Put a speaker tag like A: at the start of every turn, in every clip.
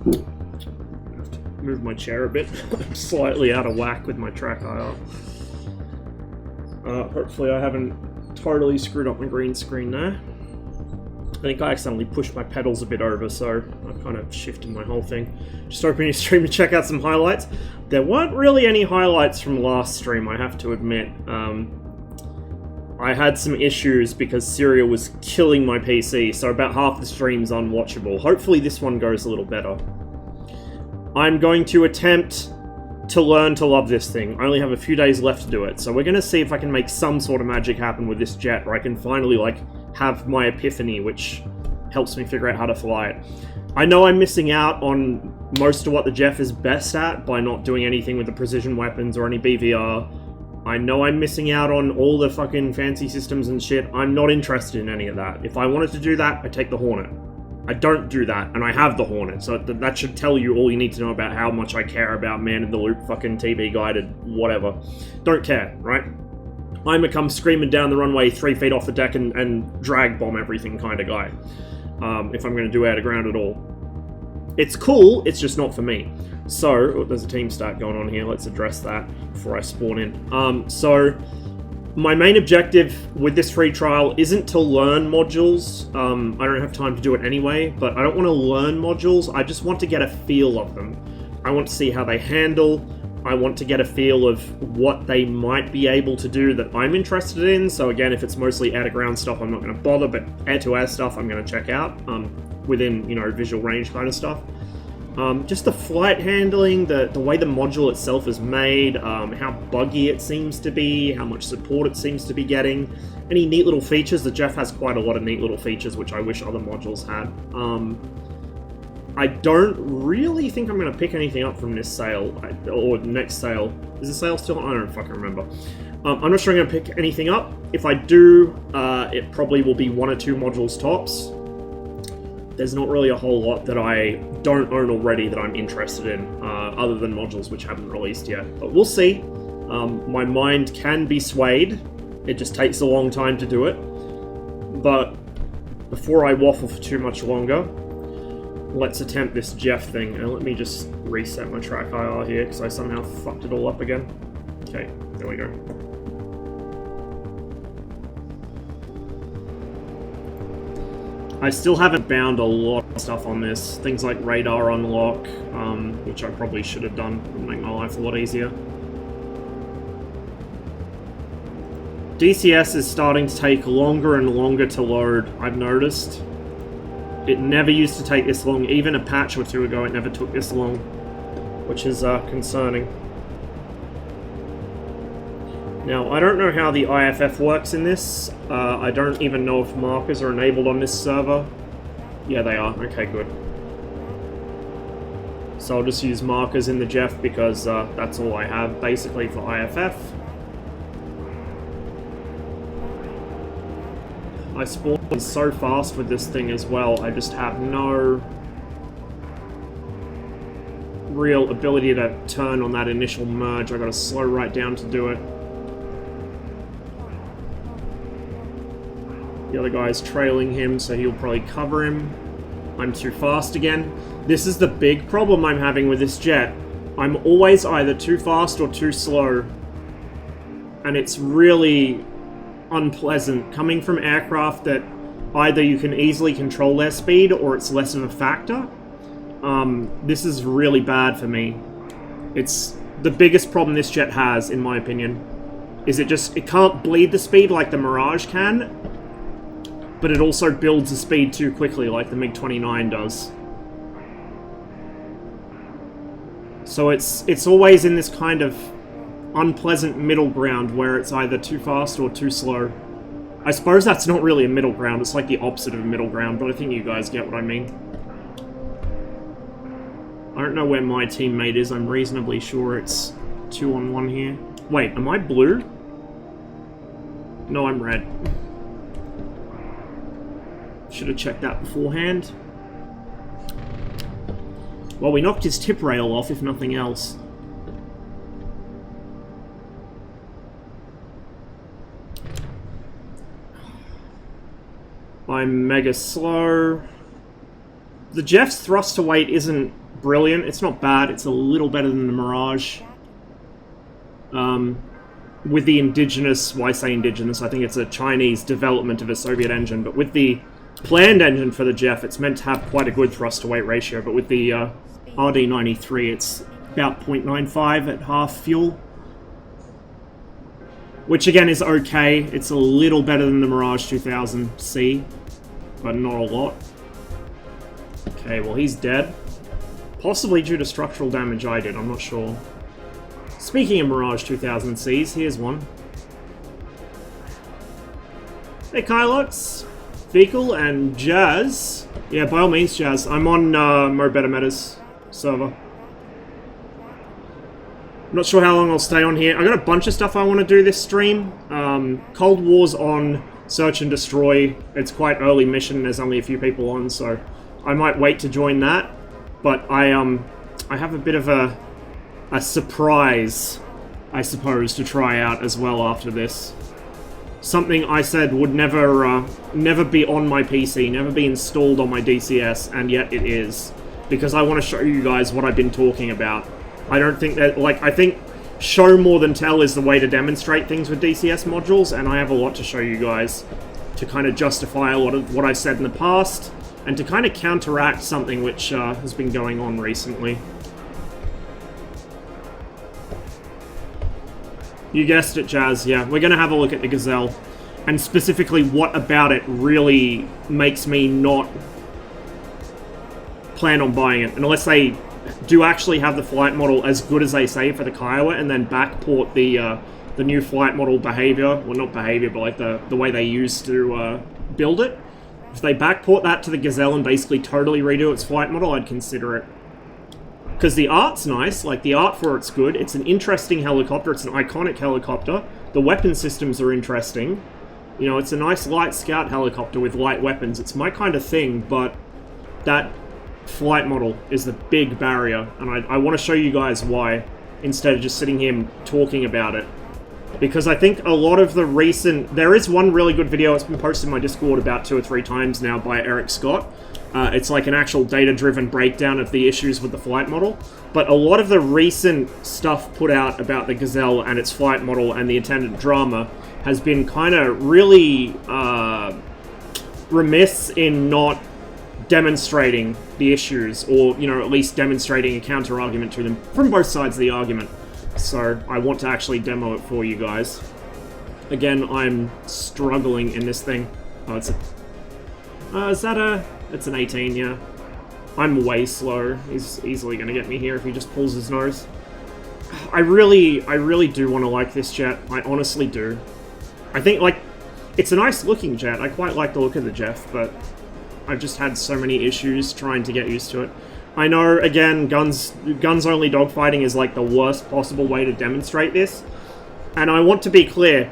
A: have to move my chair a bit. I'm slightly out of whack with my track IR. Hopefully I haven't totally screwed up my green screen there. I think I accidentally pushed my pedals a bit over, so I've kind of shifted my whole thing. Just opening a stream to check out some highlights. There weren't really any highlights from last stream, I have to admit. I had some issues because Syria was killing my PC, so about half the stream's unwatchable. Hopefully this one goes a little better. I'm going to attempt to learn to love this thing. I only have a few days left to do it, so we're going to see if I can make some sort of magic happen with this jet, where I can finally, like, have my epiphany, which helps me figure out how to fly it. I know I'm missing out on most of what the Jeff is best at by not doing anything with the precision weapons or any BVR. I know I'm missing out on all the fucking fancy systems and shit. I'm not interested in any of that. If I wanted to do that, I'd take the Hornet. I don't do that, and I have the Hornet, so that should tell you all you need to know about how much I care about man-in-the-loop fucking TV-guided whatever. Don't care, right? I'm a come screaming down the runway 3 feet off the deck and drag bomb everything kind of guy. If I'm going to do air-to-ground at all. It's cool, it's just not for me. So, there's a team start going on here, let's address that before I spawn in. So, my main objective with this free trial isn't to learn modules. I don't have time to do it anyway, but I don't want to learn modules, I just want to get a feel of them. I want to see how they handle, I want to get a feel of what they might be able to do that I'm interested in. So again, if it's mostly air-to-ground stuff, I'm not going to bother, but air-to-air stuff I'm going to check out within, you know, visual range kind of stuff. Just the flight handling, the way the module itself is made, how buggy it seems to be, how much support it seems to be getting, any neat little features. The Jeff has quite a lot of neat little features, which I wish other modules had. I don't really think I'm going to pick anything up from this sale, or next sale. Is the sale still on? I don't fucking remember. I'm not sure I'm going to pick anything up. If I do, it probably will be 1 or 2 modules tops. There's not really a whole lot that I don't own already that I'm interested in, other than modules which haven't released yet. But we'll see. My mind can be swayed. It just takes a long time to do it. But before I waffle for too much longer, let's attempt this Jeff thing. And let me just reset my track IR here, because I somehow fucked it all up again. Okay, there we go. I still haven't bound a lot of stuff on this. Things like radar unlock, which I probably should have done. It'll make my life a lot easier. DCS is starting to take longer and longer to load, I've noticed. It never used to take this long. Even a patch or 2 ago, it never took this long, which is concerning. Now, I don't know how the IFF works in this. I don't even know if markers are enabled on this server. Yeah, they are. Okay, good. So I'll just use markers in the Jeff because that's all I have, basically, for IFF. I spawn so fast with this thing as well, I just have no real ability to turn on that initial merge. I gotta slow right down to do it. The other guy's trailing him, so he'll probably cover him. I'm too fast again. This is the big problem I'm having with this jet. I'm always either too fast or too slow. And it's really unpleasant coming from aircraft that either you can easily control their speed or it's less of a factor. This is really bad for me. It's the biggest problem this jet has, in my opinion, is it can't bleed the speed like the Mirage can, but it also builds the speed too quickly like the MiG-29 does. So it's always in this kind of unpleasant middle ground where it's either too fast or too slow. I suppose that's not really a middle ground, it's like the opposite of a middle ground, but I think you guys get what I mean. I don't know where my teammate is, I'm reasonably sure it's 2-on-1 here. Wait, am I blue? No, I'm red. Should have checked that beforehand. Well, we knocked his tip rail off, if nothing else. I'm mega slow. The Jeff's thrust to weight isn't brilliant. It's not bad. It's a little better than the Mirage. With the indigenous, why say indigenous? I think it's a Chinese development of a Soviet engine, but with the planned engine for the Jeff, it's meant to have quite a good thrust-to-weight ratio, but with the RD93, it's about 0.95 at half fuel. Which, again, is okay. It's a little better than the Mirage 2000C, but not a lot. Okay, well, he's dead. Possibly due to structural damage I did, I'm not sure. Speaking of Mirage 2000Cs, here's one. Hey, Kylux, Fecal, and Jazz. Yeah, by all means, Jazz. I'm on Mo Better Metas server. I'm not sure how long I'll stay on here. I got a bunch of stuff I want to do this stream. Cold War's on Search and Destroy. It's quite early mission. There's only a few people on, so I might wait to join that. But I have a bit of a surprise, I suppose, to try out as well after this. Something I said would never be on my PC, never be installed on my DCS, and yet it is. Because I want to show you guys what I've been talking about. I don't think that, I think show more than tell is the way to demonstrate things with DCS modules, and I have a lot to show you guys to kind of justify a lot of what I've said in the past, and to kind of counteract something which has been going on recently. You guessed it, Jazz, yeah. We're going to have a look at the Gazelle. And specifically, what about it really makes me not plan on buying it. Unless they do actually have the flight model as good as they say for the Kiowa, and then backport the new flight model behavior. Well, not behavior, but like the way they used to build it. If they backport that to the Gazelle and basically totally redo its flight model, I'd consider it. Because the art's nice, like the art for it's good, it's an interesting helicopter, it's an iconic helicopter, the weapon systems are interesting, you know, it's a nice light scout helicopter with light weapons, it's my kind of thing, but that flight model is the big barrier, and I want to show you guys why, instead of just sitting here talking about it. Because I think a lot of the recent... There is one really good video, it's been posted in my Discord about 2 or 3 times now by Eric Scott. It's like an actual data-driven breakdown of the issues with the flight model. But a lot of the recent stuff put out about the Gazelle and its flight model and the attendant drama has been kind of really remiss in not demonstrating the issues, or, you know, at least demonstrating a counter-argument to them from both sides of the argument. So I want to actually demo it for you guys. Again, I'm struggling in this thing. Oh, it's a... is that a... It's an 18, yeah. I'm way slow. He's easily going to get me here if he just pulls his nose. I really do want to like this jet. I honestly do. I think, like, it's a nice looking jet. I quite like the look of the Jeff, but I've just had so many issues trying to get used to it. I know, again, guns-only dogfighting is like the worst possible way to demonstrate this. And I want to be clear,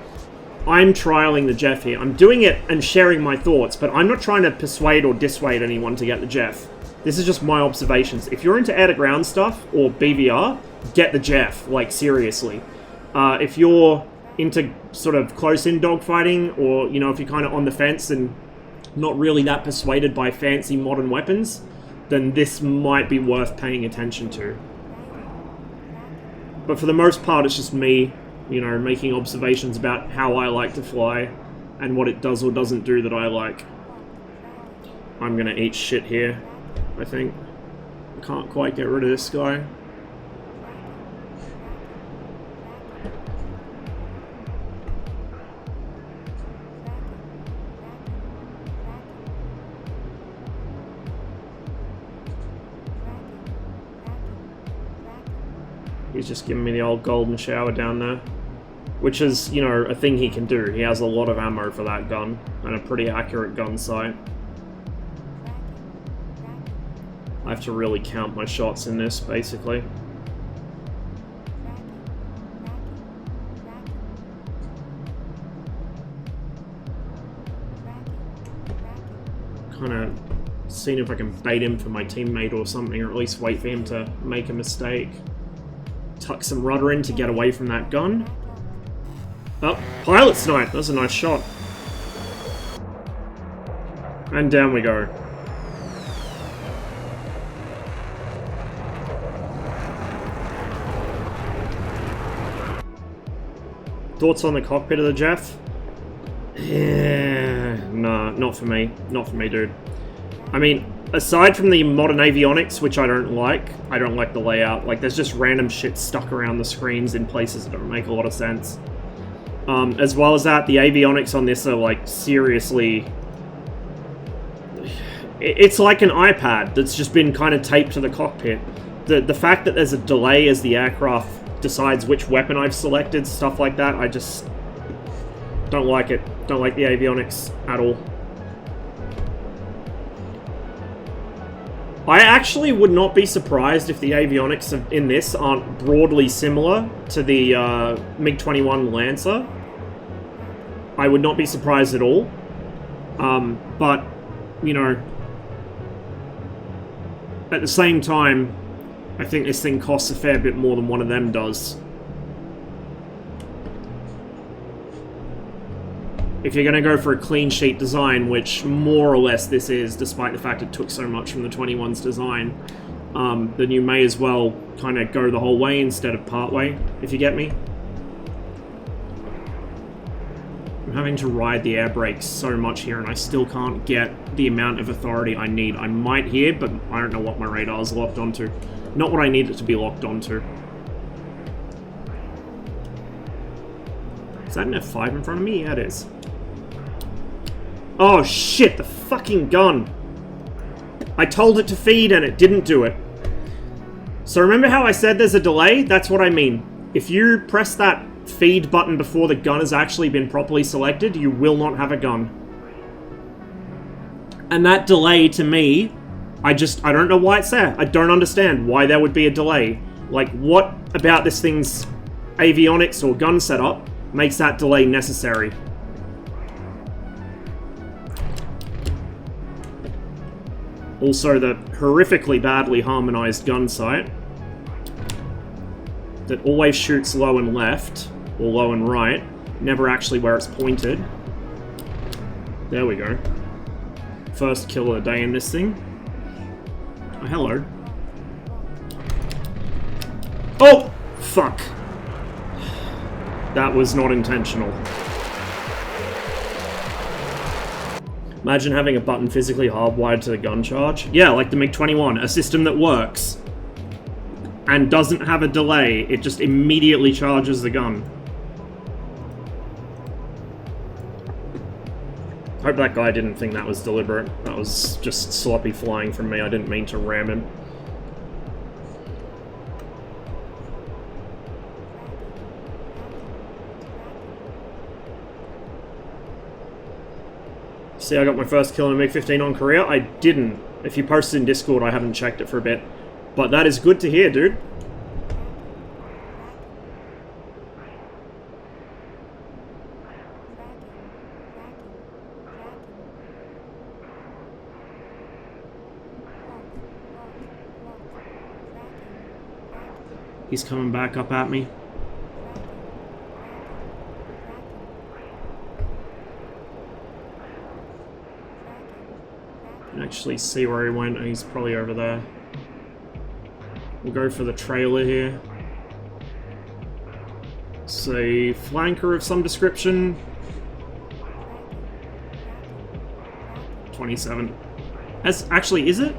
A: I'm trialing the Jeff here. I'm doing it and sharing my thoughts, but I'm not trying to persuade or dissuade anyone to get the Jeff. This is just my observations. If you're into air-to-ground stuff, or BVR, get the Jeff, like, seriously. If you're into sort of close-in dogfighting, or, you know, if you're kind of on the fence and not really that persuaded by fancy modern weapons, then this might be worth paying attention to. But for the most part, it's just me, you know, making observations about how I like to fly and what it does or doesn't do that I like. I'm gonna eat shit here, I think. I can't quite get rid of this guy. He's just giving me the old golden shower down there. Which is, you know, a thing he can do. He has a lot of ammo for that gun, and a pretty accurate gun sight. I have to really count my shots in this, basically. Kind of seeing if I can bait him for my teammate or something, or at least wait for him to make a mistake. Tuck some rudder in to get away from that gun. Oh, pilot snipe! That's a nice shot. And down we go. Thoughts on the cockpit of the Jeff? Yeah, nah, not for me. Not for me, dude. I mean, aside from the modern avionics, which I don't like the layout. Like, there's just random shit stuck around the screens in places that don't make a lot of sense. As well as that, the avionics on this are, like, seriously... It's like an iPad that's just been kind of taped to the cockpit. The fact that there's a delay as the aircraft decides which weapon I've selected, stuff like that, I just don't like it. Don't like the avionics at all. I actually would not be surprised if the avionics in this aren't broadly similar to the MiG-21 Lancer. I would not be surprised at all. But, you know, at the same time, I think this thing costs a fair bit more than one of them does. If you're going to go for a clean sheet design, which more or less this is, despite the fact it took so much from the 21's design, then you may as well kind of go the whole way instead of part way, if you get me. I'm having to ride the air brakes so much here, and I still can't get the amount of authority I need. I might here, but I don't know what my radar is locked onto. Not what I need it to be locked onto. Is that an F5 in front of me? Yeah, it is. Oh shit, the fucking gun! I told it to feed and it didn't do it. So remember how I said there's a delay? That's what I mean. If you press that feed button before the gun has actually been properly selected, you will not have a gun. And that delay, to me, I don't know why it's there. I don't understand why there would be a delay. Like, what about this thing's avionics or gun setup makes that delay necessary? Also, the horrifically badly harmonized gun sight that always shoots low and left, or low and right, never actually where it's pointed. There we go. First kill of the day in this thing. Oh, hello. Oh! Fuck. That was not intentional. Imagine having a button physically hardwired to the gun charge. Yeah, like the MiG-21, a system that works and doesn't have a delay. It just immediately charges the gun. Hope that guy didn't think that was deliberate. That was just sloppy flying from me. I didn't mean to ram him. See, I got my first kill in a MiG-15 on Korea? I didn't. If you posted in Discord, I haven't checked it for a bit. But that is good to hear, dude. He's coming back up at me. Actually see where he went. He's probably over there. We'll go for the trailer here. It's a flanker of some description. 27. Actually, is it?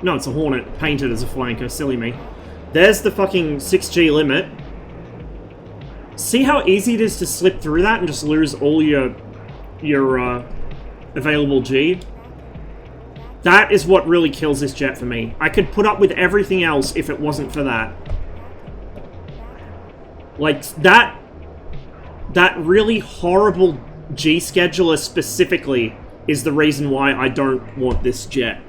A: No, it's a Hornet painted as a flanker. Silly me. There's the fucking 6G limit. See how easy it is to slip through that and just lose all your available G? That is what really kills this jet for me. I could put up with everything else if it wasn't for that. Like, that really horrible G scheduler specifically is the reason why I don't want this jet.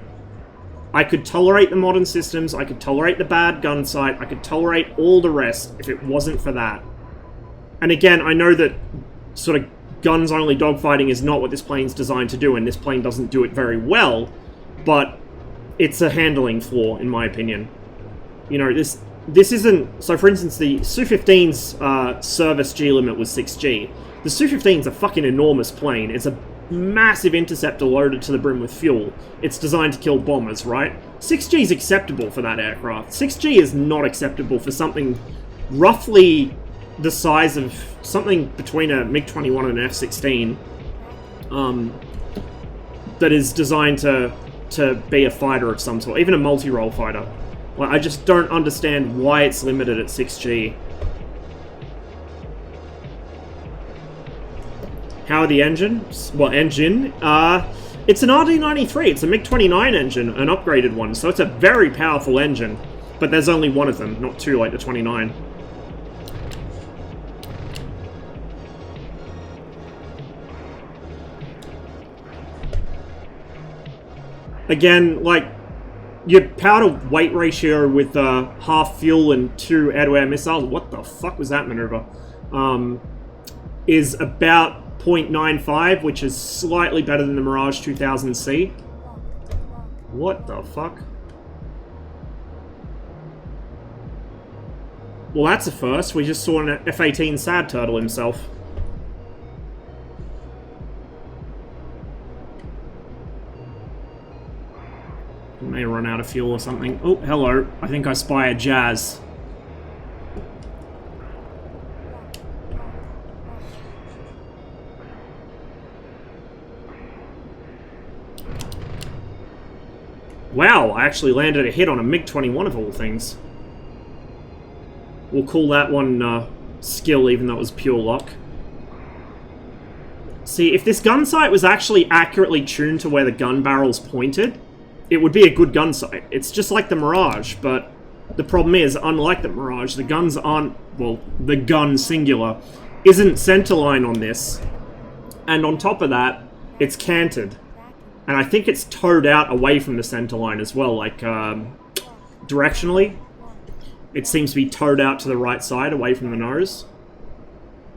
A: I could tolerate the modern systems, I could tolerate the bad gun sight, I could tolerate all the rest if it wasn't for that. And again, I know that sort of guns-only dogfighting is not what this plane's designed to do, and this plane doesn't do it very well, but it's a handling flaw, in my opinion. You know, this isn't... So, for instance, the Su-15's service G limit was 6G. The Su-15's a fucking enormous plane. It's a massive interceptor loaded to the brim with fuel. It's designed to kill bombers, right? 6G is acceptable for that aircraft. 6G is not acceptable for something roughly the size of something between a MiG-21 and an F-16 that is designed to be a fighter of some sort, even a multi-role fighter. Like, I just don't understand why it's limited at 6G. How are the engines? Well, engine? It's an RD-93. It's a MiG-29 engine, an upgraded one, so it's a very powerful engine. But there's only one of them, not two like the 29. Again, like, your power-to-weight ratio with half fuel and 2 air-to-air missiles, what the fuck was that maneuver? Is about 0.95, which is slightly better than the Mirage 2000C. What the fuck? Well, that's a first. We just saw an F-18 Sad Turtle himself. May run out of fuel or something. Oh, hello. I think I spy a Jazz. Wow, I actually landed a hit on a MiG-21 of all things. We'll call that one skill, even though it was pure luck. See, if this gun sight was actually accurately tuned to where the gun barrel's pointed, it would be a good gun sight. It's just like the Mirage, but the problem is, unlike the Mirage, the guns aren't... Well, the gun, singular, isn't centerline on this. And on top of that, it's canted. And I think it's towed out away from the centerline as well, like, directionally. It seems to be towed out to the right side, away from the nose.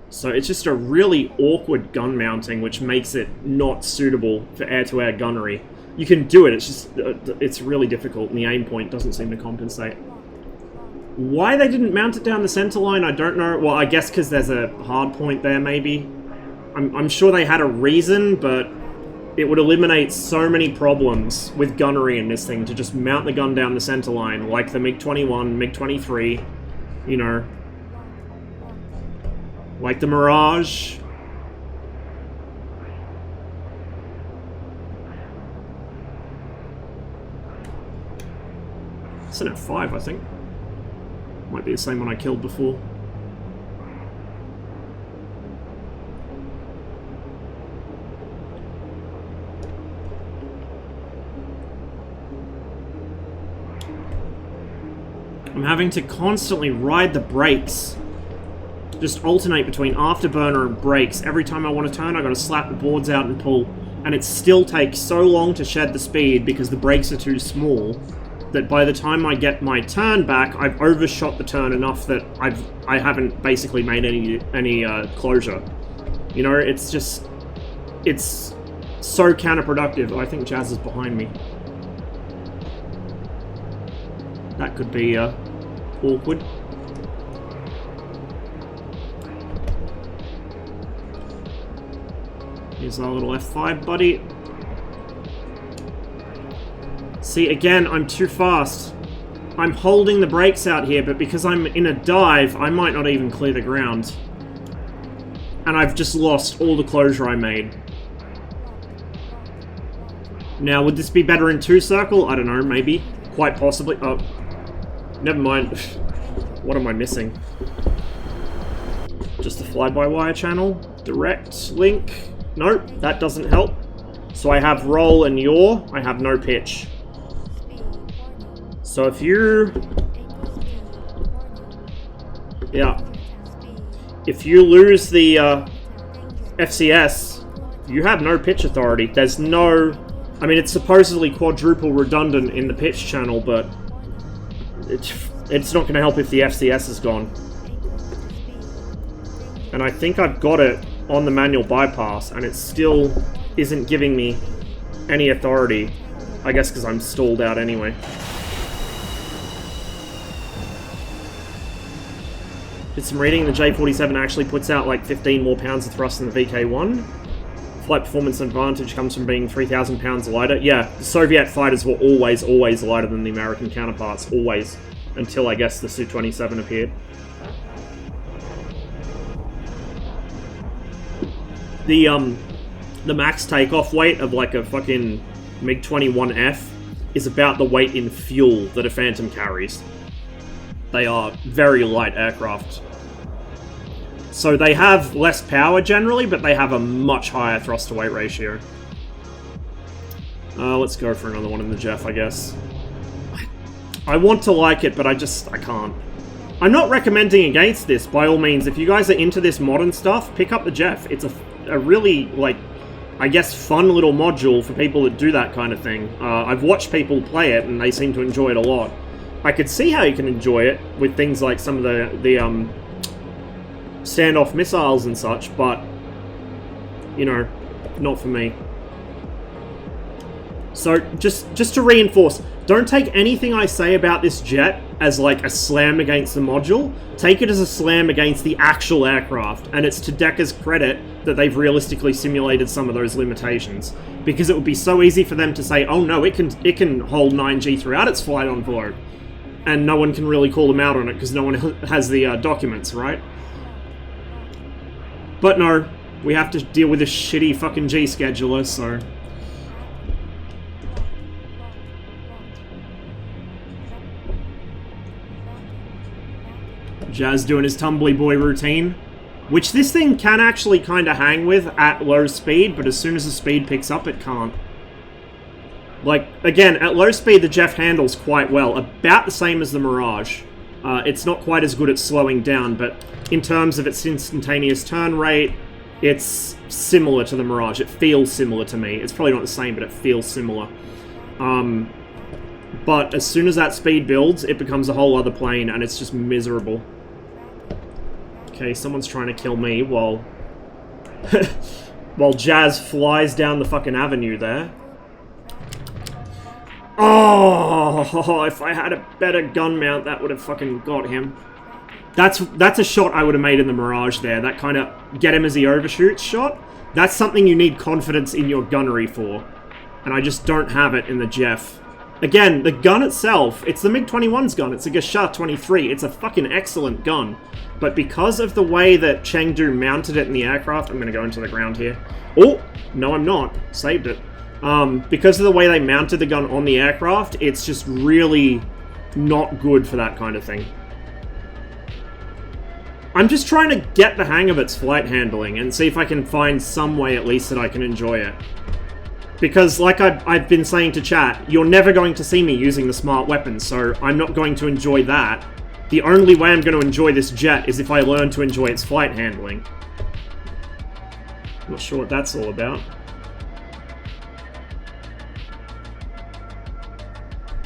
A: So it's just a really awkward gun mounting, which makes it not suitable for air-to-air gunnery. You can do it, it's just, it's really difficult, and the aim point doesn't seem to compensate. Why they didn't mount it down the center line, I don't know. Well, I guess because there's a hard point there, maybe. I'm sure they had a reason, but it would eliminate so many problems with gunnery in this thing to just mount the gun down the center line, like the MiG-21, MiG-23, you know. Like the Mirage. It's an F5, I think. Might be the same one I killed before. I'm having to constantly ride the brakes. Just alternate between afterburner and brakes. Every time I want to turn, I gotta slap the boards out and pull. And it still takes so long to shed the speed because the brakes are too small that by the time I get my turn back, I've overshot the turn enough that I haven't basically made any closure. You know, it's just... It's so counterproductive. I think Jazz is behind me. That could be awkward. Here's our little F5 buddy. See, again, I'm too fast. I'm holding the brakes out here, but because I'm in a dive, I might not even clear the ground. And I've just lost all the closure I made. Now, would this be better in 2-circle? I don't know, maybe. Quite possibly. Oh, never mind. What am I missing? Just the fly-by-wire channel? Direct link? Nope, that doesn't help. So I have roll and yaw. I have no pitch. So if you... Yeah. If you lose the FCS, you have no pitch authority. There's no... I mean, it's supposedly quadruple redundant in the pitch channel, but it's not going to help if the FCS is gone. And I think I've got it on the manual bypass, and it still isn't giving me any authority. I guess because I'm stalled out anyway. Did some reading, the J47 actually puts out like 15 more pounds of thrust than the VK1. Flight performance advantage comes from being 3,000 pounds lighter. Yeah, the Soviet fighters were always lighter than the American counterparts, always. Until, I guess, the Su-27 appeared. The max takeoff weight of like a fucking MiG-21F is about the weight in fuel that a Phantom carries. They are very light aircraft. So they have less power generally, but they have a much higher thrust-to-weight ratio. Let's go for another one in the Jeff, I guess. I want to like it, but I can't. I'm not recommending against this, by all means. If you guys are into this modern stuff, pick up the Jeff. It's a really, like, I guess, fun little module for people that do that kind of thing. I've watched people play it, and they seem to enjoy it a lot. I could see how you can enjoy it with things like some of the standoff missiles and such, but, you know, not for me. So, just to reinforce, don't take anything I say about this jet as like a slam against the module. Take it as a slam against the actual aircraft, and it's to Decca's credit that they've realistically simulated some of those limitations. Because it would be so easy for them to say, oh no, it can hold 9G throughout its flight envelope, and no one can really call them out on it because no one has the documents, right? But no, we have to deal with this shitty fucking G scheduler, so... Jazz doing his tumbly boy routine, which this thing can actually kind of hang with at low speed, but as soon as the speed picks up, it can't. Like, again, at low speed, the Jeff handles quite well, about the same as the Mirage. It's not quite as good at slowing down, but in terms of its instantaneous turn rate, it's similar to the Mirage. It feels similar to me. It's probably not the same, but it feels similar. But as soon as that speed builds, it becomes a whole other plane, and it's just miserable. Okay, someone's trying to kill me while... while Jazz flies down the fucking avenue there. Oh, if I had a better gun mount, that would have fucking got him. That's a shot I would have made in the Mirage there. That kind of get him as he overshoots shot. That's something you need confidence in your gunnery for. And I just don't have it in the Jeff. Again, the gun itself, it's the MiG-21's gun. It's a Gashar 23. It's a fucking excellent gun. But because of the way that Chengdu mounted it in the aircraft... I'm going to go into the ground here. Oh! No, I'm not. Saved it. Because of the way they mounted the gun on the aircraft, it's just really not good for that kind of thing. I'm just trying to get the hang of its flight handling and see if I can find some way at least that I can enjoy it. Because, like I've been saying to chat, you're never going to see me using the smart weapons, so I'm not going to enjoy that. The only way I'm going to enjoy this jet is if I learn to enjoy its flight handling. Not sure what that's all about.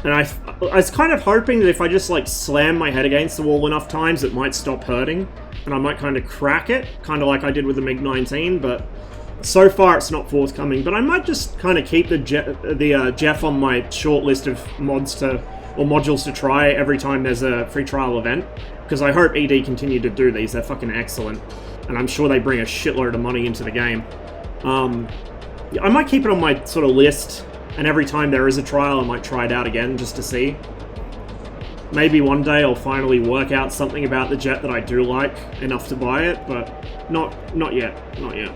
A: And I was kind of hoping that if I just, like, slam my head against the wall enough times, it might stop hurting. And I might kind of crack it, kind of like I did with the MiG-19, but... so far, it's not forthcoming, but I might just kind of keep the Jeff on my short list of modules to try every time there's a free trial event, because I hope ED continue to do these. They're fucking excellent, and I'm sure they bring a shitload of money into the game. I might keep it on my sort of list, and every time there is a trial, I might try it out again just to see. Maybe one day I'll finally work out something about the jet that I do like enough to buy it, but not yet, not yet.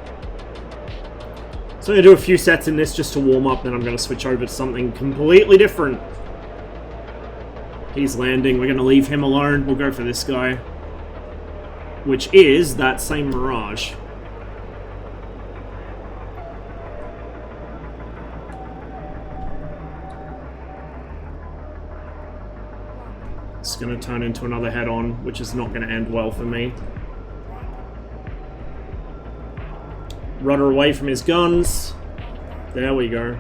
A: So I'm going to do a few sets in this just to warm up, then I'm going to switch over to something completely different. He's landing, we're going to leave him alone, we'll go for this guy. Which is that same Mirage. It's going to turn into another head-on, which is not going to end well for me. Rudder away from his guns. There we go.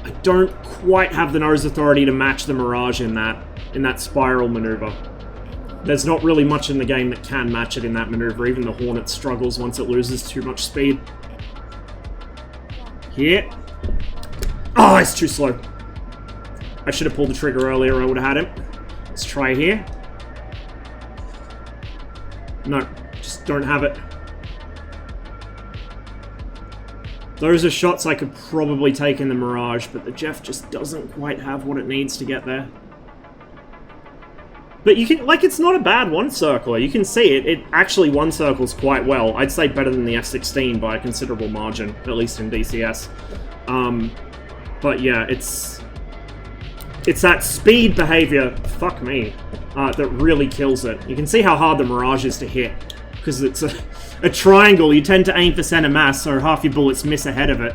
A: I don't quite have the nose authority to match the Mirage in that spiral maneuver. There's not really much in the game that can match it in that maneuver. Even the Hornet struggles once it loses too much speed. Here. Oh, it's too slow. I should have pulled the trigger earlier, I would have had him. Let's try here. No, just don't have it. Those are shots I could probably take in the Mirage, but the Jeff just doesn't quite have what it needs to get there. But you can, like, it's not a bad one-circler. You can see it. It actually one-circles quite well. I'd say better than the F-16 by a considerable margin, at least in DCS. But yeah, it's that speed behavior, fuck me, that really kills it. You can see how hard the Mirage is to hit, because it's a triangle. You tend to aim for center mass, so half your bullets miss ahead of it.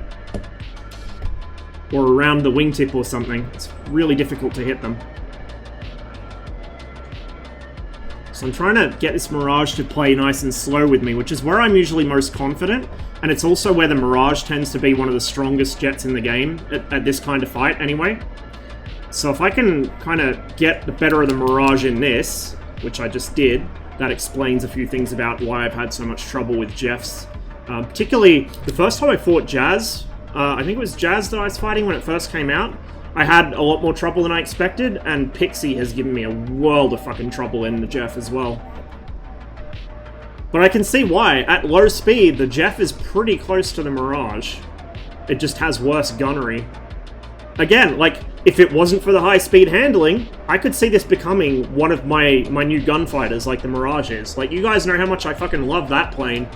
A: Or around the wingtip or something. It's really difficult to hit them. So I'm trying to get this Mirage to play nice and slow with me, which is where I'm usually most confident, and it's also where the Mirage tends to be one of the strongest jets in the game, at this kind of fight anyway. So if I can kind of get the better of the Mirage in this, which I just did, that explains a few things about why I've had so much trouble with Jeffs. Particularly, the first time I fought Jazz, I think it was Jazz that I was fighting when it first came out, I had a lot more trouble than I expected, and Pixie has given me a world of fucking trouble in the Jeff as well. But I can see why. At low speed, the Jeff is pretty close to the Mirage. It just has worse gunnery. Again, like, if it wasn't for the high-speed handling, I could see this becoming one of my new gunfighters, like the Mirage is. Like, you guys know how much I fucking love that plane.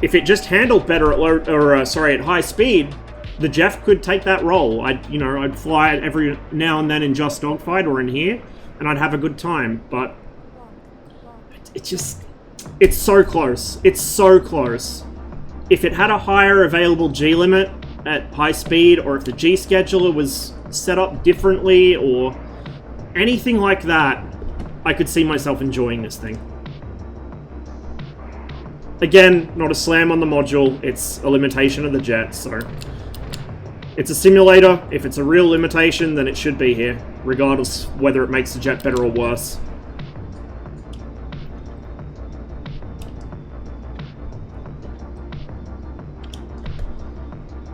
A: If it just handled better at at high speed, the Jeff could take that role. I'd fly it every now and then in Just Dogfight or in here, and I'd have a good time, but it's so close. It's so close. If it had a higher available G limit at high speed, or if the G scheduler was set up differently, or anything like that, I could see myself enjoying this thing. Again, not a slam on the module, it's a limitation of the jet, so... It's a simulator. If it's a real limitation, then it should be here, regardless whether it makes the jet better or worse.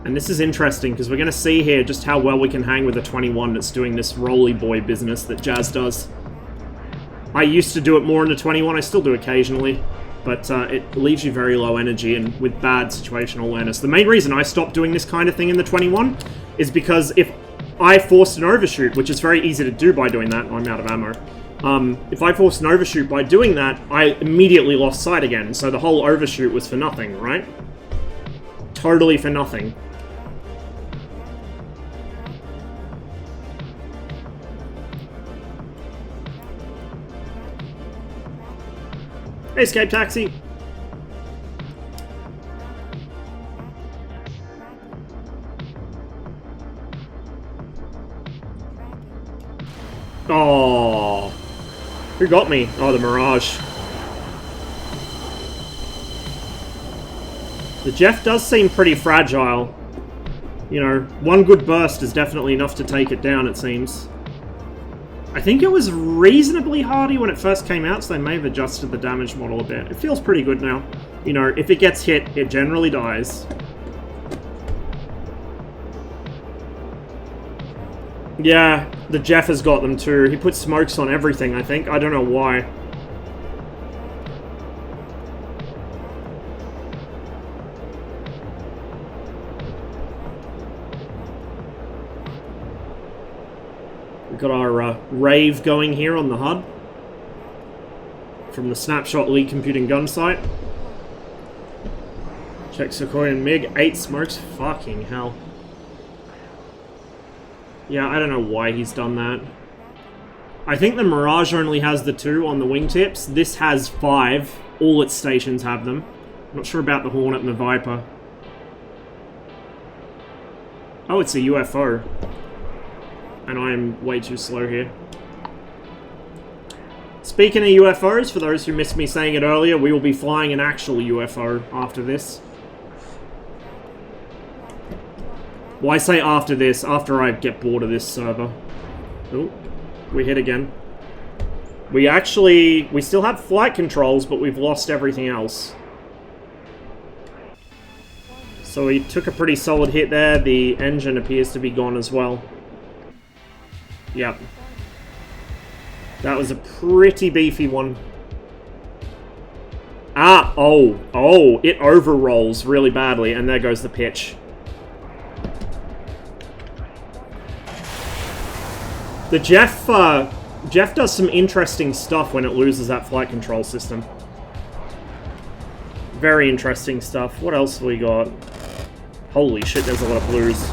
A: And this is interesting, because we're going to see here just how well we can hang with a 21 that's doing this roly boy business that Jazz does. I used to do it more in the 21, I still do occasionally, but it leaves you very low energy and with bad situational awareness. The main reason I stopped doing this kind of thing in the 21 is because if I forced an overshoot, which is very easy to do by doing that, I'm out of ammo. If I forced an overshoot by doing that, I immediately lost sight again, so the whole overshoot was for nothing, right? Totally for nothing. Hey, Escape Taxi! Oh, who got me? Oh, the Mirage. The Jeff does seem pretty fragile. You know, one good burst is definitely enough to take it down, it seems. I think it was reasonably hardy when it first came out, so they may have adjusted the damage model a bit. It feels pretty good now. You know, if it gets hit, it generally dies. Yeah, the Jeff has got them too. He puts smokes on everything, I think. I don't know why. Got our rave going here on the HUD from the Snapshot League Computing Gun site. Check Sequoia and MiG, 8 smokes, fucking hell. Yeah, I don't know why he's done that. I think the Mirage only has the 2 on the wingtips. This has 5. All its stations have them. Not sure about the Hornet and the Viper. Oh, it's a UFO. And I am way too slow here. Speaking of UFOs, for those who missed me saying it earlier, we will be flying an actual UFO after this. Well, I say after this, after I get bored of this server. Oh, we hit again. We still have flight controls, but we've lost everything else. So we took a pretty solid hit there. The engine appears to be gone as well. Yep. That was a pretty beefy one. Ah, oh, it overrolls really badly, and there goes the pitch. The Jeff Jeff does some interesting stuff when it loses that flight control system. Very interesting stuff. What else have we got? Holy shit, there's a lot of blues.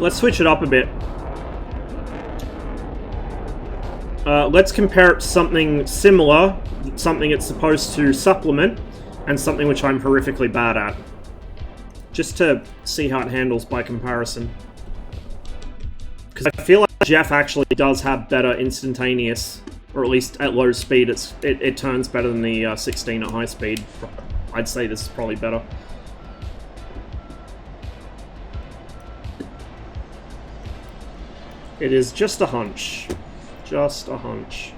A: Let's switch it up a bit. Let's compare it to something similar, something it's supposed to supplement, and something which I'm horrifically bad at. Just to see how it handles by comparison. Because I feel like Jeff actually does have better instantaneous, or at least at low speed, it turns better than the 16 at high speed. I'd say this is probably better. It is just a hunch. Just a hunch.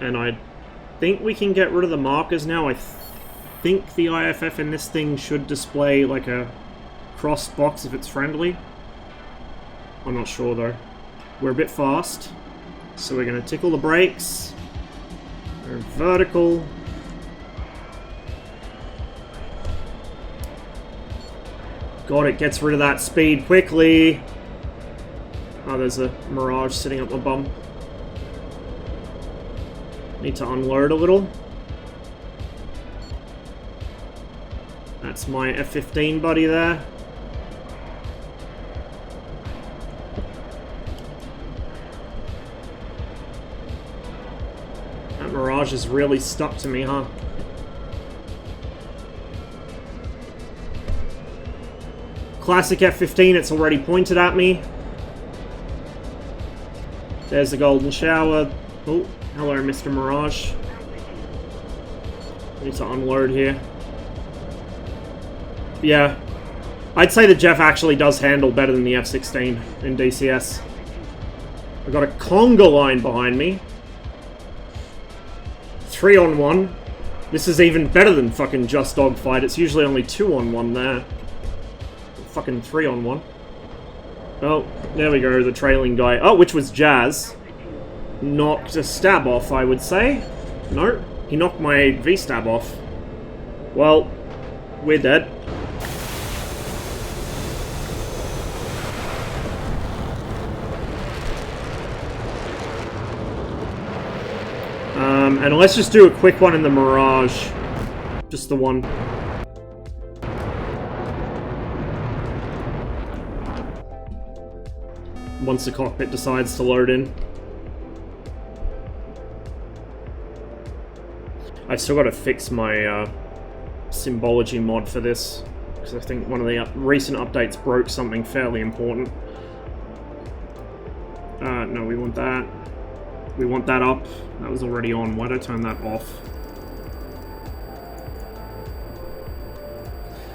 A: And I think we can get rid of the markers now. I think the IFF in this thing should display like a crossed box if it's friendly. I'm not sure though. We're a bit fast, so we're going to tickle the brakes. We're vertical. God, it gets rid of that speed quickly. Oh, there's a Mirage sitting up my bum. Need to unload a little. That's my F-15 buddy there. That Mirage is really stuck to me, huh? Classic F-15, it's already pointed at me. There's the golden shower. Oh, hello, Mr. Mirage. Need to unload here. Yeah, I'd say the Jeff actually does handle better than the F-16 in DCS. I've got a conga line behind me. 3-on-1. This is even better than fucking just dogfight. It's usually only 2-on-1 there. Fucking 3-on-1. Oh, there we go, the trailing guy. Oh, which was Jazz. Knocked a stab off, I would say. No, he knocked my V-stab off. Well, we're dead. And let's just do a quick one in the Mirage. Just the one. Once the cockpit decides to load in. I've still got to fix my symbology mod for this, because I think one of the recent updates broke something fairly important. No, we want that. We want that up. That was already on. Why did I turn that off?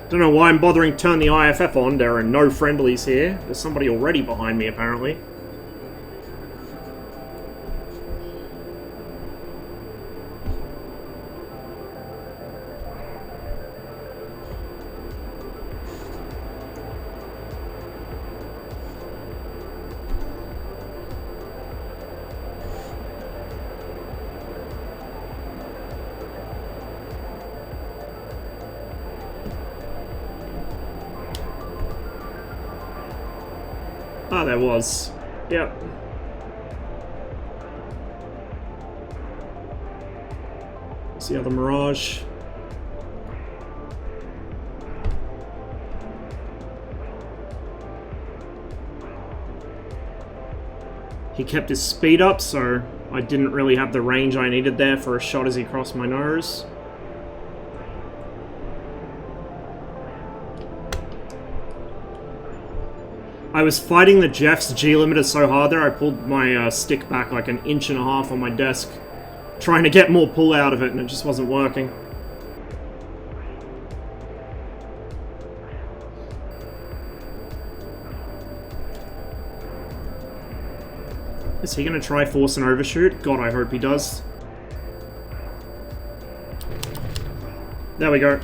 A: Don't know why I'm bothering to turn the IFF on. There are no friendlies here. There's somebody already behind me, apparently. Ah, there was. Yep. It's the other Mirage. He kept his speed up, so I didn't really have the range I needed there for a shot as he crossed my nose. I was fighting the Jeff's G-limiter so hard there, I pulled my stick back like 1.5 inches on my desk, trying to get more pull out of it, and it just wasn't working. Is he going to try force an overshoot? God, I hope he does. There we go.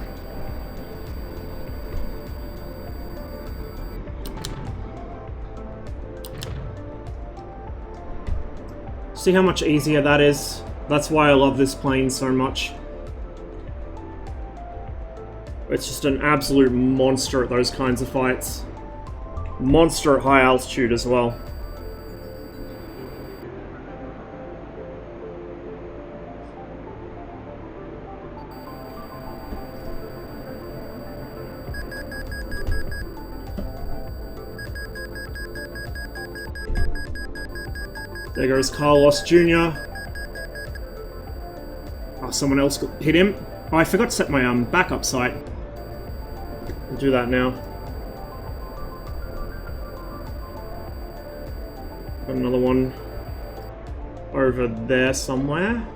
A: See how much easier that is? That's why I love this plane so much. It's just an absolute monster at those kinds of fights. Monster at high altitude as well. There goes Carlos Jr. Oh, someone else hit him. Oh, I forgot to set my backup sight. I'll do that now. Got another one over there somewhere.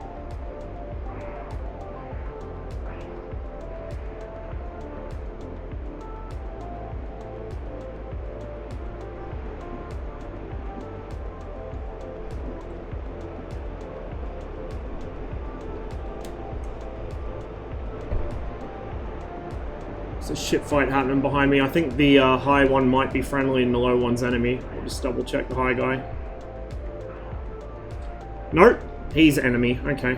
A: There's a shit fight happening behind me. I think the high one might be friendly and the low one's enemy. I'll just double check the high guy. Nope, he's enemy. Okay.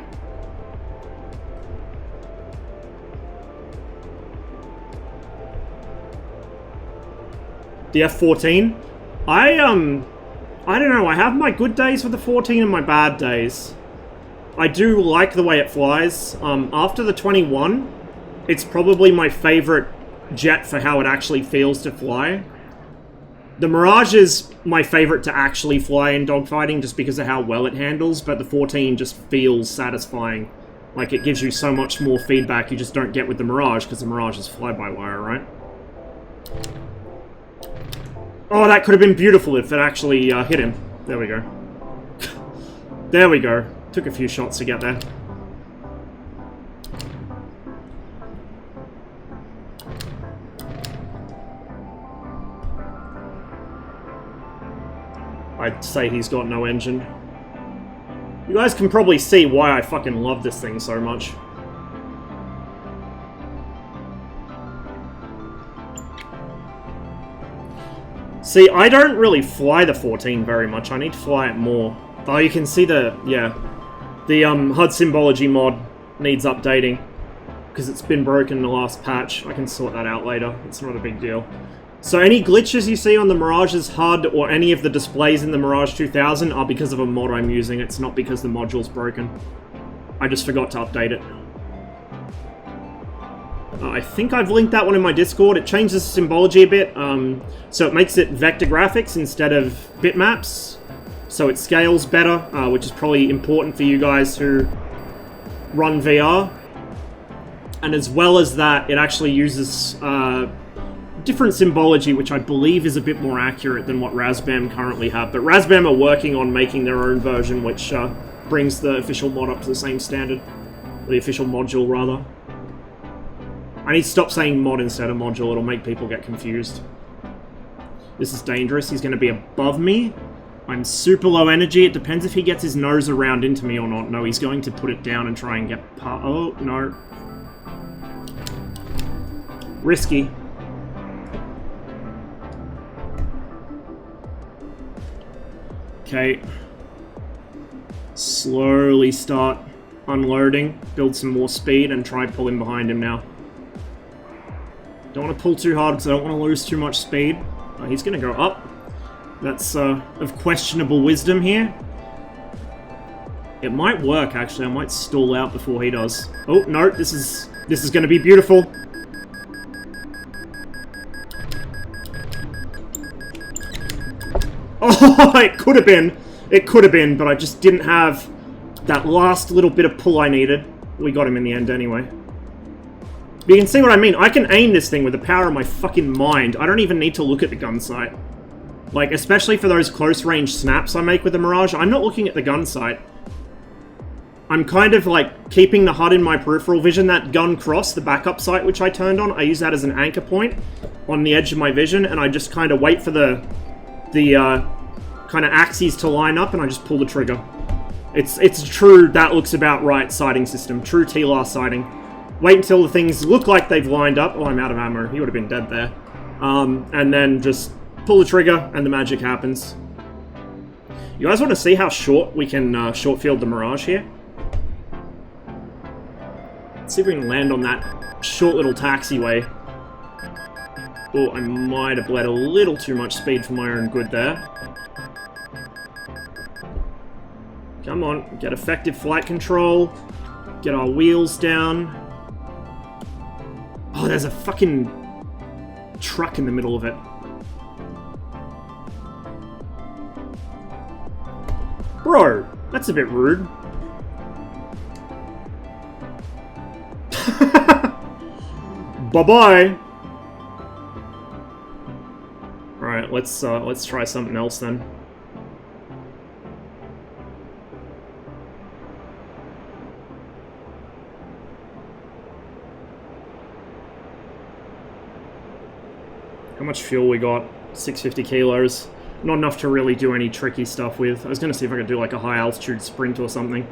A: The F-14? I don't know. I have my good days with the 14 and my bad days. I do like the way it flies. After the 21, it's probably my favorite jet for how it actually feels to fly. The Mirage is my favorite to actually fly in dogfighting just because of how well it handles, but the 14 just feels satisfying. Like, it gives you so much more feedback you just don't get with the Mirage, because the Mirage is fly-by-wire, right? Oh, that could have been beautiful if it actually hit him. There we go. There we go. Took a few shots to get there. I'd say he's got no engine. You guys can probably see why I fucking love this thing so much. See, I don't really fly the 14 very much. I need to fly it more. Oh, you can see the, yeah. The HUD symbology mod needs updating. Because it's been broken in the last patch. I can sort that out later. It's not a big deal. So any glitches you see on the Mirage's HUD or any of the displays in the Mirage 2000 are because of a mod I'm using. It's not because the module's broken. I just forgot to update it. I think I've linked that one in my Discord. It changes the symbology a bit, so it makes it vector graphics instead of bitmaps. So it scales better, which is probably important for you guys who run VR. And as well as that, it actually uses different symbology, which I believe is a bit more accurate than what Razbam currently have. But Razbam are working on making their own version, which brings the official mod up to the same standard. Or the official module, rather. I need to stop saying mod instead of module, it'll make people get confused. This is dangerous, he's going to be above me. I'm super low energy, it depends if he gets his nose around into me or not. No, he's going to put it down and try and get past. Oh, no. Risky. Okay. Slowly start unloading, build some more speed, and try pulling behind him now. Don't want to pull too hard because I don't want to lose too much speed. He's going to go up. That's of questionable wisdom here. It might work, actually. I might stall out before he does. Oh, no, this is going to be beautiful. Oh, it could have been. It could have been, but I just didn't have that last little bit of pull I needed. We got him in the end anyway. But you can see what I mean. I can aim this thing with the power of my fucking mind. I don't even need to look at the gun sight. Like, especially for those close-range snaps I make with the Mirage, I'm not looking at the gun sight. I'm kind of, like, keeping the HUD in my peripheral vision. That gun cross, the backup sight which I turned on, I use that as an anchor point on the edge of my vision, and I just kind of wait for the kind of axes to line up, and I just pull the trigger. It's true, that looks about right sighting system. True TLAR sighting. Wait until the things look like they've lined up. Oh, I'm out of ammo. He would have been dead there. And then just pull the trigger, and the magic happens. You guys want to see how short we can short field the Mirage here? Let's see if we can land on that short little taxiway. Oh, I might have bled a little too much speed for my own good there. Come on, get effective flight control. Get our wheels down. Oh, there's a fucking truck in the middle of it. Bro, that's a bit rude. Bye-bye. Alright, let's try something else then. How much fuel we got? 650 kilos. Not enough to really do any tricky stuff with. I was going to see if I could do like a high altitude sprint or something.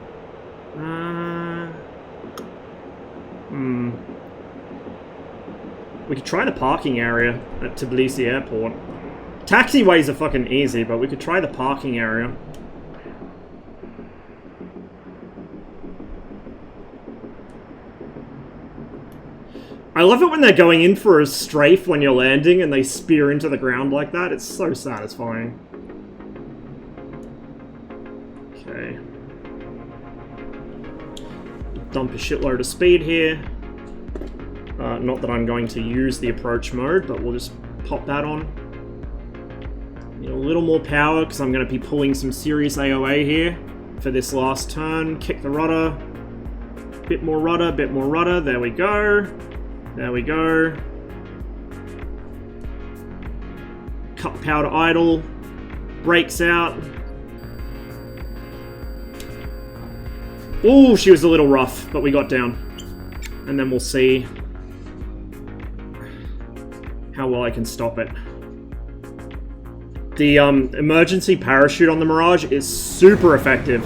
A: We could try the parking area at Tbilisi Airport. Taxiways are fucking easy, but we could try the parking area. I love it when they're going in for a strafe when you're landing and they spear into the ground like that. It's so satisfying. Okay. Dump a shitload of speed here. Not that I'm going to use the approach mode, but we'll just pop that on. Need a little more power because I'm going to be pulling some serious AOA here for this last turn. Kick the rudder. Bit more rudder, bit more rudder. There we go. There we go. Cut the power to idle. Brakes out. Ooh, she was a little rough, but we got down. And then we'll see how well I can stop it. The emergency parachute on the Mirage is super effective.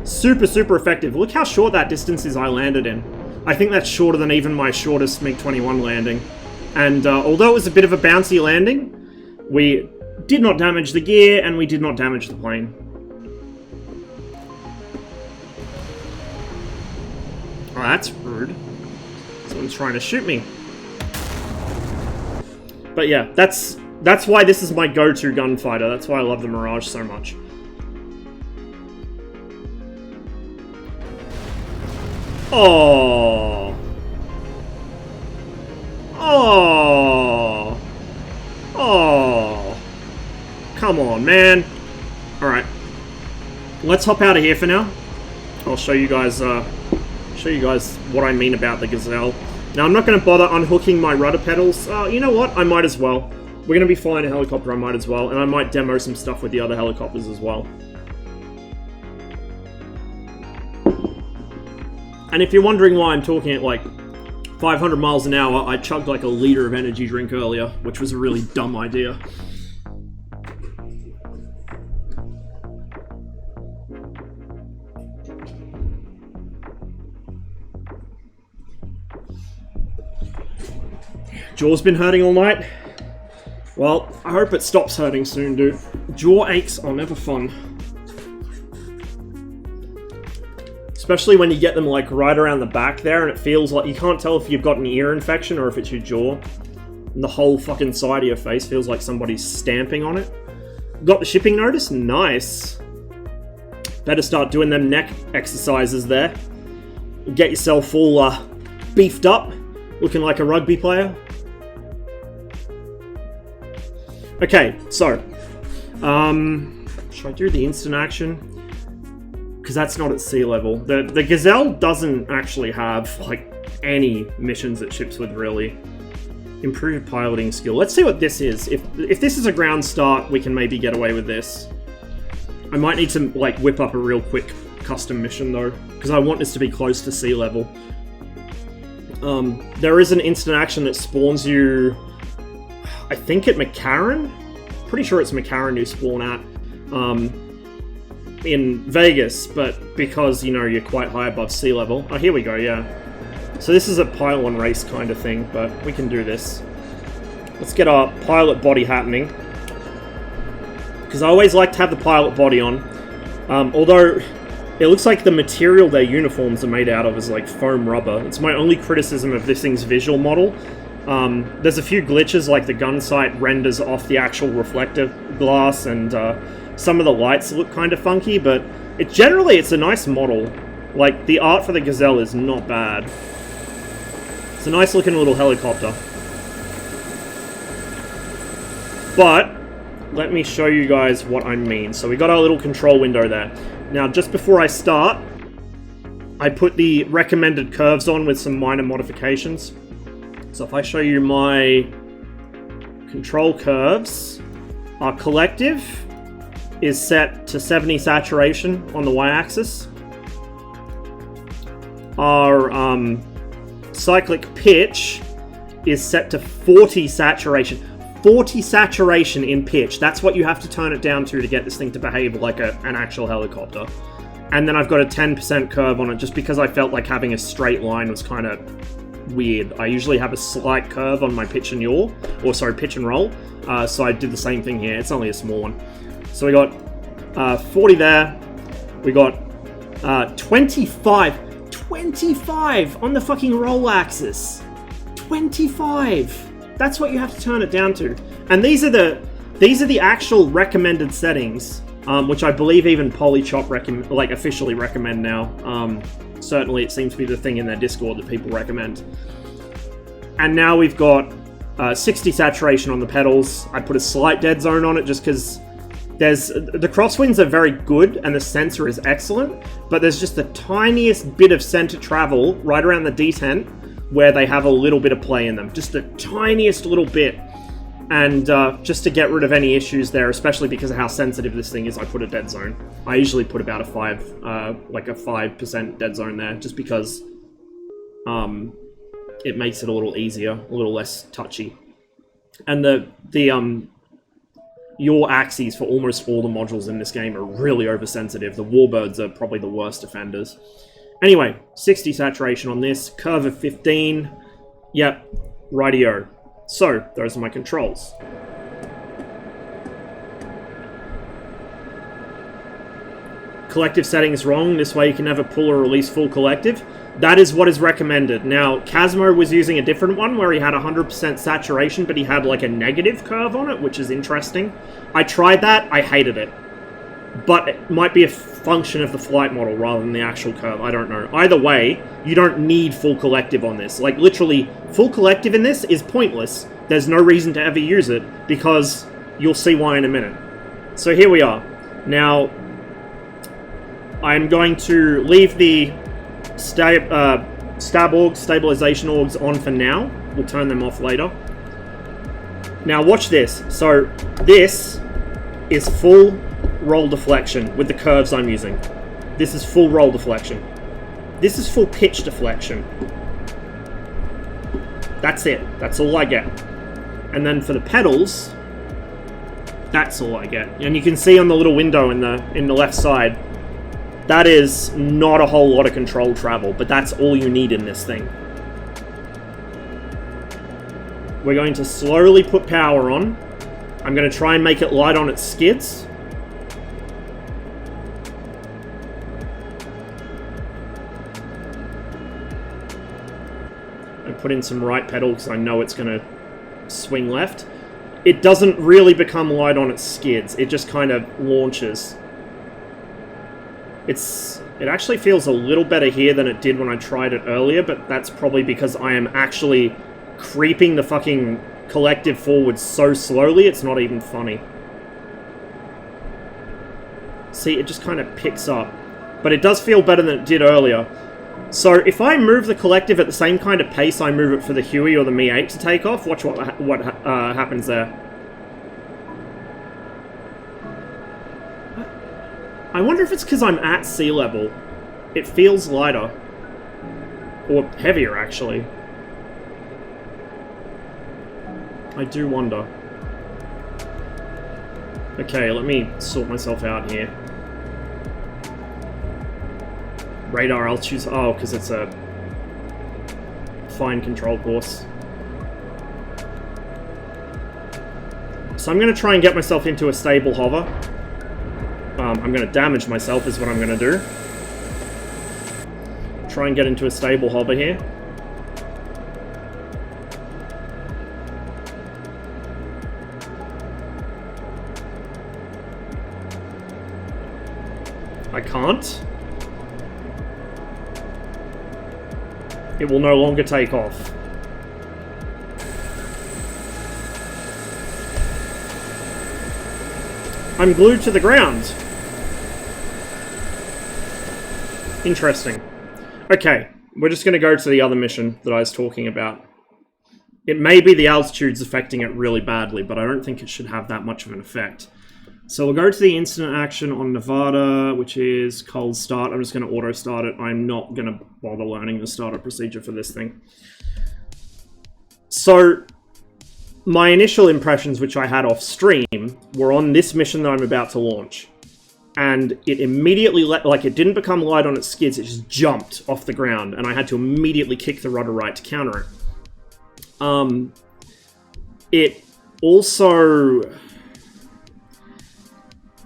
A: Super, super effective. Look how short that distance is I landed in. I think that's shorter than even my shortest MiG-21 landing. And although it was a bit of a bouncy landing, we did not damage the gear and we did not damage the plane. Oh, that's rude. Someone's trying to shoot me. But yeah, that's why this is my go-to gunfighter. That's why I love the Mirage so much. Oh. Oh. Oh. Come on, man. Alright. Let's hop out of here for now. I'll show you guys what I mean about the Gazelle. Now, I'm not going to bother unhooking my rudder pedals. You know what? I might as well. We're going to be flying a helicopter, I might as well. And I might demo some stuff with the other helicopters as well. And if you're wondering why I'm talking at like 500 miles an hour, I chugged like a liter of energy drink earlier, which was a really dumb idea. Jaw's been hurting all night. Well, I hope it stops hurting soon, dude. Jaw aches are never fun. Especially when you get them like right around the back there and it feels like you can't tell if you've got an ear infection or if it's your jaw. And the whole fucking side of your face feels like somebody's stamping on it. Got the shipping notice? Nice. Better start doing them neck exercises there. Get yourself all beefed up, looking like a rugby player. Okay, so, should I do the instant action? Because that's not at sea level. The Gazelle doesn't actually have, like, any missions it ships with, really. Improved piloting skill. Let's see what this is. If this is a ground start, we can maybe get away with this. I might need to, like, whip up a real quick custom mission, though, because I want this to be close to sea level. There is an instant action that spawns you, I think at McCarran? Pretty sure it's McCarran you spawn at. In Vegas, but because, you know, you're quite high above sea level. Oh, here we go, yeah. So this is a pylon race kind of thing, but we can do this. Let's get our pilot body happening. Because I always like to have the pilot body on. Although, It looks like the material their uniforms are made out of is like foam rubber. It's my only criticism of this thing's visual model. There's a few glitches, like the gun sight renders off the actual reflective glass, and some of the lights look kind of funky, but generally it's a nice model. Like, the art for the Gazelle is not bad. It's a nice looking little helicopter. But let me show you guys what I mean. So we got our little control window there. Now, just before I start, I put the recommended curves on with some minor modifications. So if I show you my control curves, our collective is set to 70 saturation on the y-axis. Our cyclic pitch is set to 40 saturation. 40 saturation in pitch. That's what you have to turn it down to get this thing to behave like an actual helicopter. And then I've got a 10% curve on it just because I felt like having a straight line was kind of weird. I usually have a slight curve on my pitch and yaw, or sorry, pitch and roll. So I did the same thing here. It's only a small one. So we got 40 there. We got 25 on the fucking roll axis. 25. That's what you have to turn it down to. And these are the actual recommended settings, which I believe even Polychop officially recommend now. Certainly it seems to be the thing in their Discord that people recommend. And now we've got 60 saturation on the pedals. I put a slight dead zone on it just because the crosswinds are very good and the sensor is excellent, but there's just the tiniest bit of center travel right around the detent where they have a little bit of play in them. Just the tiniest little bit. And just to get rid of any issues there, especially because of how sensitive this thing is, I put a dead zone. I usually put about a 5% dead zone there, just because it makes it a little easier, a little less touchy. And your axes for almost all the modules in this game are really oversensitive. The Warbirds are probably the worst offenders. Anyway, 60 saturation on this, curve of 15. Yep, rightio. So, those are my controls. Collective settings wrong. This way you can never pull or release full collective. That is what is recommended. Now, Casmo was using a different one where he had 100% saturation, but he had like a negative curve on it, which is interesting. I tried that. I hated it. But it might be a function of the flight model rather than the actual curve. I don't know. Either way, you don't need full collective on this. Like, literally, full collective in this is pointless. There's no reason to ever use it, because you'll see why in a minute. So here we are. Now, I'm going to leave the stab orgs, stabilization orgs on for now. We'll turn them off later. Now, watch this. So, this is full roll deflection with the curves I'm using. This is full roll deflection. This is full pitch deflection. That's it. That's all I get. And then for the pedals, that's all I get. And you can see on the little window in the left side, that is not a whole lot of control travel, but that's all you need in this thing. We're going to slowly put power on. I'm going to try and make it light on its skids. Put in some right pedal because I know it's going to swing left. It doesn't really become light on its skids. It just kind of launches. It actually feels a little better here than it did when I tried it earlier, but that's probably because I am actually creeping the fucking collective forward so slowly it's not even funny. See, it just kind of picks up. But it does feel better than it did earlier. So if I move the collective at the same kind of pace I move it for the Huey or the Mi-8 to take off, watch what happens there. I wonder if it's because I'm at sea level. It feels lighter. Or heavier, actually. I do wonder. Okay, let me sort myself out here. Radar, I'll choose... Oh, because it's a fine control course. So I'm going to try and get myself into a stable hover. I'm going to damage myself is what I'm going to do. try and get into a stable hover here. I can't. It will no longer take off. I'm glued to the ground. Interesting. Okay, we're just going to go to the other mission that I was talking about. It may be the altitude's affecting it really badly, but I don't think it should have that much of an effect. So we'll go to the incident action on Nevada, which is cold start. I'm just going to auto start it. I'm not going to bother learning the startup procedure for this thing. So my initial impressions, which I had off stream, were on this mission that I'm about to launch. And it immediately, it didn't become light on its skids, it just jumped off the ground, and I had to immediately kick the rudder right to counter it. It also...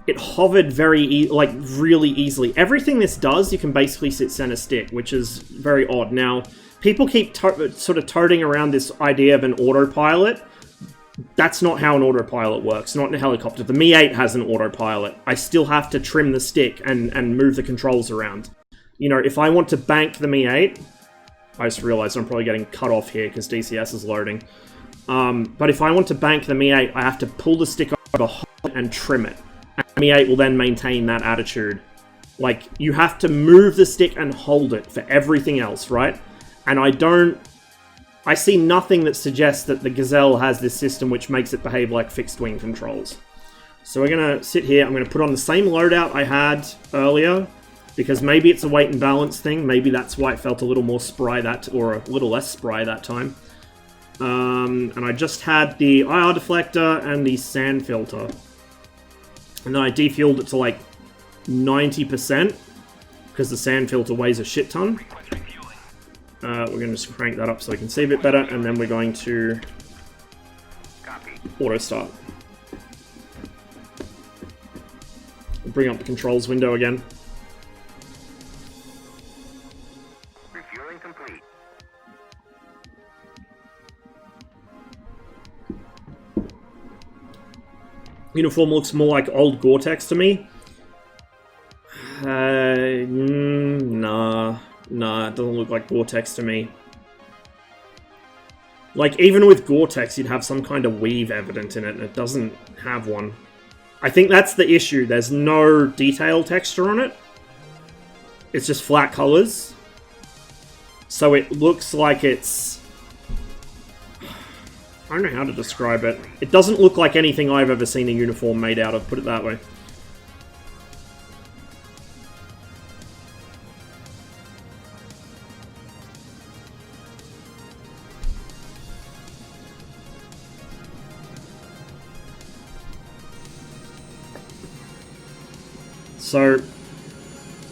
A: It hovered really easily. Everything this does, you can basically sit center stick, which is very odd. Now, people keep sort of toting around this idea of an autopilot. That's not how an autopilot works, not in a helicopter. The Mi-8 has an autopilot. I still have to trim the stick and move the controls around. You know, if I want to bank the Mi-8... I just realized I'm probably getting cut off here because DCS is loading. But if I want to bank the Mi-8, I have to pull the stick over and trim it. And the Mi-8 will then maintain that attitude. Like, you have to move the stick and hold it for everything else, right? And I see nothing that suggests that the Gazelle has this system which makes it behave like fixed wing controls. So we're going to sit here. I'm going to put on the same loadout I had earlier, because maybe it's a weight and balance thing. Maybe that's why it felt a little more spry or a little less spry that time. And I just had the IR deflector and the sand filter. And then I defueled it to like 90%, because the sand filter weighs a shit ton. We're going to just crank that up so we can see a bit better, and then we're going to auto start. Bring up the controls window again.
B: Refueling complete.
A: Uniform looks more like old Gore-Tex to me. Nah, it doesn't look like Gore-Tex to me. Like, even with Gore-Tex, you'd have some kind of weave evident in it, and it doesn't have one. I think that's the issue. There's no detail texture on it. It's just flat colors. So it looks like it's... I don't know how to describe it. It doesn't look like anything I've ever seen a uniform made out of, put it that way. So,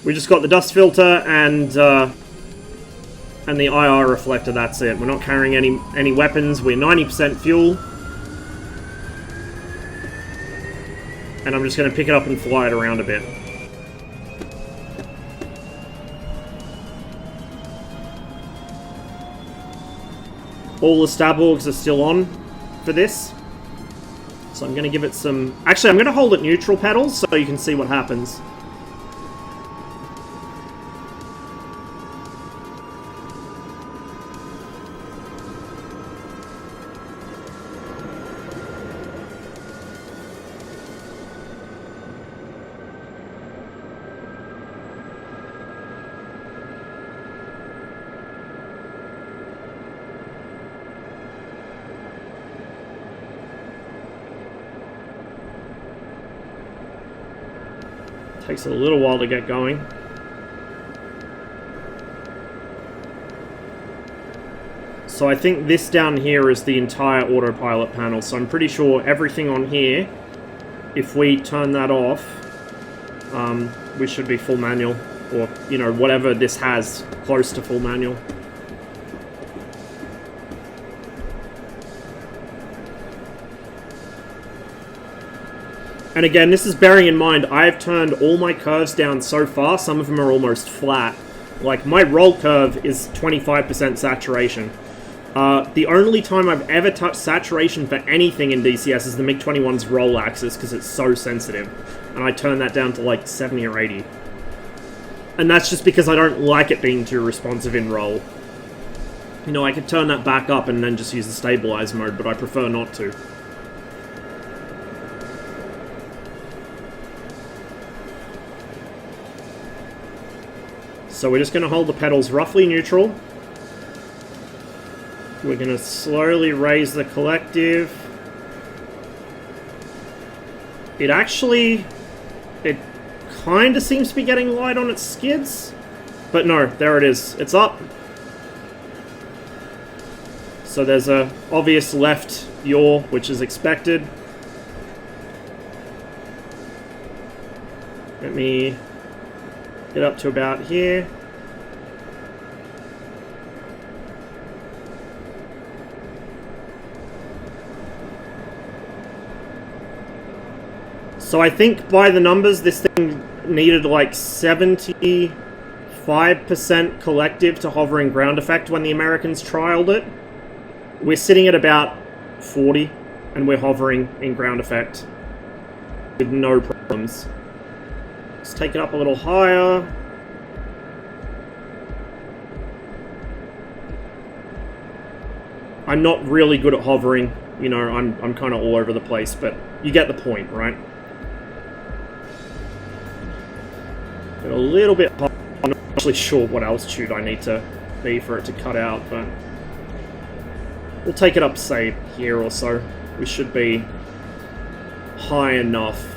A: we just got the dust filter and the IR reflector, that's it. We're not carrying any weapons, we're 90% fuel. And I'm just going to pick it up and fly it around a bit. All the stab augs are still on for this. So I'm going to give it some... Actually, I'm going to hold it neutral pedals so you can see what happens. Takes a little while to get going. So I think this down here is the entire autopilot panel. So I'm pretty sure everything on here, if we turn that off, we should be full manual. Or, you know, whatever this has, close to full manual. And again, this is bearing in mind, I've turned all my curves down so far, some of them are almost flat, Like, my roll curve is 25% saturation. The only time I've ever touched saturation for anything in DCS is the MiG-21's roll axis, because it's so sensitive. And I turn that down to like 70 or 80. And that's just because I don't like it being too responsive in roll. You know, I could turn that back up and then just use the stabilize mode, but I prefer not to. So we're just going to hold the pedals roughly neutral. We're going to slowly raise the collective. It kind of seems to be getting light on its skids. But no, there it is. It's up. So there's a obvious left yaw, which is expected. Let me get up to about here. So I think by the numbers, this thing needed like 75% collective to hover in ground effect when the Americans trialed it. We're sitting at about 40, and we're hovering in ground effect with no problems. Let's take it up a little higher. I'm not really good at hovering. You know, I'm kind of all over the place, but you get the point, right? Get a little bit higher. I'm not actually sure what altitude I need to be for it to cut out, but we'll take it up, say, here or so. We should be high enough.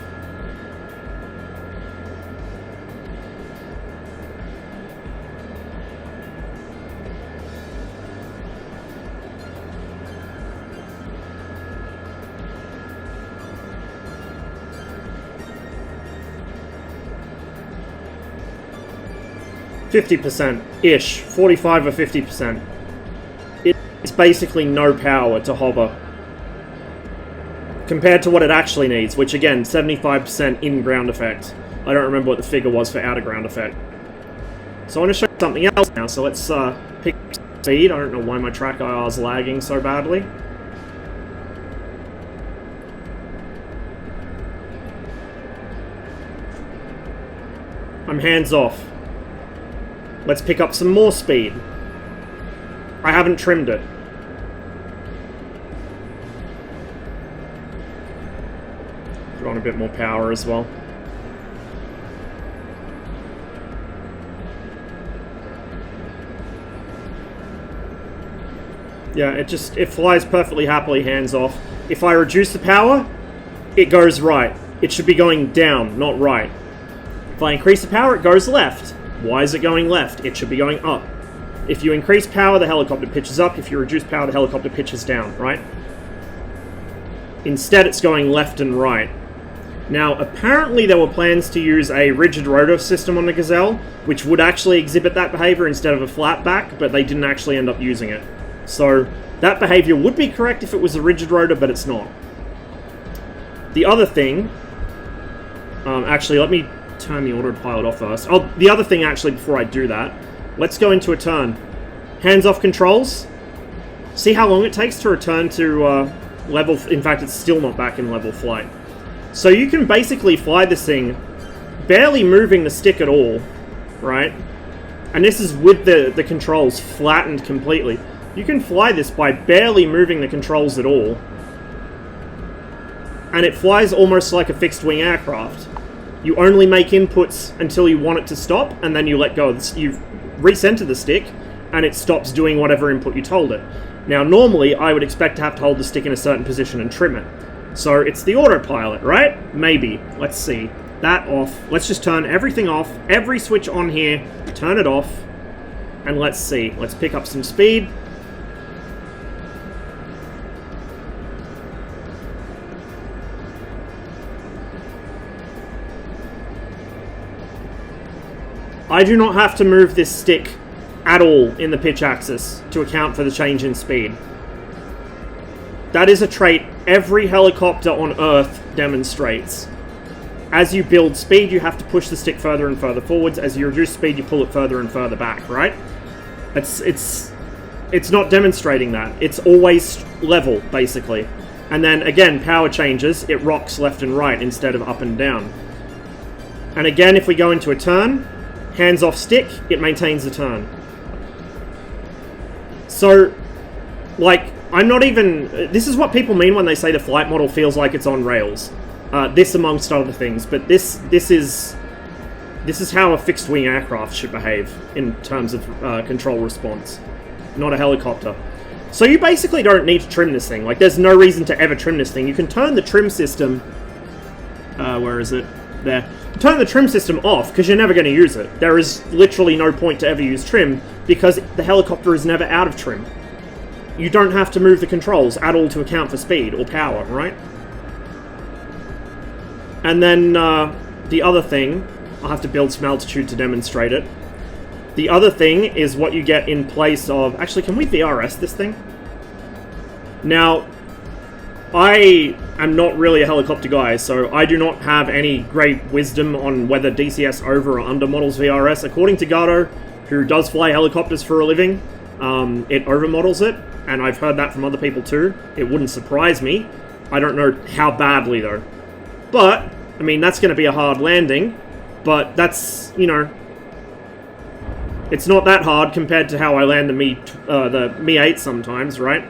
A: %-ish, 45 or 50%. It's basically no power to hover compared to what it actually needs, which again, 75% in ground effect. I don't remember what the figure was for out of ground effect. So I want to show you something else now, so let's pick speed. I don't know why my track IR is lagging so badly. I'm hands off. Let's pick up some more speed. I haven't trimmed it. Put on a bit more power as well. Yeah, it flies perfectly happily hands off. If I reduce the power, it goes right. It should be going down, not right. If I increase the power, it goes left. Why is it going left? It should be going up. If you increase power, the helicopter pitches up. If you reduce power, the helicopter pitches down, right? Instead, it's going left and right. Now, apparently there were plans to use a rigid rotor system on the Gazelle, which would actually exhibit that behavior instead of a flat back, but they didn't actually end up using it. So, that behavior would be correct if it was a rigid rotor, but it's not. The other thing... actually, let me turn the autopilot off first. Oh, the other thing, actually, before I do that, let's go into a turn. Hands-off controls. See how long it takes to return to level... In fact, it's still not back in level flight. So you can basically fly this thing barely moving the stick at all, right? And this is with the controls flattened completely. You can fly this by barely moving the controls at all. And it flies almost like a fixed-wing aircraft. You only make inputs until you want it to stop, and then you let go. You recenter the stick, and it stops doing whatever input you told it. Now, normally, I would expect to have to hold the stick in a certain position and trim it. So, it's the autopilot, right? Maybe. Let's see. That off. Let's just turn everything off. Every switch on here, turn it off. And let's see. Let's pick up some speed. I do not have to move this stick at all in the pitch axis to account for the change in speed. That is a trait every helicopter on Earth demonstrates. as you build speed, you have to push the stick further and further forwards. As you reduce speed, you pull it further and further back, right? It's not demonstrating that. It's always level, basically. And then, again, power changes. It rocks left and right instead of up and down. And again, if we go into a turn, hands off stick, it maintains the turn. So, like, I'm not even... This is what people mean when they say the flight model feels like it's on rails. This amongst other things, but this is how a fixed-wing aircraft should behave in terms of control response, not a helicopter. So you basically don't need to trim this thing. Like, there's no reason to ever trim this thing. You can turn the trim system... where is it? There. Turn the trim system off, because you're never going to use it. There is literally no point to ever use trim, because the helicopter is never out of trim. You don't have to move the controls at all to account for speed or power, right? And then, the other thing, I'll have to build some altitude to demonstrate it. The other thing is what you get in place of... Actually, can we VRS this thing? Now, I am not really a helicopter guy, so I do not have any great wisdom on whether DCS over or under models VRS. According to Gato, who does fly helicopters for a living, it over-models it, and I've heard that from other people too. It wouldn't surprise me. I don't know how badly, though. But, I mean, that's going to be a hard landing, but that's, you know, it's not that hard compared to how I land the Mi-8 sometimes, right?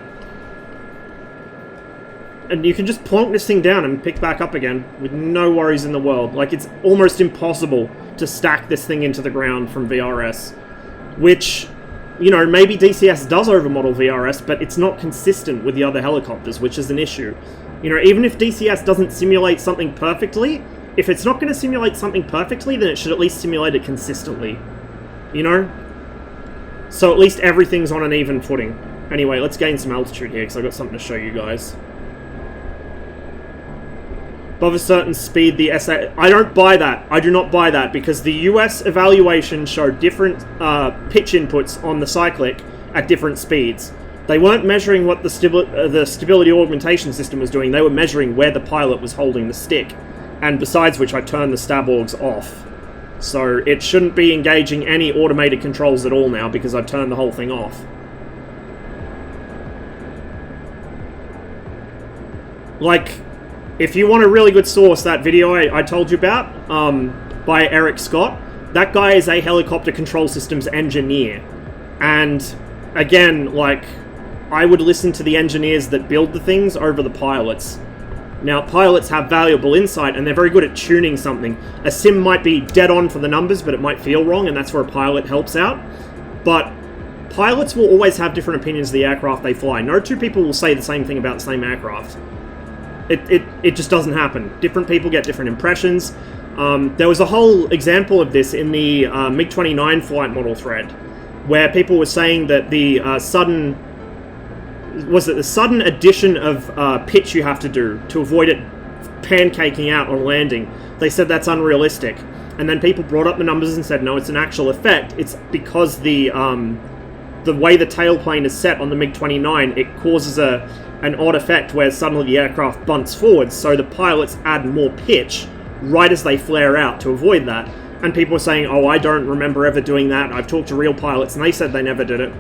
A: And you can just plonk this thing down and pick back up again with no worries in the world. Like, it's almost impossible to stack this thing into the ground from VRS, which, you know, maybe DCS does overmodel VRS, but it's not consistent with the other helicopters, which is an issue. You know, even if DCS doesn't simulate something perfectly, if it's not going to simulate something perfectly, then it should at least simulate it consistently. You know? So at least everything's on an even footing. Anyway, let's gain some altitude here, because I've got something to show you guys. Above a certain speed, the SA... I don't buy that. I do not buy that, because the US evaluation showed different pitch inputs on the cyclic at different speeds. They weren't measuring what the stability augmentation system was doing, they were measuring where the pilot was holding the stick. And besides which, I turned the stab augs off. So it shouldn't be engaging any automated controls at all now, because I've turned the whole thing off. Like, if you want a really good source, that video I told you about, by Eric Scott, that guy is a helicopter control systems engineer. And, again, like, I would listen to the engineers that build the things over the pilots. Now, pilots have valuable insight, and they're very good at tuning something. A sim might be dead on for the numbers, but it might feel wrong, and that's where a pilot helps out. But pilots will always have different opinions of the aircraft they fly. No two people will say the same thing about the same aircraft. It just doesn't happen. Different people get different impressions. There was a whole example of this in the MiG-29 flight model thread, where people were saying that the sudden addition of pitch you have to do to avoid it pancaking out on landing. They said that's unrealistic. And then people brought up the numbers and said, no, it's an actual effect. It's because the way the tailplane is set on the MiG-29, it causes an odd effect where suddenly the aircraft bunts forwards, so the pilots add more pitch right as they flare out to avoid that. And people were saying, oh, I don't remember ever doing that. I've talked to real pilots, and they said they never did it.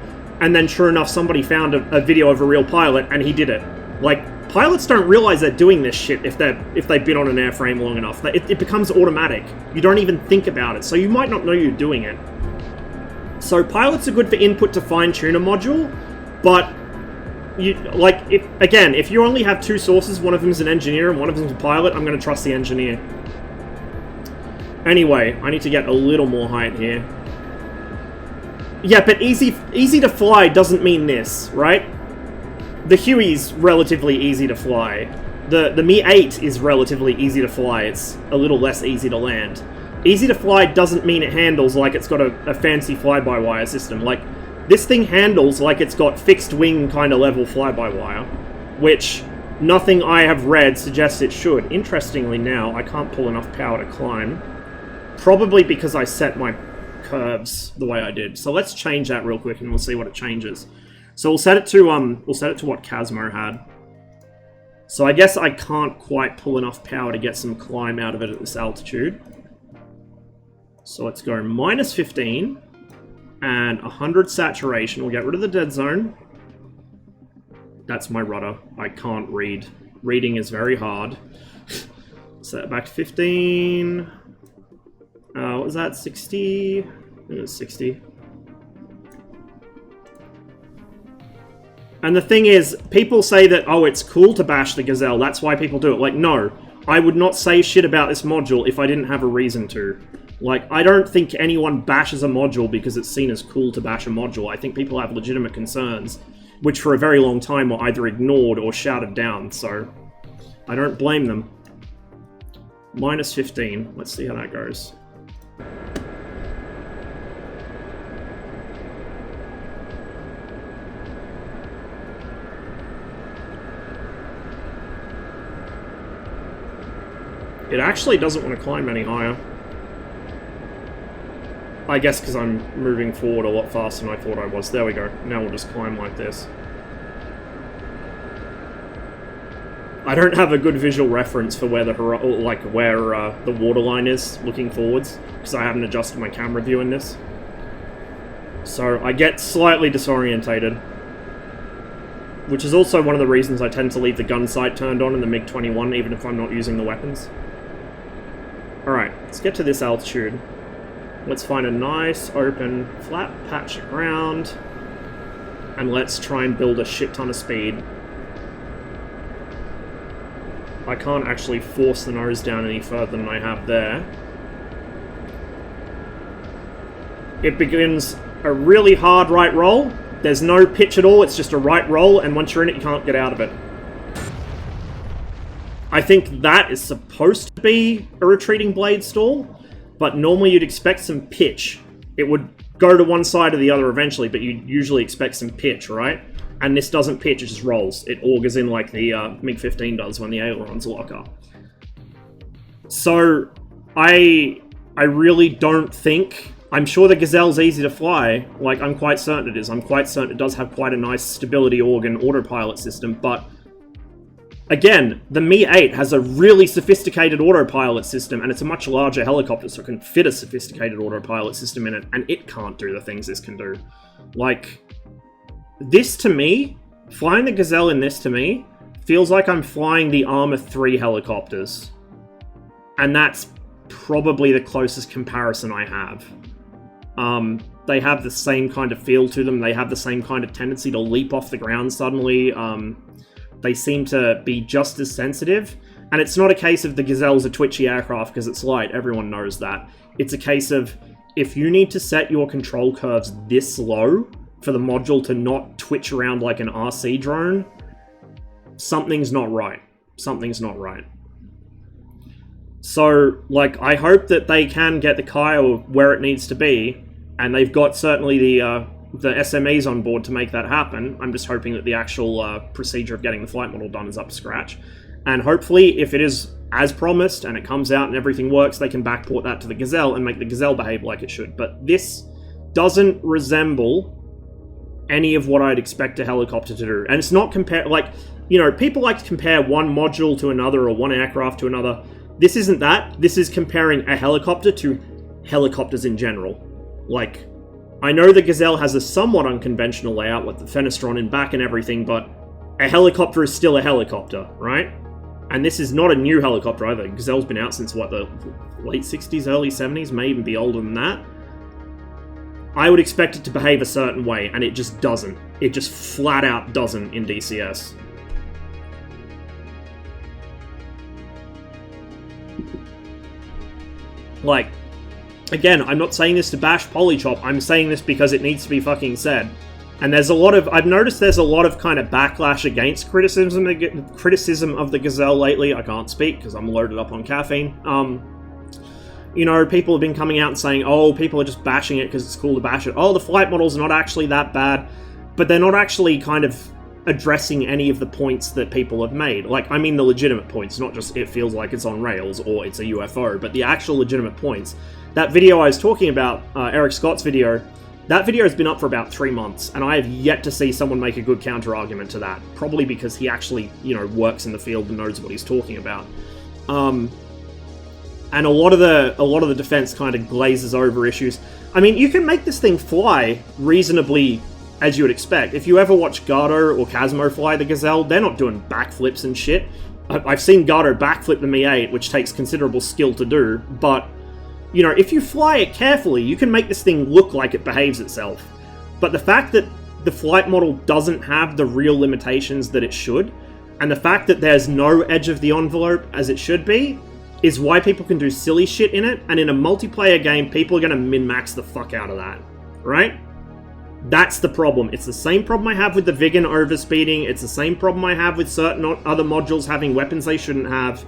A: And then, sure enough, somebody found a video of a real pilot, and he did it. Like, pilots don't realize they're doing this shit if they've been on an airframe long enough. It becomes automatic. You don't even think about it, so you might not know you're doing it. So pilots are good for input to fine-tune a module, but if you only have two sources, one of them is an engineer and one of them is a pilot, I'm going to trust the engineer. Anyway, I need to get a little more height here. Yeah, but easy to fly doesn't mean this, right? The Huey's relatively easy to fly. The Mi-8 is relatively easy to fly. It's a little less easy to land. Easy to fly doesn't mean it handles like it's got a fancy fly-by-wire system. Like, this thing handles like it's got fixed-wing kind of level fly-by-wire, which nothing I have read suggests it should. Interestingly now, I can't pull enough power to climb. Probably because I set my curves the way I did. So let's change that real quick and we'll see what it changes. So we'll set it to what Casmo had. So I guess I can't quite pull enough power to get some climb out of it at this altitude. So let's go minus 15 and 100 saturation. We'll get rid of the dead zone. That's my rudder. I can't read. Reading is very hard. Set it back to 15. What was that? 60? I think it was 60. And the thing is, people say that, oh, it's cool to bash the Gazelle, that's why people do it. Like, no. I would not say shit about this module if I didn't have a reason to. Like, I don't think anyone bashes a module because it's seen as cool to bash a module. I think people have legitimate concerns, which for a very long time were either ignored or shouted down, so I don't blame them. Minus 15. Let's see how that goes. It actually doesn't want to climb any higher. I guess because I'm moving forward a lot faster than I thought I was. There we go. Now we'll just climb like this. I don't have a good visual reference for where the the waterline is looking forwards, because I haven't adjusted my camera view in this. So I get slightly disorientated, which is also one of the reasons I tend to leave the gun sight turned on in the MiG-21, even if I'm not using the weapons. Alright, let's get to this altitude. Let's find a nice, open, flat patch of ground, and let's try and build a shit ton of speed. I can't actually force the nose down any further than I have there. It begins a really hard right roll. There's no pitch at all, it's just a right roll, and once you're in it, you can't get out of it. I think that is supposed to be a retreating blade stall, but normally you'd expect some pitch. It would go to one side or the other eventually, but you'd usually expect some pitch, right? And this doesn't pitch, it just rolls. It augers in like the MiG-15 does when the ailerons lock up. So, I really don't think... I'm sure the Gazelle's easy to fly, like I'm quite certain it is. I'm quite certain it does have quite a nice stability organ autopilot system, but... Again, the Mi-8 has a really sophisticated autopilot system, and it's a much larger helicopter, so it can fit a sophisticated autopilot system in it, and it can't do the things this can do. Like, this to me, flying the Gazelle in this to me, feels like I'm flying the Armour 3 helicopters. And that's probably the closest comparison I have. They have the same kind of feel to them, they have the same kind of tendency to leap off the ground suddenly, they seem to be just as sensitive, and it's not a case of the Gazelle's a twitchy aircraft because it's light, everyone knows that. It's a case of, if you need to set your control curves this low for the module to not twitch around like an RC drone, something's not right. Something's not right. So, like, I hope that they can get the Kyle where it needs to be, and they've got certainly the SMEs on board to make that happen. I'm just hoping that the actual procedure of getting the flight model done is up to scratch. And hopefully, if it is as promised and it comes out and everything works, they can backport that to the Gazelle and make the Gazelle behave like it should. But this doesn't resemble any of what I'd expect a helicopter to do. And it's not like, you know, people like to compare one module to another or one aircraft to another. This isn't that. This is comparing a helicopter to helicopters in general. Like, I know the Gazelle has a somewhat unconventional layout with the fenestron in back and everything, but a helicopter is still a helicopter, right? And this is not a new helicopter either. Gazelle's been out since, what, the late 60s, early 70s, may even be older than that. I would expect it to behave a certain way, and it just doesn't. It just flat out doesn't in DCS. Like, again, I'm not saying this to bash Polychop, I'm saying this because it needs to be fucking said. And there's a lot of, I've noticed there's a lot of kind of backlash against criticism of the Gazelle lately. I can't speak because I'm loaded up on caffeine. You know, people have been coming out and saying, oh, people are just bashing it because it's cool to bash it. Oh, the flight model's not actually that bad. But they're not actually kind of addressing any of the points that people have made. Like, I mean the legitimate points, not just it feels like it's on rails or it's a UFO, but the actual legitimate points. That video I was talking about, Eric Scott's video, That video has been up for about 3 months, and I have yet to see someone make a good counter-argument to that. Probably because he actually, works in the field and knows what he's talking about. And a lot of the defense kind of glazes over issues. I mean, you can make this thing fly reasonably as you would expect. If you ever watch Gardo or Casmo fly the Gazelle, they're not doing backflips and shit. I've seen Gardo backflip the Mi-8, which takes considerable skill to do, but if you fly it carefully, you can make this thing look like it behaves itself. But the fact that the flight model doesn't have the real limitations that it should, and the fact that there's no edge of the envelope as it should be, is why people can do silly shit in it, and in a multiplayer game, people are going to min-max the fuck out of that, right? That's the problem. It's the same problem I have with the Vigan overspeeding, it's the same problem I have with certain other modules having weapons they shouldn't have.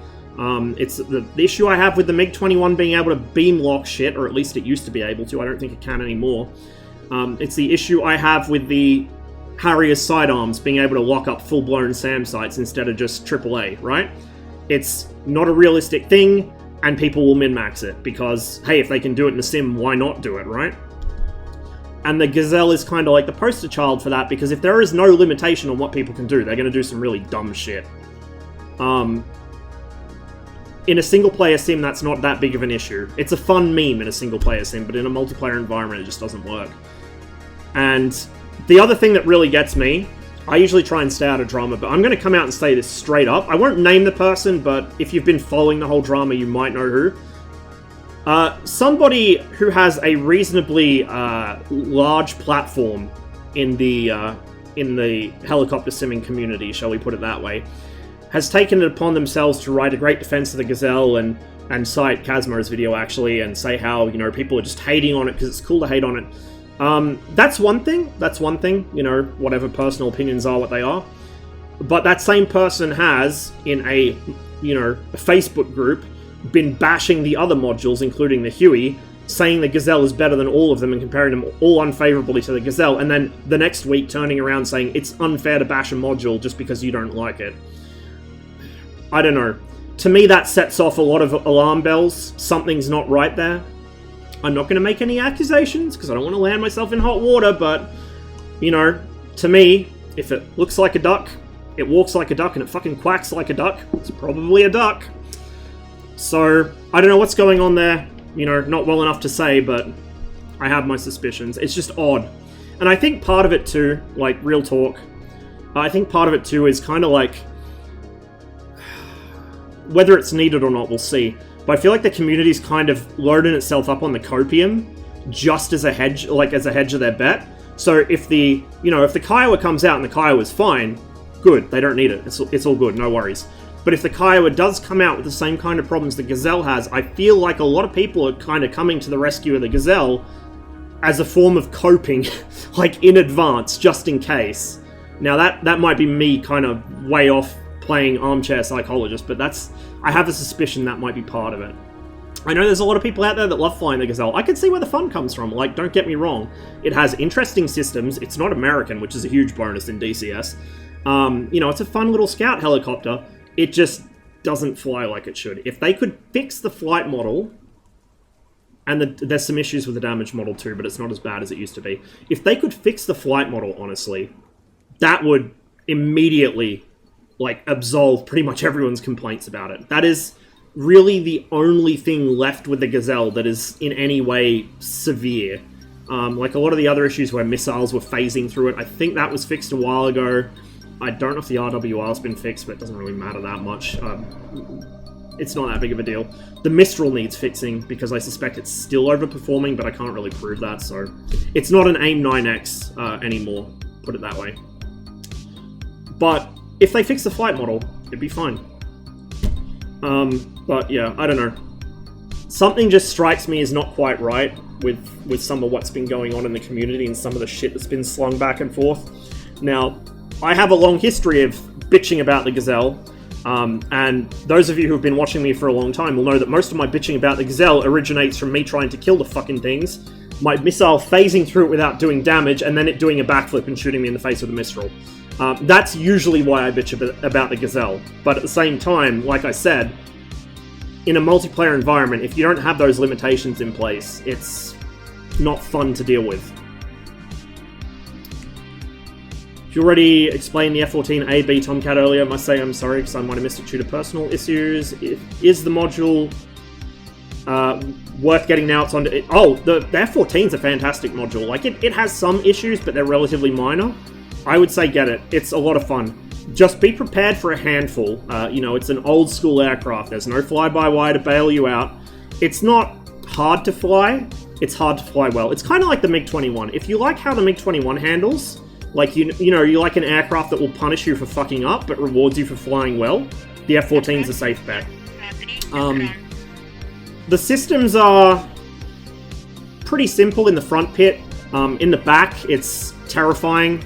A: It's the issue I have with the MiG-21 being able to beam lock shit, or at least it used to be able to. I don't think it can anymore. It's the issue I have with the Harrier sidearms being able to lock up full-blown SAM sites instead of just AAA, right? It's not a realistic thing, and people will min-max it, because, hey, if they can do it in a sim, why not do it, right? And the Gazelle is kind of like the poster child for that, because if there is no limitation on what people can do, they're going to do some really dumb shit. In a single-player sim, that's not that big of an issue. It's a fun meme in a single-player sim, but in a multiplayer environment, it just doesn't work. And the other thing that really gets me, I usually try and stay out of drama, but I'm going to come out and say this straight up. I won't name the person, but if you've been following the whole drama, you might know who. Somebody who has a reasonably large platform in the helicopter simming community, shall we put it that way, has taken it upon themselves to write a great defense of the Gazelle and cite Casmo's video, actually, and say how, people are just hating on it because it's cool to hate on it. That's one thing. Whatever personal opinions are what they are. But that same person has, in a Facebook group, been bashing the other modules, including the Huey, saying the Gazelle is better than all of them and comparing them all unfavorably to the Gazelle, and then the next week turning around saying it's unfair to bash a module just because you don't like it. I don't know. To me, that sets off a lot of alarm bells. Something's not right there. I'm not going to make any accusations, because I don't want to land myself in hot water, but, to me, if it looks like a duck, it walks like a duck, and it fucking quacks like a duck, it's probably a duck. So, I don't know what's going on there. Not well enough to say, but I have my suspicions. It's just odd. And I think part of it too, like, real talk, I think part of it too is kind of like, whether it's needed or not, we'll see. But I feel like the community's kind of loading itself up on the copium just as a hedge, of their bet. So if the Kiowa comes out and the Kiowa's fine, good, they don't need it. It's all good, no worries. But if the Kiowa does come out with the same kind of problems the Gazelle has, I feel like a lot of people are kind of coming to the rescue of the Gazelle as a form of coping, like in advance, just in case. Now that might be me kind of way off playing armchair psychologist, but I have a suspicion that might be part of it. I know there's a lot of people out there that love flying the Gazelle. I can see where the fun comes from, like, don't get me wrong. It has interesting systems, it's not American, which is a huge bonus in DCS. It's a fun little scout helicopter, it just doesn't fly like it should. If they could fix the flight model, and there's some issues with the damage model too, but it's not as bad as it used to be. If they could fix the flight model, honestly, that would immediately absolve pretty much everyone's complaints about it. That is really the only thing left with the Gazelle that is in any way severe. Like a lot of the other issues where missiles were phasing through it, I think that was fixed a while ago. I don't know if the RWR's been fixed, but it doesn't really matter that much. It's not that big of a deal. The Mistral needs fixing, because I suspect it's still overperforming, but I can't really prove that, so... It's not an AIM 9X anymore, put it that way. But if they fix the flight model, it'd be fine. But yeah, I don't know. Something just strikes me as not quite right with some of what's been going on in the community and some of the shit that's been slung back and forth. Now, I have a long history of bitching about the Gazelle, and those of you who have been watching me for a long time will know that most of my bitching about the Gazelle originates from me trying to kill the fucking things, my missile phasing through it without doing damage, and then it doing a backflip and shooting me in the face with a Mistral. That's usually why I bitch about the Gazelle. But at the same time, like I said, in a multiplayer environment, if you don't have those limitations in place, it's not fun to deal with. If you already explained the F-14A-B Tomcat earlier, I must say I'm sorry because I might have missed it due to personal issues. Is the module worth getting now? It's on. The F-14's a fantastic module. Like, it has some issues, but they're relatively minor. I would say get it. It's a lot of fun. Just be prepared for a handful. You know, it's an old school aircraft. There's no fly-by-wire to bail you out. It's not hard to fly. It's hard to fly well. It's kind of like the MiG-21. If you like how the MiG-21 handles, like, you know, you like an aircraft that will punish you for fucking up, but rewards you for flying well, the F-14's a safe bet. The systems are pretty simple in the front pit. In the back, it's terrifying.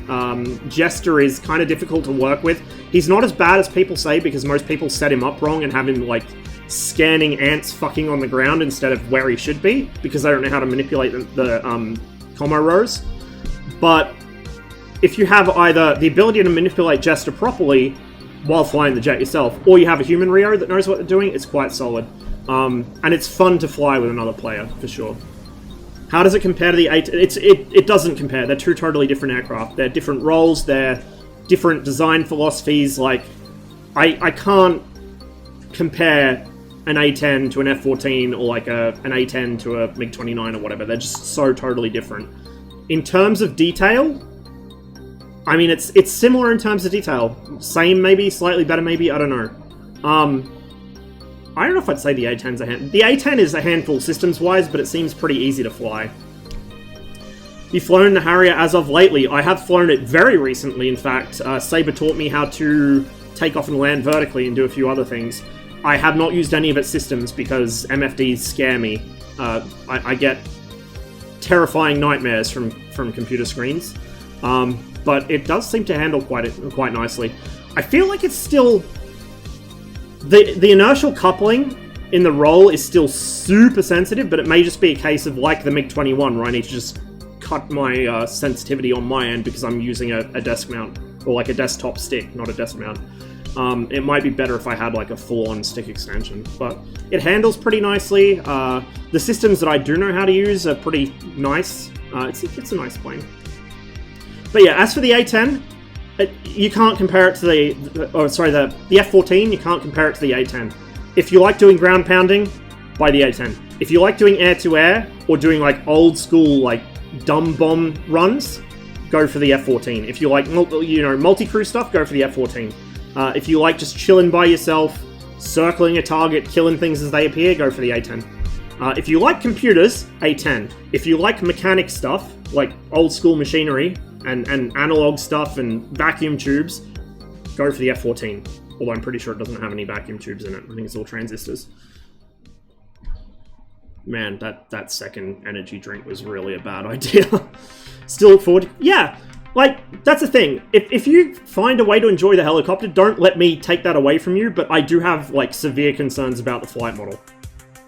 A: Jester is kind of difficult to work with. He's not as bad as people say because most people set him up wrong and have him, like, scanning ants fucking on the ground instead of where he should be because they don't know how to manipulate the commo rows. But if you have either the ability to manipulate Jester properly while flying the jet yourself, or you have a human Rio that knows what they're doing, it's quite solid. And it's fun to fly with another player, for sure. How does it compare to the A-10? It doesn't compare. They're two totally different aircraft. They're different roles, they're different design philosophies. Like, I can't compare an A-10 to an F-14 or like an A-10 to a MiG-29 or whatever. They're just so totally different. In terms of detail, I mean, it's similar in terms of detail. Same, maybe, slightly better, maybe, I don't know. I don't know if I'd say the A-10's a handful. The A-10 is a handful systems-wise, but it seems pretty easy to fly. You've flown the Harrier as of lately. I have flown it very recently, in fact. Saber taught me how to take off and land vertically and do a few other things. I have not used any of its systems because MFDs scare me. I get terrifying nightmares from computer screens. But it does seem to handle quite nicely. I feel like it's still... The inertial coupling in the roll is still super sensitive, but it may just be a case of, like the MiG-21, where I need to just cut my sensitivity on my end because I'm using a desk mount, or like a desktop stick, not a desk mount. It might be better if I had like a full-on stick extension, but it handles pretty nicely. The systems that I do know how to use are pretty nice. It's a nice plane. But yeah, as for the A-10, you can't compare it to the F-14, you can't compare it to the A-10. If you like doing ground pounding, buy the A-10. If you like doing air-to-air, or doing like old school, like dumb bomb runs, go for the F-14. If you like, multi-crew stuff, go for the F-14. If you like just chilling by yourself, circling a target, killing things as they appear, go for the A-10. If you like computers, A-10. If you like mechanic stuff, like old school machinery, and analog stuff and vacuum tubes, go for the F-14. Although I'm pretty sure it doesn't have any vacuum tubes in it. I think it's all transistors. Man, that second energy drink was really a bad idea. Still look forward to... Yeah, like, that's the thing. If you find a way to enjoy the helicopter, don't let me take that away from you, but I do have, like, severe concerns about the flight model.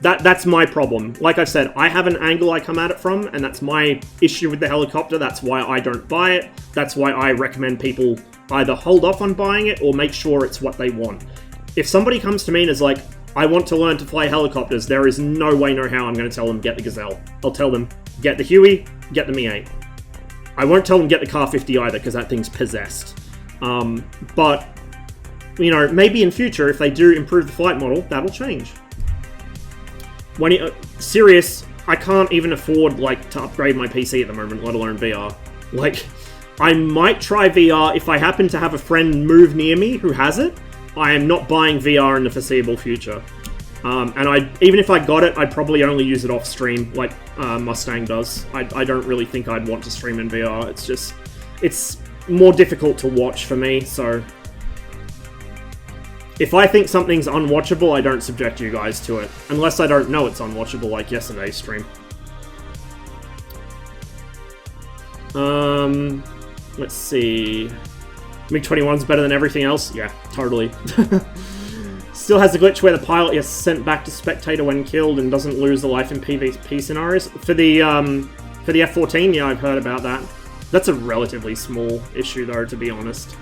A: That's my problem. Like I said, I have an angle I come at it from, and that's my issue with the helicopter. That's why I don't buy it. That's why I recommend people either hold off on buying it or make sure it's what they want. If somebody comes to me and is like, I want to learn to fly helicopters, there is no way, no how I'm going to tell them get the Gazelle. I'll tell them, get the Huey, get the Mi-8. I won't tell them get the Car 50 either, because that thing's possessed. But, you know, maybe in future, if they do improve the flight model, that'll change. Serious, I can't even afford, like, to upgrade my PC at the moment, let alone VR. Like, I might try VR if I happen to have a friend move near me who has it. I am not buying VR in the foreseeable future. And even if I got it, I'd probably only use it off stream, like Mustang does. I don't really think I'd want to stream in VR. It's more difficult to watch for me, so... If I think something's unwatchable, I don't subject you guys to it. Unless I don't know it's unwatchable, like yesterday's stream. Let's see... MiG-21's better than everything else? Yeah, totally. Still has a glitch where the pilot is sent back to spectator when killed and doesn't lose the life in PvP scenarios. For the F-14, yeah, I've heard about that. That's a relatively small issue, though, to be honest.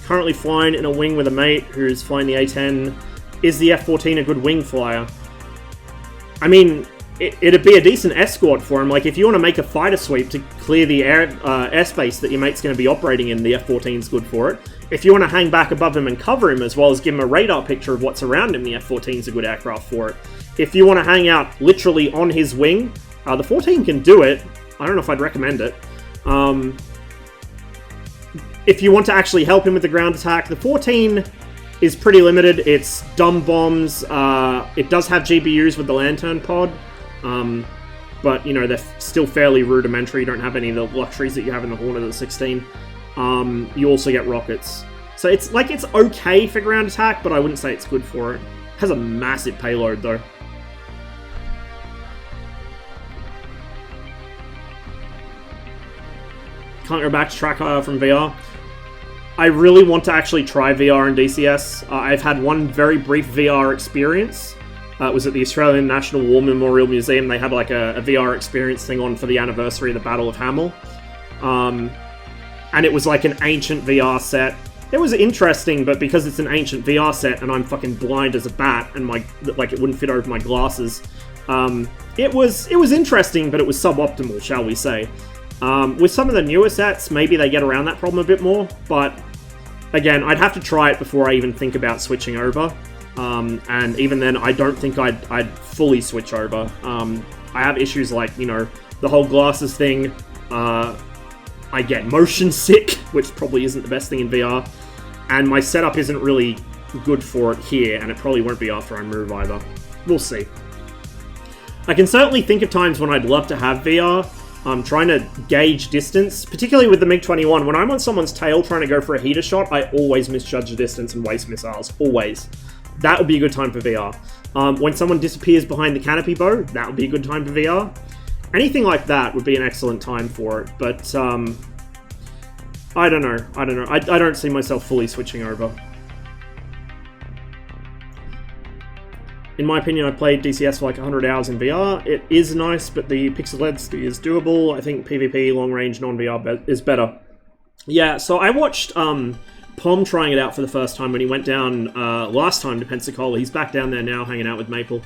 A: Currently flying in a wing with a mate who's flying the A-10. Is the F-14 a good wing flyer? I mean, it'd be a decent escort for him. Like, if you want to make a fighter sweep to clear the airspace that your mate's going to be operating in, the F-14's good for it. If you want to hang back above him and cover him, as well as give him a radar picture of what's around him, the F-14's a good aircraft for it. If you want to hang out literally on his wing, the 14 can do it. I don't know if I'd recommend it. If you want to actually help him with the ground attack, the 14 is pretty limited. It's dumb bombs. It does have GBUs with the Lantern pod. But, you know, they're still fairly rudimentary. You don't have any of the luxuries that you have in the Hornet of the 16. You also get rockets. So it's okay for ground attack, but I wouldn't say it's good for it. It has a massive payload, though. Can't go back to track hire from VR. I really want to actually try VR in DCS. I've had one very brief VR experience. It was at the Australian National War Memorial Museum. They had like a VR experience thing on for the anniversary of the Battle of Hamel. And it was like an ancient VR set. It was interesting, but because it's an ancient VR set and I'm fucking blind as a bat and it wouldn't fit over my glasses, it was interesting, but it was suboptimal, shall we say. With some of the newer sets, maybe they get around that problem a bit more, but again, I'd have to try it before I even think about switching over. And even then, I don't think I'd fully switch over. I have issues like, you know, the whole glasses thing. I get motion sick, which probably isn't the best thing in VR. And my setup isn't really good for it here, and it probably won't be after I move either. We'll see. I can certainly think of times when I'd love to have VR. I'm trying to gauge distance, particularly with the MiG-21. When I'm on someone's tail trying to go for a heater shot, I always misjudge the distance and waste missiles. Always. That would be a good time for VR. When someone disappears behind the canopy bow, that would be a good time for VR. Anything like that would be an excellent time for it, but I don't know. I don't see myself fully switching over. In my opinion, I played DCS for like 100 hours in VR. It is nice, but the pixel density is doable. I think PvP, long-range, non-VR is better. Yeah, so I watched Pom trying it out for the first time when he went down last time to Pensacola. He's back down there now, hanging out with Maple.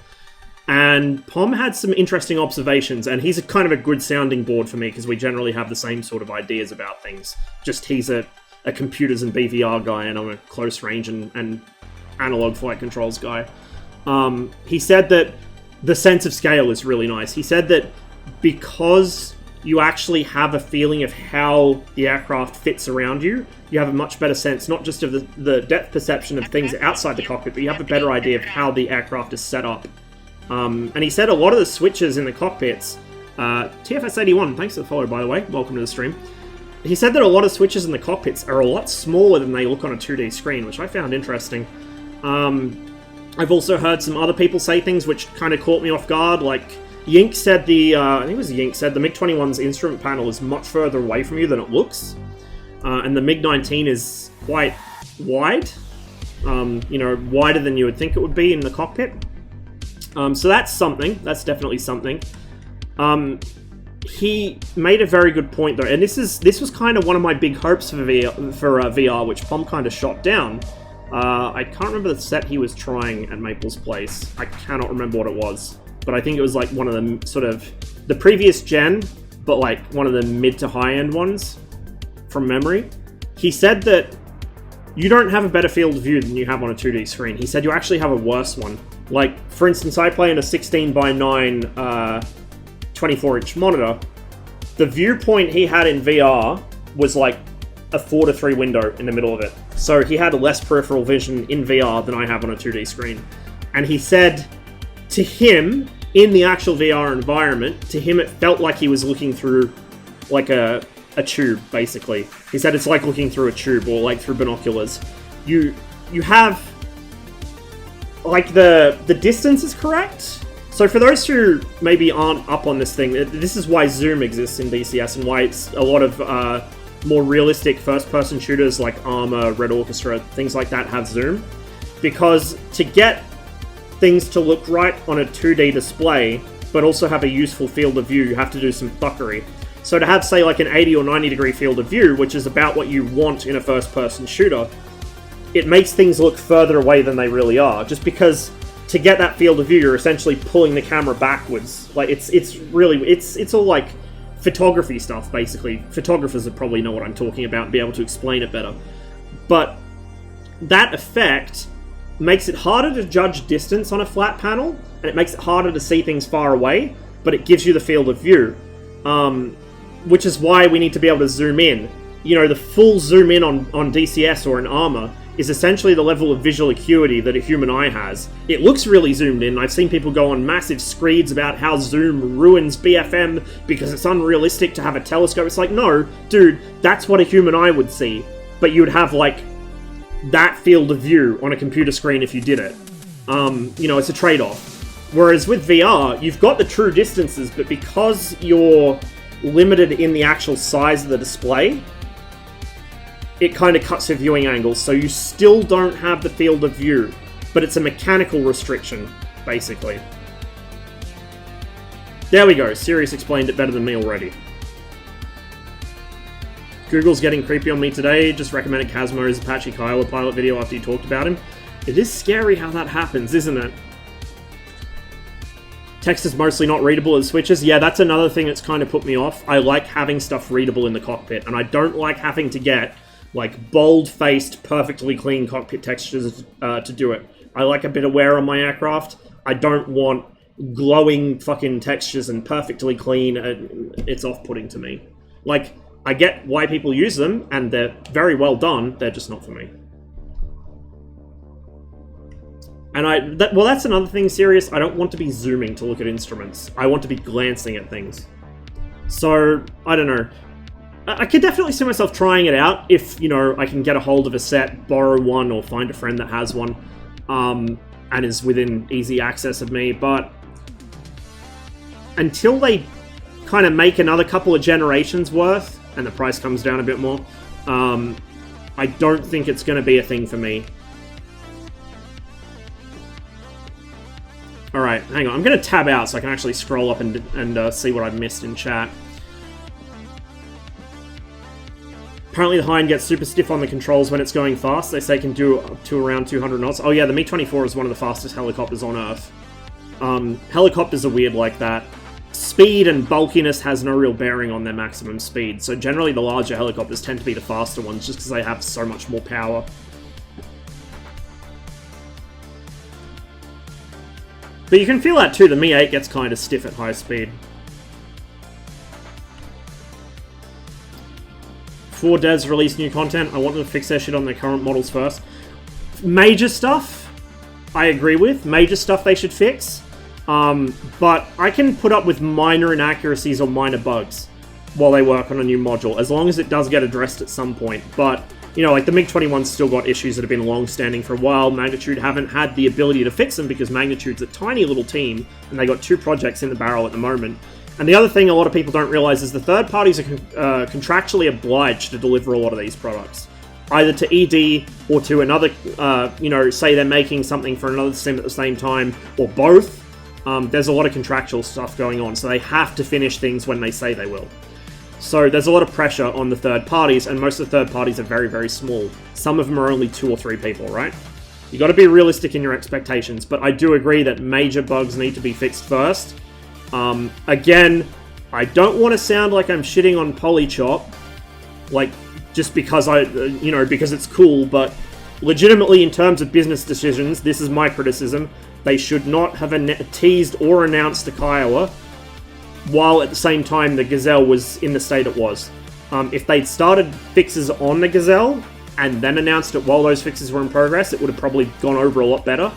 A: And Pom had some interesting observations, and he's a kind of a good sounding board for me, because we generally have the same sort of ideas about things. Just he's a computers and BVR guy, and I'm a close range and analog flight controls guy. He said that the sense of scale is really nice. He said that because you actually have a feeling of how the aircraft fits around you, you have a much better sense, not just of the depth perception of things outside the cockpit, but you have a better idea of how the aircraft is set up. And he said a lot of the switches in the cockpits, TFS81, thanks for the follow, by the way, welcome to the stream. He said that a lot of switches in the cockpits are a lot smaller than they look on a 2D screen, which I found interesting. I've also heard some other people say things which kind of caught me off guard, like Yink said I think it was Yink said the MiG-21's instrument panel is much further away from you than it looks, and the MiG-19 is quite wide, you know, wider than you would think it would be in the cockpit. So that's something. That's definitely something. He made a very good point though, and this was kind of one of my big hopes for VR, which Pom kind of shot down. I can't remember the set he was trying at Maple's place. I cannot remember what it was, but I think it was like one of the sort of the previous gen, but like one of the mid to high end ones from memory. He said that you don't have a better field of view than you have on a 2D screen. He said you actually have a worse one. Like, for instance, I play in a 16:9 24-inch monitor. The viewpoint he had in VR was like a 4:3 window in the middle of it. So he had less peripheral vision in VR than I have on a 2D screen. And he said, to him, in the actual VR environment, to him it felt like he was looking through like a tube, basically. He said it's like looking through a tube or like through binoculars. You have like the distance is correct. So for those who maybe aren't up on this thing, this is why zoom exists in DCS and why it's a lot of more realistic first-person shooters like Arma, Red Orchestra, things like that have zoom. Because to get things to look right on a 2D display, but also have a useful field of view, you have to do some fuckery. So to have, say, like an 80 or 90 degree field of view, which is about what you want in a first-person shooter, it makes things look further away than they really are. Just because to get that field of view, you're essentially pulling the camera backwards. Like, it's all like photography stuff, basically. Photographers would probably know what I'm talking about and be able to explain it better. But that effect makes it harder to judge distance on a flat panel, and it makes it harder to see things far away, but it gives you the field of view. Which is why we need to be able to zoom in. You know, the full zoom in on DCS or an Armor is essentially the level of visual acuity that a human eye has. It looks really zoomed in. I've seen people go on massive screeds about how zoom ruins BFM because it's unrealistic to have a telescope. It's like, no, dude, that's what a human eye would see. But you would have, like, that field of view on a computer screen if you did it. You know, it's a trade-off. Whereas with VR, you've got the true distances, but because you're limited in the actual size of the display, it kind of cuts your viewing angles, so you still don't have the field of view, but it's a mechanical restriction, basically. There we go, Sirius explained it better than me already. Google's getting creepy on me today, just recommended Kazmo's Apache Kiowa pilot video after you talked about him. It is scary how that happens, isn't it? Text is mostly not readable as switches. Yeah, that's another thing that's kind of put me off. I like having stuff readable in the cockpit, and I don't like having to get like bold-faced, perfectly clean cockpit textures to do it. I like a bit of wear on my aircraft. I don't want glowing fucking textures and perfectly clean. It's off-putting to me. Like, I get why people use them, and they're very well done. They're just not for me. And well, that's another thing, Sirius. I don't want to be zooming to look at instruments. I want to be glancing at things. So, I don't know. I could definitely see myself trying it out if, you know, I can get a hold of a set, borrow one, or find a friend that has one, and is within easy access of me, but until they kind of make another couple of generations worth, and the price comes down a bit more, I don't think it's going to be a thing for me. Alright, hang on. I'm going to tab out so I can actually scroll up and see what I've missed in chat. Apparently the Hind gets super stiff on the controls when it's going fast. They say it can do up to around 200 knots. Oh yeah, the Mi-24 is one of the fastest helicopters on Earth. Helicopters are weird like that. Speed and bulkiness has no real bearing on their maximum speed, so generally the larger helicopters tend to be the faster ones just because they have so much more power. But you can feel that too, the Mi-8 gets kind of stiff at high speed. 4 devs release new content. I want them to fix their shit on their current models first. Major stuff, I agree with. Major stuff they should fix. But I can put up with minor inaccuracies or minor bugs while they work on a new module, as long as it does get addressed at some point. But, you know, like the MiG-21's still got issues that have been long-standing for a while. Magnitude haven't had the ability to fix them because Magnitude's a tiny little team, and they got 2 projects in the barrel at the moment. And the other thing a lot of people don't realize is the third parties are contractually obliged to deliver a lot of these products. Either to ED or to another, you know, say they're making something for another sim at the same time, or both. There's a lot of contractual stuff going on, so they have to finish things when they say they will. So there's a lot of pressure on the third parties, and most of the third parties are very, very small. Some of them are only 2 or 3 people, right? You got to be realistic in your expectations, but I do agree that major bugs need to be fixed first. Again, I don't want to sound like I'm shitting on Polychop, like, just because you know, because it's cool, but legitimately in terms of business decisions, this is my criticism. They should not have teased or announced the Kiowa while at the same time the Gazelle was in the state it was. If they'd started fixes on the Gazelle and then announced it while those fixes were in progress, it would have probably gone over a lot better,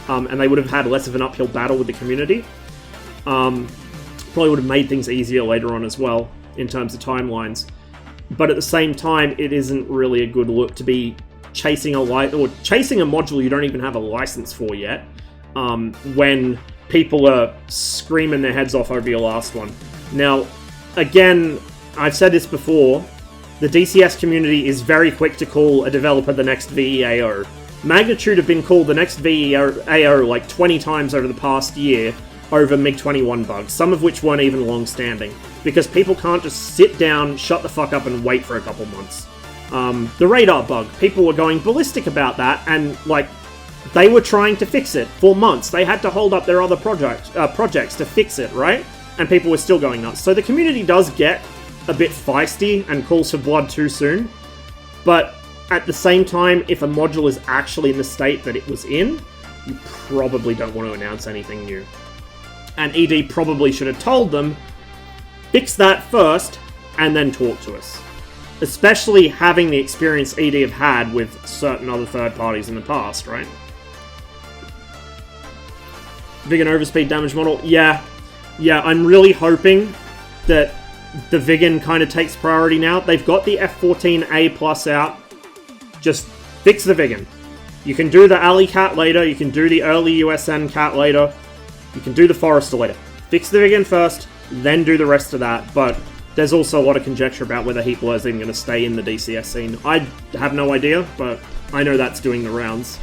A: and they would have had less of an uphill battle with the community. Probably would have made things easier later on as well, in terms of timelines. But at the same time, it isn't really a good look to be chasing chasing a module you don't even have a license for yet, when people are screaming their heads off over your last one. Now, again, I've said this before, the DCS community is very quick to call a developer the next VEAO. Magnitude have been called the next VEAO like 20 times over the past year over MiG-21 bugs, some of which weren't even long-standing, because people can't just sit down, shut the fuck up, and wait for a couple months. The radar bug, people were going ballistic about that, and, like, They were trying to fix it for months. They had to hold up their other projects to fix it, right? And people were still going nuts. So the community does get a bit feisty and calls for blood too soon. But at the same time, if a module is actually in the state that it was in, you probably don't want to announce anything new. And ED probably should have told them, fix that first, and then talk to us. Especially having the experience ED have had with certain other third parties in the past, right? Vegan overspeed damage model, yeah, I'm really hoping that the Vegan kind of takes priority now. They've got the F14A Plus out. Just fix the Vegan. You can do the Alley Cat later, you can do the early USN Cat later, you can do the Forester later. Fix the Vegan first, then do the rest of that, but there's also a lot of conjecture about whether Heat Blur is even going to stay in the DCS scene. I have no idea, but I know that's doing the rounds.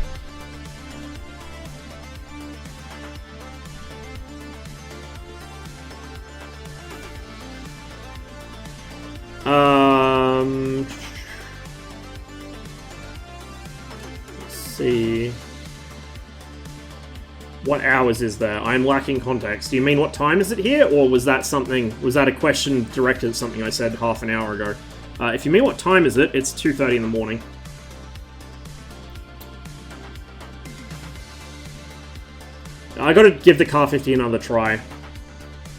A: Let's see. What hours is there? I'm lacking context. Do you mean what time is it here? Or was that a question directed at something I said half an hour ago? If you mean what time is it, it's 2:30 in the morning. I gotta give the Car 50 another try.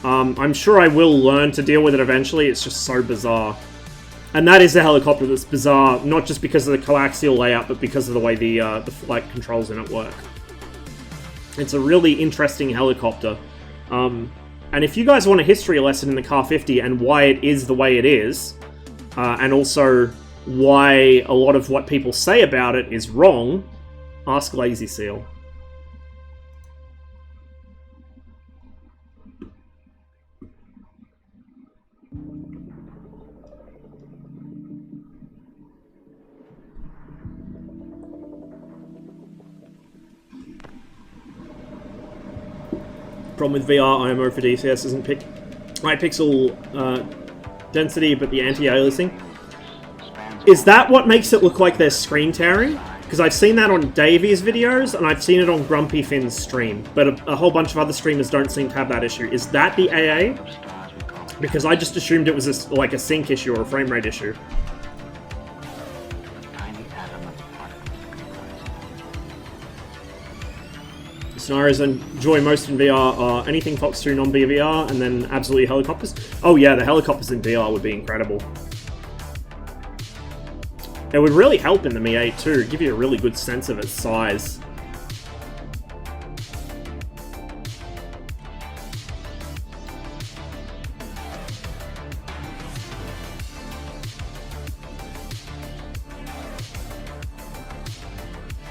A: I'm sure I will learn to deal with it eventually, it's just so bizarre. And that is a helicopter that's bizarre, not just because of the coaxial layout, but because of the way the flight controls in it work. It's a really interesting helicopter. And if you guys want a history lesson in the Car 50 and why it is the way it is, and also why a lot of what people say about it is wrong, ask Lazy Seal. Problem with VR IMO for DCS isn't high pixel density, but the anti-aliasing. Is that what makes it look like they're screen tearing? Because I've seen that on Davies' videos, and I've seen it on Grumpy Finn's stream, but a whole bunch of other streamers don't seem to have that issue. Is that the AA? Because I just assumed it was like a sync issue or a frame rate issue. Scenarios I enjoy most in VR are anything Fox 2 non-BVR, and then absolutely helicopters. Oh yeah, the helicopters in VR would be incredible. It would really help in the Mi 8 too, give you a really good sense of its size.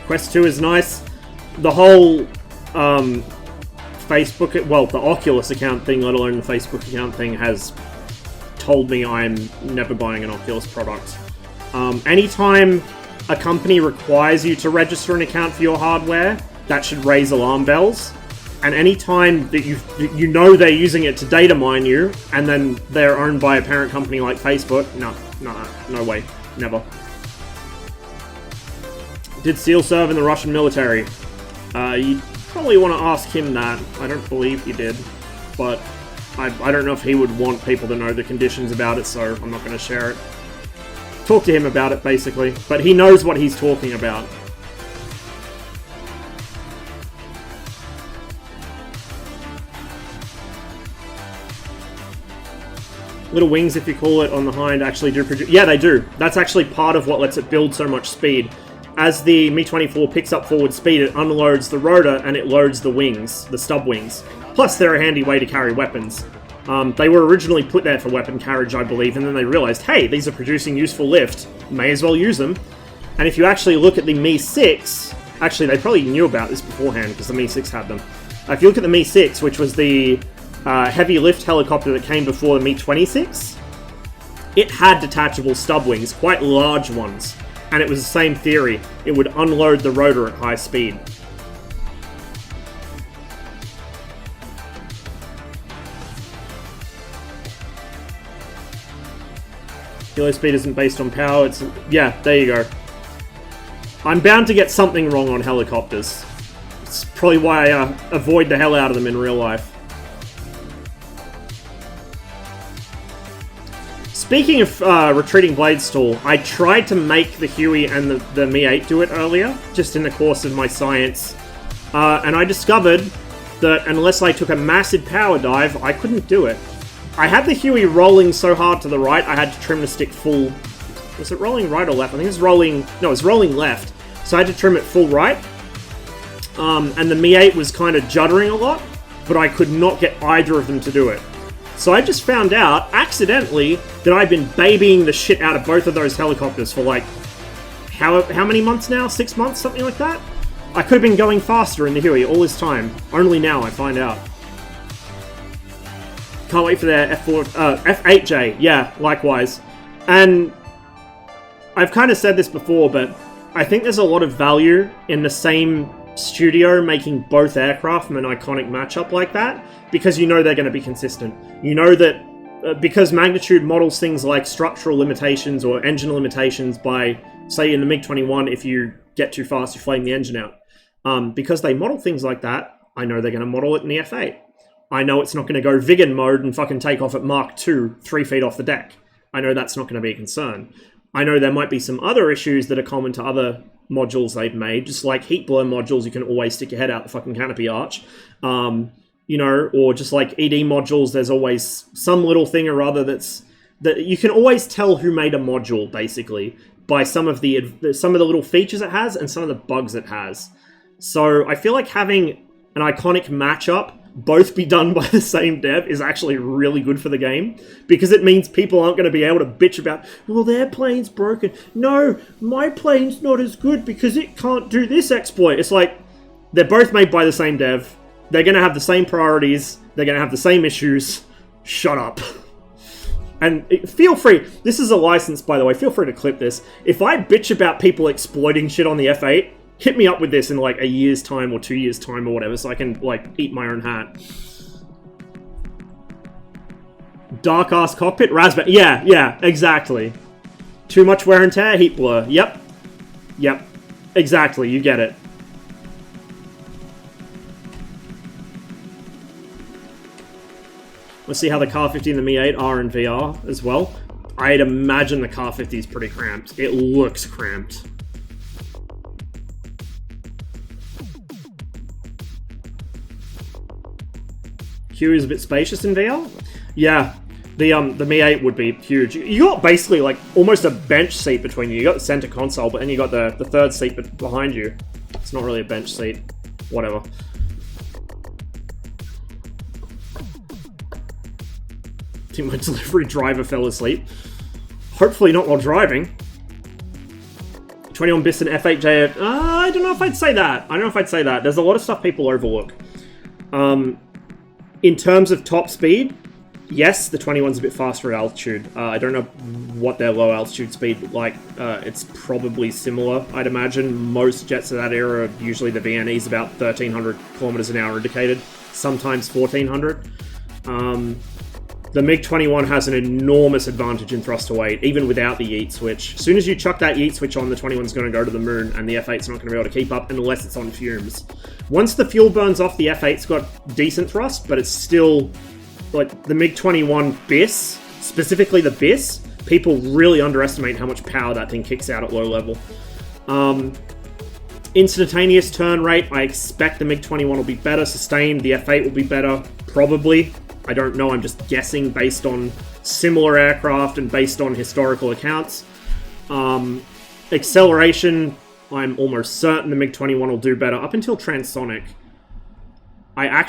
A: Quest 2 is nice. The whole Facebook, well, the Oculus account thing, let alone the Facebook account thing, has told me I'm never buying an Oculus product. Anytime a company requires you to register an account for your hardware, that should raise alarm bells. And anytime that you know they're using it to data mine you, and then they're owned by a parent company like Facebook, no way, never. Did Seal serve in the Russian military? You probably want to ask him that. I don't believe he did, but I don't know if he would want people to know the conditions about it, so I'm not going to share it. Talk to him about it, basically, but he knows what he's talking about. Little wings, if you call it, on the hind actually do produce... Yeah, they do. That's actually part of what lets it build so much speed. As the Mi-24 picks up forward speed, it unloads the rotor and it loads the wings, the stub wings. Plus, they're a handy way to carry weapons. They were originally put there for weapon carriage, I believe, and then they realized, hey, these are producing useful lift, may as well use them. And if you actually look at the Mi-6, actually, they probably knew about this beforehand, because the Mi-6 had them. If you look at the Mi-6, which was the heavy lift helicopter that came before the Mi-26, it had detachable stub wings, quite large ones. And it was the same theory. It would unload the rotor at high speed. Kilo speed isn't based on power, it's... Yeah, there you go. I'm bound to get something wrong on helicopters. It's probably why I avoid the hell out of them in real life. Speaking of retreating blade stall, I tried to make the Huey and the Mi-8 do it earlier, just in the course of my science. And I discovered that unless I took a massive power dive, I couldn't do it. I had the Huey rolling so hard to the right, I had to trim the stick full. Was it rolling right or left? I think it was rolling... No, it was rolling left. So I had to trim it full right. And the Mi-8 was kind of juddering a lot, but I could not get either of them to do it. So I just found out, accidentally, that I've been babying the shit out of both of those helicopters for like... How many months now? 6 months? Something like that? I could have been going faster in the Huey all this time. Only now I find out. Can't wait for their F8J. Yeah, likewise. And I've kind of said this before, but I think there's a lot of value in the same studio making both aircraft from an iconic matchup like that, because you know they're going to be consistent. You know that because Magnitude models things like structural limitations or engine limitations by, say, in the MiG-21, if you get too fast, you flame the engine out. Because they model things like that, I know they're going to model it in the F8. I know it's not going to go Vigan mode and fucking take off at Mach 2, 3 feet off the deck. I know that's not going to be a concern. I know there might be some other issues that are common to other modules they've made, just like heat blow modules, you can always stick your head out the fucking canopy arch. You know, or just like ED modules, there's always some little thing or other that you can always tell who made a module, basically, by some of the little features it has and some of the bugs it has. So I feel like having an iconic matchup both be done by the same dev is actually really good for the game, because it means people aren't going to be able to bitch about, well, their plane's broken. No, my plane's not as good because it can't do this exploit. It's like, they're both made by the same dev. They're going to have the same priorities. They're going to have the same issues. Shut up. And feel free, this is a license, by the way, feel free to clip this. If I bitch about people exploiting shit on the F8, hit me up with this in like a year's time or 2 years' time or whatever, so I can like eat my own hat. Dark ass cockpit, raspberry. Yeah, exactly. Too much wear and tear, heat blur. Yep, exactly. You get it. Let's see how the Car 50 and the Mi-8 are in VR as well. I'd imagine the Car 50 is pretty cramped. It looks cramped. Q is a bit spacious in VR. Yeah, the Mi-8 would be huge. You got basically like almost a bench seat between you. You got the center console, but then you got the third seat behind you. It's not really a bench seat. Whatever. I think my delivery driver fell asleep. Hopefully not while driving. 21 bis and F8J. I don't know if I'd say that. There's a lot of stuff people overlook. In terms of top speed, yes, the 21's a bit faster at altitude. I don't know what their low altitude speed look like. It's probably similar, I'd imagine. Most jets of that era, usually the VNE's about 1,300 kilometers an hour indicated, sometimes 1,400. The MiG-21 has an enormous advantage in thrust to weight, even without the yeet switch. As soon as you chuck that yeet switch on, the 21's going to go to the moon, and the F8's not going to be able to keep up unless it's on fumes. Once the fuel burns off, the F8's got decent thrust, but it's still, like, the MiG-21 BIS, specifically the BIS, people really underestimate how much power that thing kicks out at low level. Instantaneous turn rate, I expect the MiG-21 will be better. Sustained, the F8 will be better, probably. I don't know, I'm just guessing based on similar aircraft and based on historical accounts. Acceleration, I'm almost certain the MiG-21 will do better up until transonic. I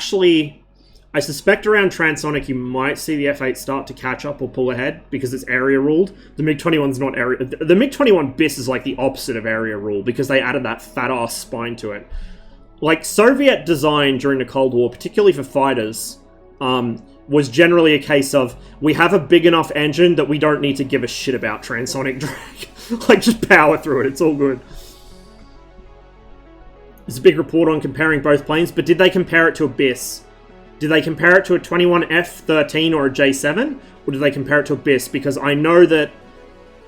A: suspect around transonic you might see the F8 start to catch up or pull ahead because it's area ruled. The MiG-21's not area... The MiG-21 BIS is like the opposite of area rule because they added that fat-ass spine to it. Like, Soviet design during the Cold War, particularly for fighters, was generally a case of, we have a big enough engine that we don't need to give a shit about transonic drag. Like, just power through it, it's all good. There's a big report on comparing both planes, but did they compare it to a BIS? Did they compare it to a 21F-13 or a J7? Or did they compare it to a BIS? Because I know that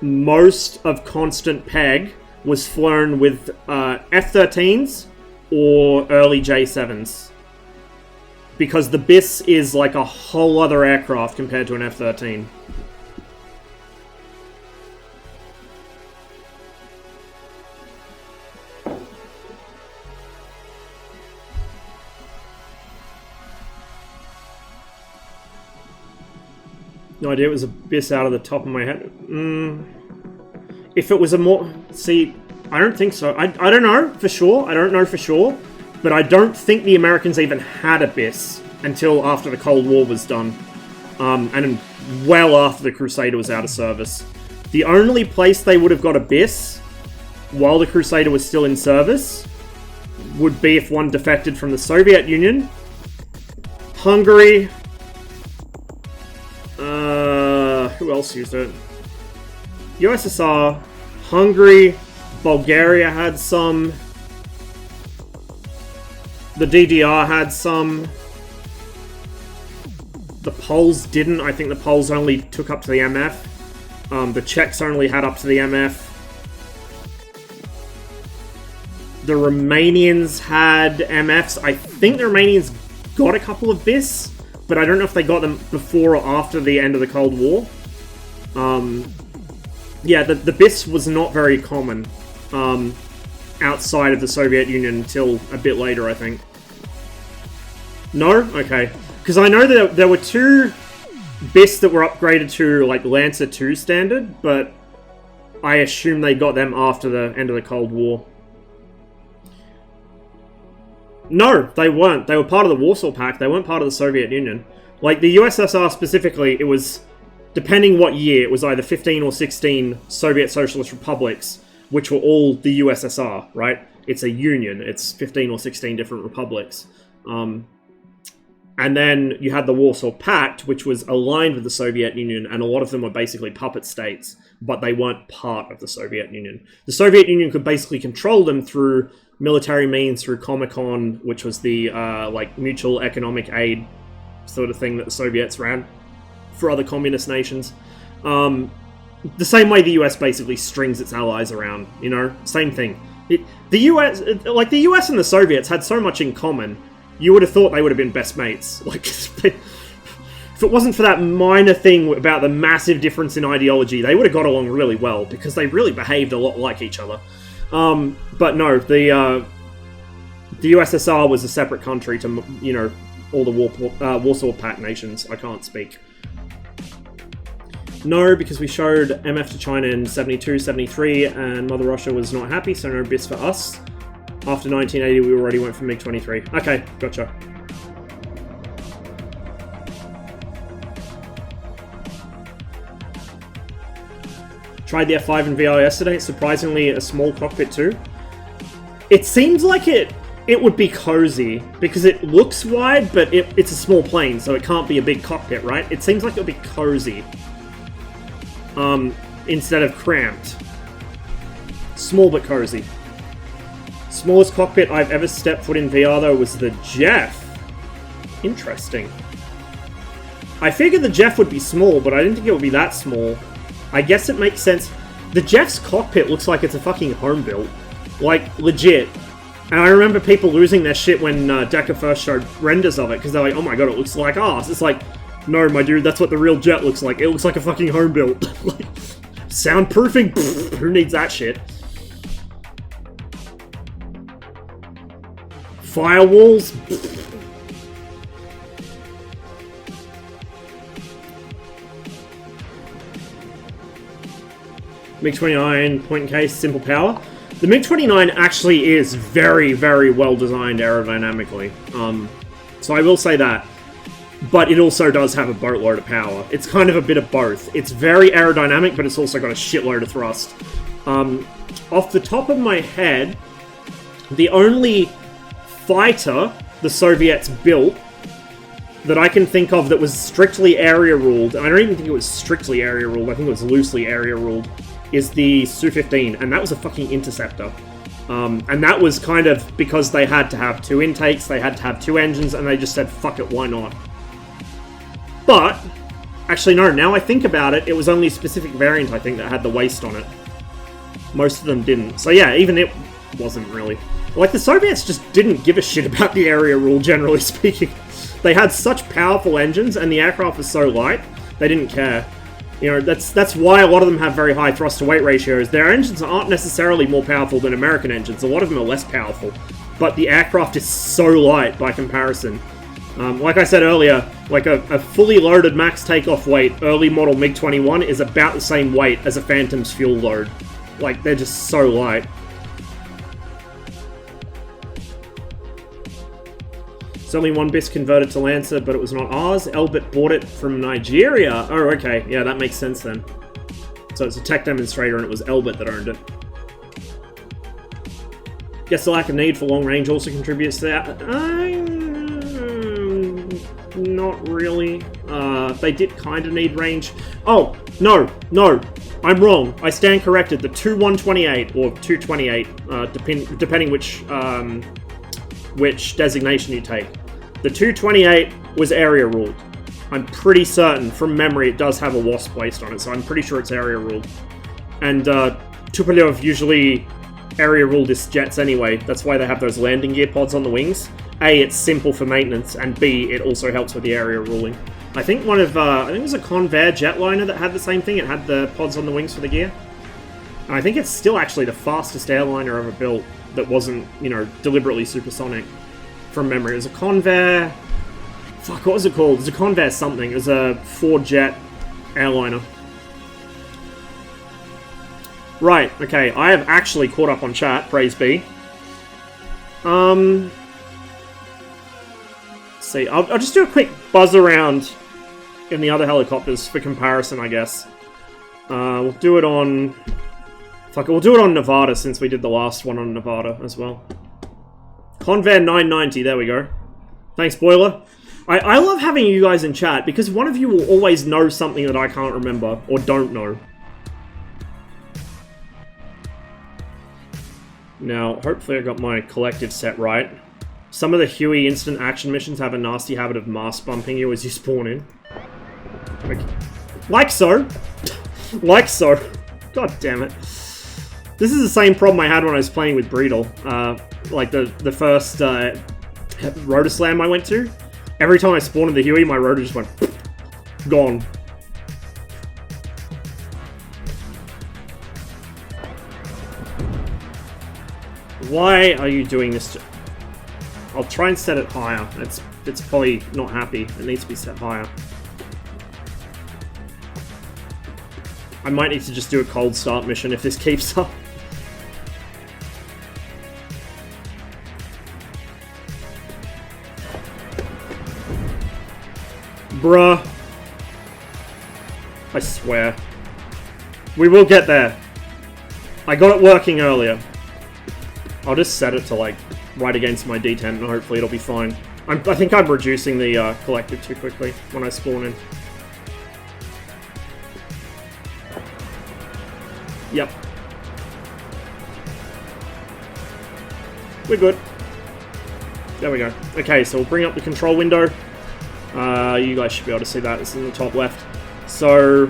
A: most of constant peg was flown with F-13s or early J-7s. Because the BIS is like a whole other aircraft compared to an F-13. No idea, it was a BIS out of the top of my head. If it was a more... See, I don't think so. I don't know for sure. I don't know for sure. But I don't think the Americans even had a BIS until after the Cold War was done. And well after the Crusader was out of service. The only place they would have got a BIS while the Crusader was still in service would be if one defected from the Soviet Union, Hungary... who else used it? USSR, Hungary, Bulgaria had some. The DDR had some. The Poles didn't. I think the Poles only took up to the MF. The Czechs only had up to the MF. The Romanians had MFs. I think the Romanians got a couple of BIS, but I don't know if they got them before or after the end of the Cold War. Yeah, the BIS was not very common outside of the Soviet Union until a bit later, I think. No? Okay. Because I know that there were two BIS that were upgraded to, like, Lancer 2 standard, but I assume they got them after the end of the Cold War. No, they weren't. They were part of the Warsaw Pact. They weren't part of the Soviet Union. Like, the USSR specifically, it was, depending what year, it was either 15 or 16 Soviet Socialist Republics, which were all the USSR, right? It's a union. It's 15 or 16 different republics. And then you had the Warsaw Pact, which was aligned with the Soviet Union, and a lot of them were basically puppet states, but they weren't part of the Soviet Union. The Soviet Union could basically control them through military means, through Comecon, which was the like mutual economic aid sort of thing that the Soviets ran for other communist nations. The same way the US basically strings its allies around, you know? Same thing. The US and the Soviets had so much in common, you would have thought they would have been best mates. Like, if it wasn't for that minor thing about the massive difference in ideology, they would have got along really well, because they really behaved a lot like each other. But no, the USSR was a separate country to, you know, all the Warsaw Pact nations. I can't speak. No, because we showed MF to China in 72, 73, and Mother Russia was not happy, so no BIS for us. After 1980, we already went for MiG-23. Okay, gotcha. Tried the F5 in VR yesterday. Surprisingly, a small cockpit too. It seems like it would be cozy, because it looks wide, but it's a small plane, so it can't be a big cockpit, right? It seems like it would be cozy. Instead of cramped. Small but cozy. Smallest cockpit I've ever stepped foot in VR, though, was the Jeff. Interesting. I figured the Jeff would be small, but I didn't think it would be that small. I guess it makes sense. The Jeff's cockpit looks like it's a fucking home built. Like, legit. And I remember people losing their shit when Decker first showed renders of it, because they're like, oh my god, it looks like ours. It's like, no, my dude, that's what the real jet looks like. It looks like a fucking home built. Like, soundproofing? Pfft, who needs that shit? Firewalls? Pfft. MiG-29, point and case, simple power. The MiG-29 actually is very, very well designed aerodynamically. So I will say that. But it also does have a boatload of power. It's kind of a bit of both. It's very aerodynamic, but it's also got a shitload of thrust. Off the top of my head, the only fighter the Soviets built that I can think of that was strictly area-ruled, and I don't even think it was strictly area-ruled, I think it was loosely area-ruled, is the Su-15, and that was a fucking interceptor. And that was kind of because they had to have 2 intakes, they had to have 2 engines, and they just said, fuck it, why not? But, actually no, now I think about it, it was only a specific variant, I think, that had the waist on it. Most of them didn't. So yeah, even it wasn't really. Like, the Soviets just didn't give a shit about the area rule, generally speaking. They had such powerful engines, and the aircraft was so light, they didn't care. You know, that's why a lot of them have very high thrust-to-weight ratios. Their engines aren't necessarily more powerful than American engines. A lot of them are less powerful. But the aircraft is so light by comparison. Like I said earlier, like a fully loaded max takeoff weight early model MiG-21 is about the same weight as a Phantom's fuel load. Like, they're just so light. It's only one BIS converted to Lancer, but it was not ours. Elbit bought it from Nigeria. Oh, okay. Yeah, that makes sense then. So it's a tech demonstrator, and it was Elbit that owned it. Guess the lack of need for long range also contributes to that. Not really. They did kind of need range. Oh, no, I'm wrong. I stand corrected. The 2-128 or 228, depending which designation you take. The 228 was area ruled. I'm pretty certain, from memory, it does have a WASP placed on it, so I'm pretty sure it's area ruled. And Tupolev usually area ruled his jets anyway. That's why they have those landing gear pods on the wings. A, it's simple for maintenance, and B, it also helps with the area ruling. I think I think it was a Convair jetliner that had the same thing. It had the pods on the wings for the gear. And I think it's still actually the fastest airliner ever built that wasn't, you know, deliberately supersonic, from memory. It was a Convair... Fuck, what was it called? It was a Convair something. It was a 4-jet airliner. Right, okay. I have actually caught up on chat, praise be. Let's see. I'll just do a quick buzz around in the other helicopters for comparison, I guess. We'll do it on... Fuck it, we'll do it on Nevada since we did the last one on Nevada as well. Convair 990, there we go. Thanks, Boiler. I love having you guys in chat because one of you will always know something that I can't remember or don't know. Now, hopefully I got my collective set right. Some of the Huey instant action missions have a nasty habit of mass bumping you as you spawn in. Like so. Like so. God damn it. This is the same problem I had when I was playing with Breedle. Like the first rotor slam I went to. Every time I spawned in the Huey, my rotor just went... gone. Why are you doing this? I'll try and set it higher. It's probably not happy. It needs to be set higher. I might need to just do a cold start mission if this keeps up. Bruh. I swear. We will get there. I got it working earlier. I'll just set it to, like, right against my D10 and hopefully it'll be fine. I think I'm reducing the collective too quickly when I spawn in. Yep. We're good. There we go. Okay, so we'll bring up the control window. You guys should be able to see that. It's in the top left. So,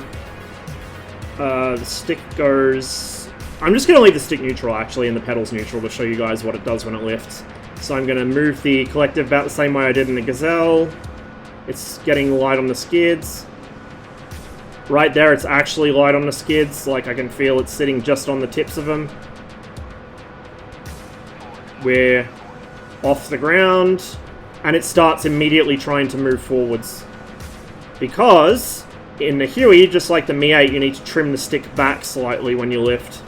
A: the stick goes... I'm just going to leave the stick neutral, actually, and the pedals neutral to show you guys what it does when it lifts. So I'm going to move the collective about the same way I did in the Gazelle. It's getting light on the skids. Right there, it's actually light on the skids. Like, I can feel it sitting just on the tips of them. We're off the ground. And it starts immediately trying to move forwards. Because, in the Huey, just like the Mi-8, you need to trim the stick back slightly when you lift.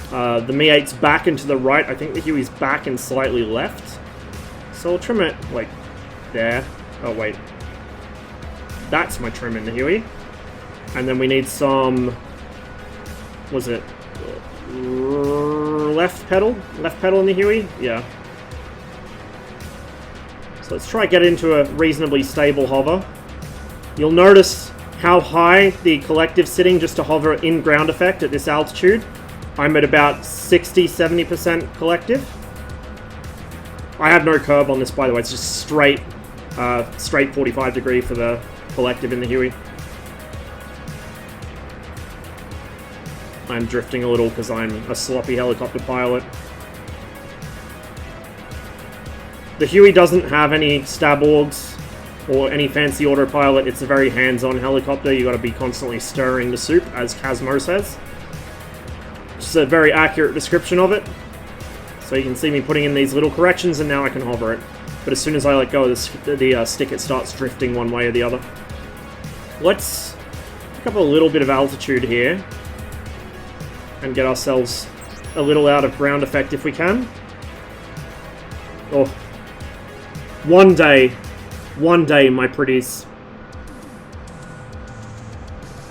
A: The Mi-8's back and to the right. I think the Huey's back and slightly left. So I'll trim it, like, there. Oh, wait. That's my trim in the Huey. And then we need some... Was it... left pedal? Left pedal in the Huey? Yeah. So let's try to get into a reasonably stable hover. You'll notice how high the collective's sitting just to hover in ground effect at this altitude. I'm at about 60-70% collective. I have no curb on this, by the way. It's just straight 45 degree for the collective in the Huey. I'm drifting a little because I'm a sloppy helicopter pilot. The Huey doesn't have any starboards or any fancy autopilot. It's a very hands-on helicopter. You got to be constantly stirring the soup, as Casmo says. It's a very accurate description of it. So you can see me putting in these little corrections, and now I can hover it. But as soon as I let go of the stick, it starts drifting one way or the other. Let's pick up a little bit of altitude here and get ourselves a little out of ground effect if we can. Oh, one day, my pretties.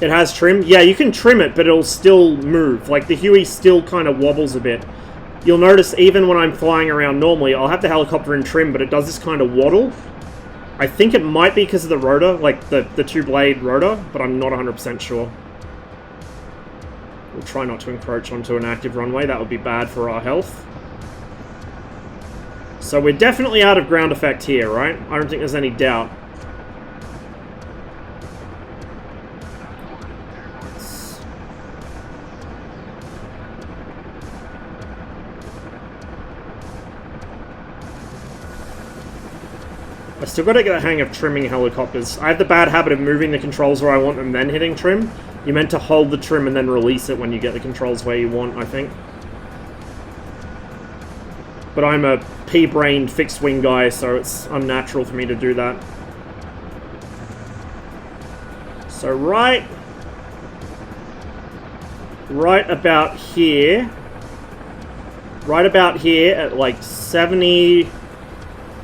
A: It has trim. Yeah, you can trim it, but it'll still move. Like, the Huey still kind of wobbles a bit. You'll notice even when I'm flying around normally, I'll have the helicopter in trim, but it does this kind of waddle. I think it might be because of the rotor, like the two-blade rotor, but I'm not 100% sure. We'll try not to encroach onto an active runway. That would be bad for our health. So we're definitely out of ground effect here, right? I don't think there's any doubt. I still got to get the hang of trimming helicopters. I have the bad habit of moving the controls where I want them, then hitting trim. You're meant to hold the trim and then release it when you get the controls where you want, I think. But I'm a pea-brained fixed-wing guy, so it's unnatural for me to do that. So right about here at like 70 to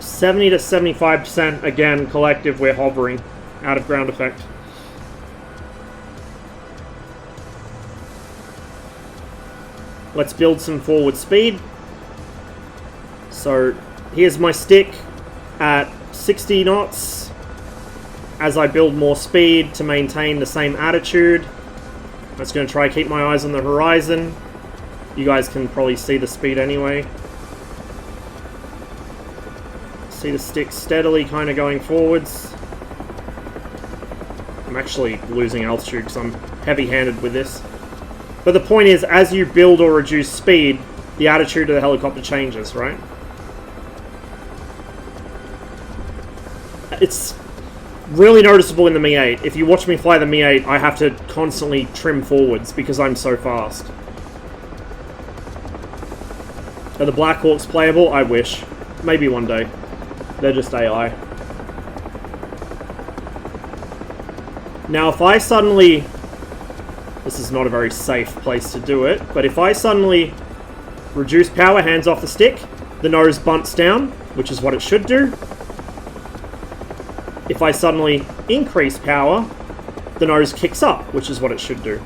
A: 75%, again, collective, we're hovering out of ground effect. Let's build some forward speed. So here's my stick at 60 knots as I build more speed to maintain the same attitude. I'm just going to try to keep my eyes on the horizon. You guys can probably see the speed anyway. See the stick steadily kind of going forwards. I'm actually losing altitude because I'm heavy-handed with this. But the point is, as you build or reduce speed, the attitude of the helicopter changes, right? It's really noticeable in the Mi-8. If you watch me fly the Mi-8, I have to constantly trim forwards because I'm so fast. Are the Black Hawks playable? I wish. Maybe one day. They're just AI. Now, if I suddenly... This is not a very safe place to do it, but if I suddenly reduce power, hands off the stick, the nose bunts down, which is what it should do. If I suddenly increase power, the nose kicks up, which is what it should do.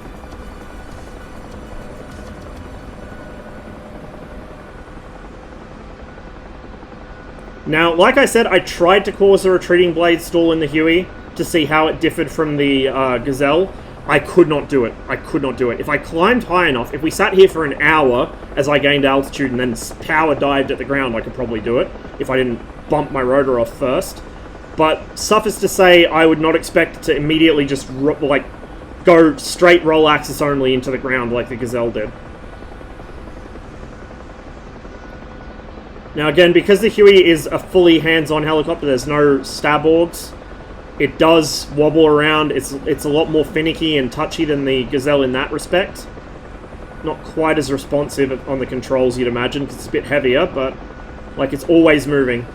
A: Now, like I said, I tried to cause a retreating blade stall in the Huey to see how it differed from the Gazelle. I could not do it. I could not do it. If I climbed high enough, if we sat here for an hour as I gained altitude and then power dived at the ground, I could probably do it if I didn't bump my rotor off first. But suffice to say, I would not expect to immediately just go straight roll axis only into the ground like the Gazelle did. Now again, because the Huey is a fully hands-on helicopter, there's no starboards. It does wobble around. It's a lot more finicky and touchy than the Gazelle in that respect. Not quite as responsive on the controls you'd imagine, because it's a bit heavier, but like it's always moving.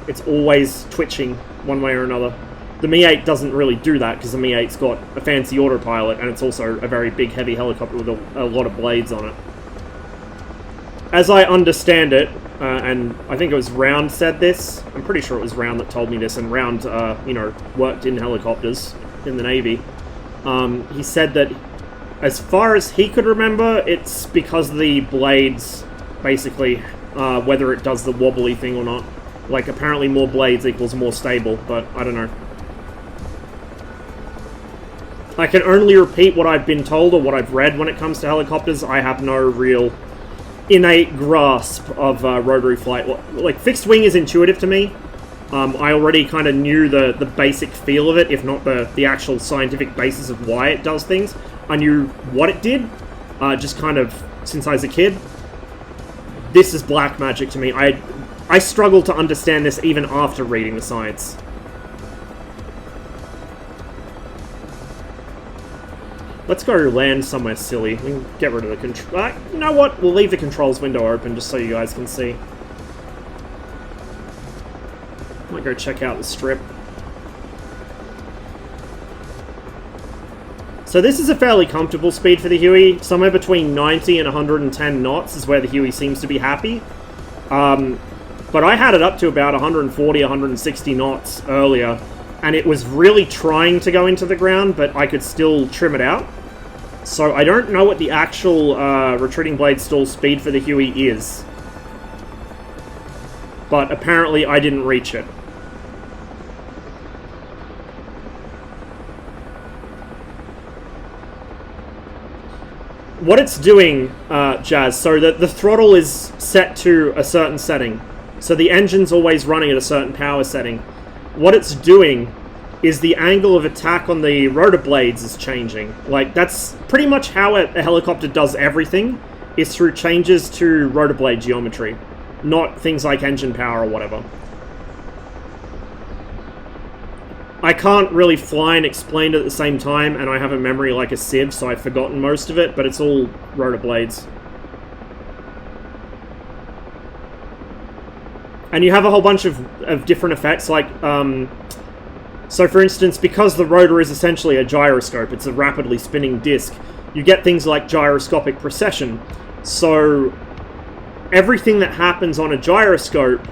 A: It's always twitching one way or another. The Mi-8 doesn't really do that, because the Mi-8's got a fancy autopilot, and it's also a very big, heavy helicopter with a lot of blades on it. As I understand it, and I think it was Round said this. I'm pretty sure it was Round that told me this, and Round, worked in helicopters in the Navy. He said that, as far as he could remember, it's because of the blades, basically, whether it does the wobbly thing or not. Like, apparently more blades equals more stable, but I don't know. I can only repeat what I've been told or what I've read when it comes to helicopters. I have no real innate grasp of rotary flight. Like, fixed wing is intuitive to me. I already kind of knew the basic feel of it, if not the actual scientific basis of why it does things. I knew what it did, just kind of since I was a kid. This is black magic to me. I struggle to understand this even after reading the science. Let's go land somewhere silly. We can get rid of the control. You know what? We'll leave the controls window open just so you guys can see. Might go check out the strip. So this is a fairly comfortable speed for the Huey. Somewhere between 90 and 110 knots is where the Huey seems to be happy. But I had it up to about 140, 160 knots earlier, and it was really trying to go into the ground, but I could still trim it out. So I don't know what the actual retreating blade stall speed for the Huey is. But apparently I didn't reach it. What it's doing, Jazz, so the throttle is set to a certain setting. So the engine's always running at a certain power setting. What it's doing is the angle of attack on the rotor blades is changing. Like, that's pretty much how a helicopter does everything, is through changes to rotor blade geometry, not things like engine power or whatever. I can't really fly and explain it at the same time, and I have a memory like a sieve, so I've forgotten most of it, but it's all rotor blades. And you have a whole bunch of different effects, like, so for instance, because the rotor is essentially a gyroscope, it's a rapidly spinning disc, you get things like gyroscopic precession. So everything that happens on a gyroscope,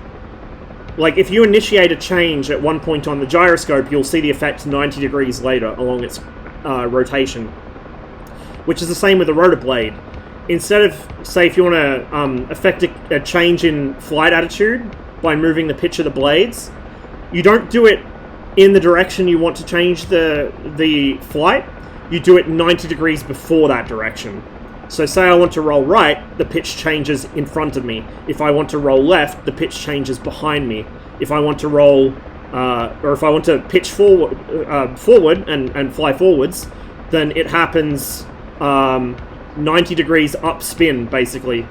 A: like if you initiate a change at one point on the gyroscope, you'll see the effect 90 degrees later along its rotation, which is the same with the rotor blade. Instead of, say, if you want to affect a change in flight attitude by moving the pitch of the blades, you don't do it in the direction you want to change the flight. You do it 90 degrees before that direction. So say I want to roll right, the pitch changes in front of me. If I want to roll left, the pitch changes behind me. If I want to roll, or if I want to pitch forward and fly forwards, then it happens 90 degrees up spin, basically.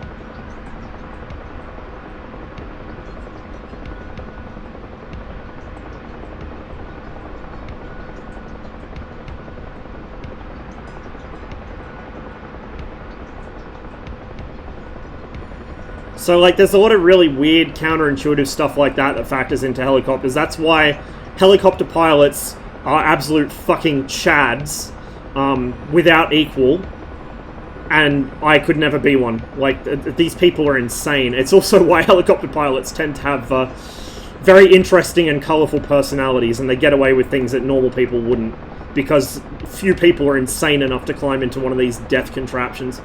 A: So, like, there's a lot of really weird, counterintuitive stuff like that factors into helicopters. That's why helicopter pilots are absolute fucking chads, without equal, and I could never be one. Like, these people are insane. It's also why helicopter pilots tend to have very interesting and colourful personalities, and they get away with things that normal people wouldn't, because few people are insane enough to climb into one of these death contraptions,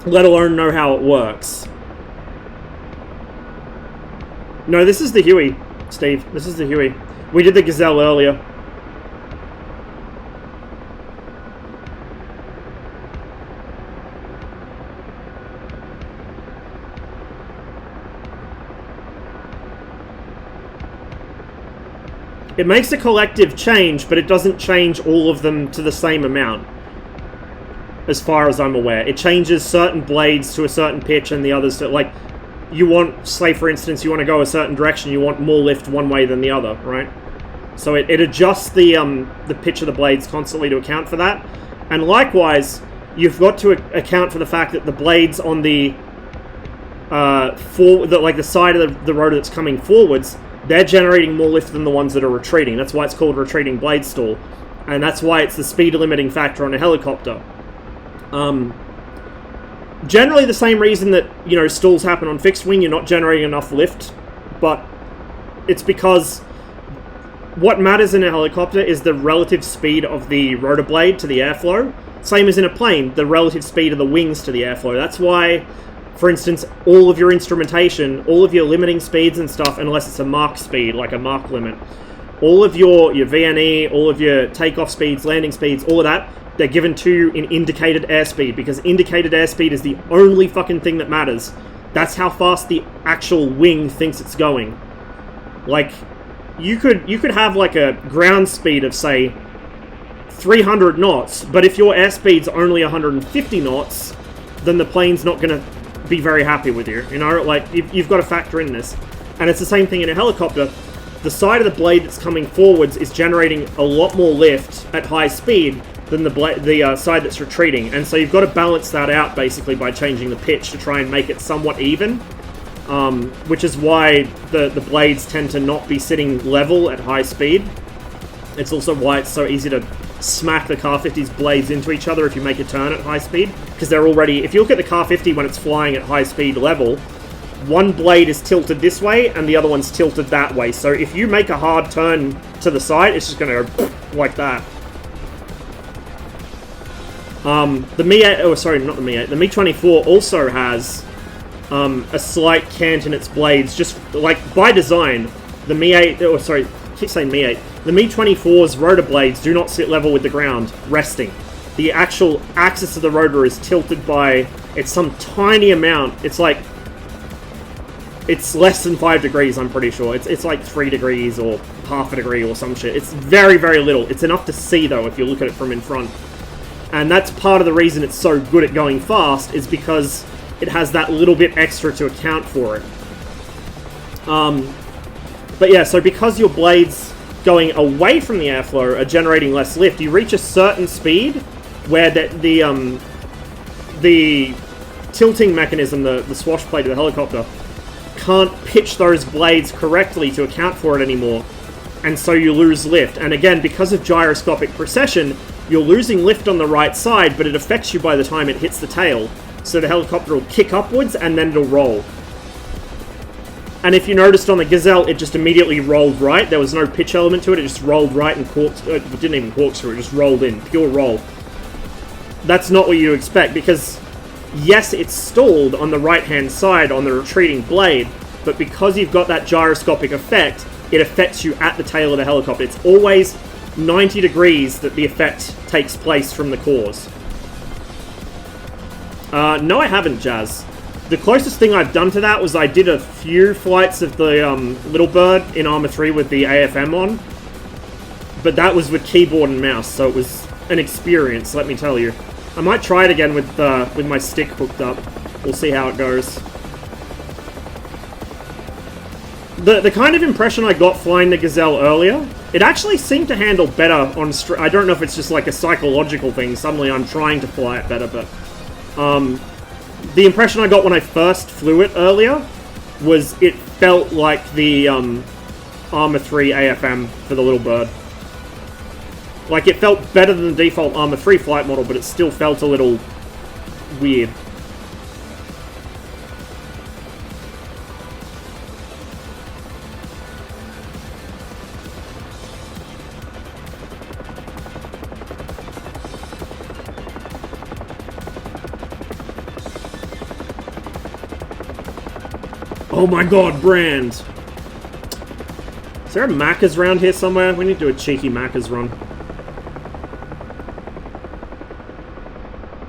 A: let alone know how it works. No, this is the Huey, Steve. This is the Huey. We did the Gazelle earlier. It makes a collective change, but it doesn't change all of them to the same amount, as far as I'm aware. It changes certain blades to a certain pitch and the others to, like, you want, say for instance, you want to go a certain direction, you want more lift one way than the other, right? So it adjusts the pitch of the blades constantly to account for that. And likewise, you've got to account for the fact that the blades on the the side of the rotor that's coming forwards, they're generating more lift than the ones that are retreating. That's why it's called retreating blade stall. And that's why it's the speed limiting factor on a helicopter. Generally the same reason that, you know, stalls happen on fixed wing, you're not generating enough lift, but it's because what matters in a helicopter is the relative speed of the rotor blade to the airflow. Same as in a plane, the relative speed of the wings to the airflow. That's why, for instance, all of your instrumentation, all of your limiting speeds and stuff, unless it's a Mach speed, like a Mach limit, all of your VNE, all of your takeoff speeds, landing speeds, all of that, they're given to you in indicated airspeed, because indicated airspeed is the only fucking thing that matters. That's how fast the actual wing thinks it's going. Like, you could have like a ground speed of, say, 300 knots, but if your airspeed's only 150 knots, then the plane's not going to be very happy with you. You know, like, you've got to factor in this. And it's the same thing in a helicopter. The side of the blade that's coming forwards is generating a lot more lift at high speed than the side that's retreating. And so you've got to balance that out, basically, by changing the pitch to try and make it somewhat even. Which is why the blades tend to not be sitting level at high speed. It's also why it's so easy to smack the Car 50's blades into each other if you make a turn at high speed. Because they're already... If you look at the Car 50 when it's flying at high speed level, one blade is tilted this way and the other one's tilted that way. So if you make a hard turn to the side, it's just going to go like that. The Mi-8... Oh, sorry, not the Mi-8. The Mi-24 also has a slight cant in its blades. Just, like, by design, the Mi-8... Oh, sorry, I keep saying Mi-8. The Mi-24's rotor blades do not sit level with the ground, resting. The actual axis of the rotor is tilted by... It's some tiny amount. It's like... It's less than 5 degrees, I'm pretty sure. It's like 3 degrees or half a degree or some shit. It's very, very little. It's enough to see, though, if you look at it from in front. And that's part of the reason it's so good at going fast, is because it has that little bit extra to account for it. But yeah, so because your blades going away from the airflow are generating less lift, you reach a certain speed where the tilting mechanism, the swash plate of the helicopter, can't pitch those blades correctly to account for it anymore, and so you lose lift. And again, because of gyroscopic precession, you're losing lift on the right side, but it affects you by the time it hits the tail. So the helicopter will kick upwards and then it'll roll. And if you noticed on the Gazelle, it just immediately rolled right. There was no pitch element to it. It just rolled right and it didn't even corkscrew. It just rolled in, pure roll. That's not what you expect, because yes, it's stalled on the right-hand side on the retreating blade, but because you've got that gyroscopic effect, it affects you at the tail of the helicopter. It's always 90 degrees that the effect takes place from the cause. No, I haven't, Jazz. The closest thing I've done to that was I did a few flights of the Little Bird in Arma 3 with the AFM on, but that was with keyboard and mouse, so it was an experience, let me tell you. I might try it again with my stick hooked up. We'll see how it goes. The kind of impression I got flying the Gazelle earlier, it actually seemed to handle better on I don't know if it's just like a psychological thing. Suddenly I'm trying to fly it better, but the impression I got when I first flew it earlier was it felt like the Arma 3 AFM for the Little Bird. Like, it felt better than the default Arma 3 flight model, but it still felt a little weird. Oh my god, Brand! Is there a Macca's around here somewhere? We need to do a cheeky Macca's run.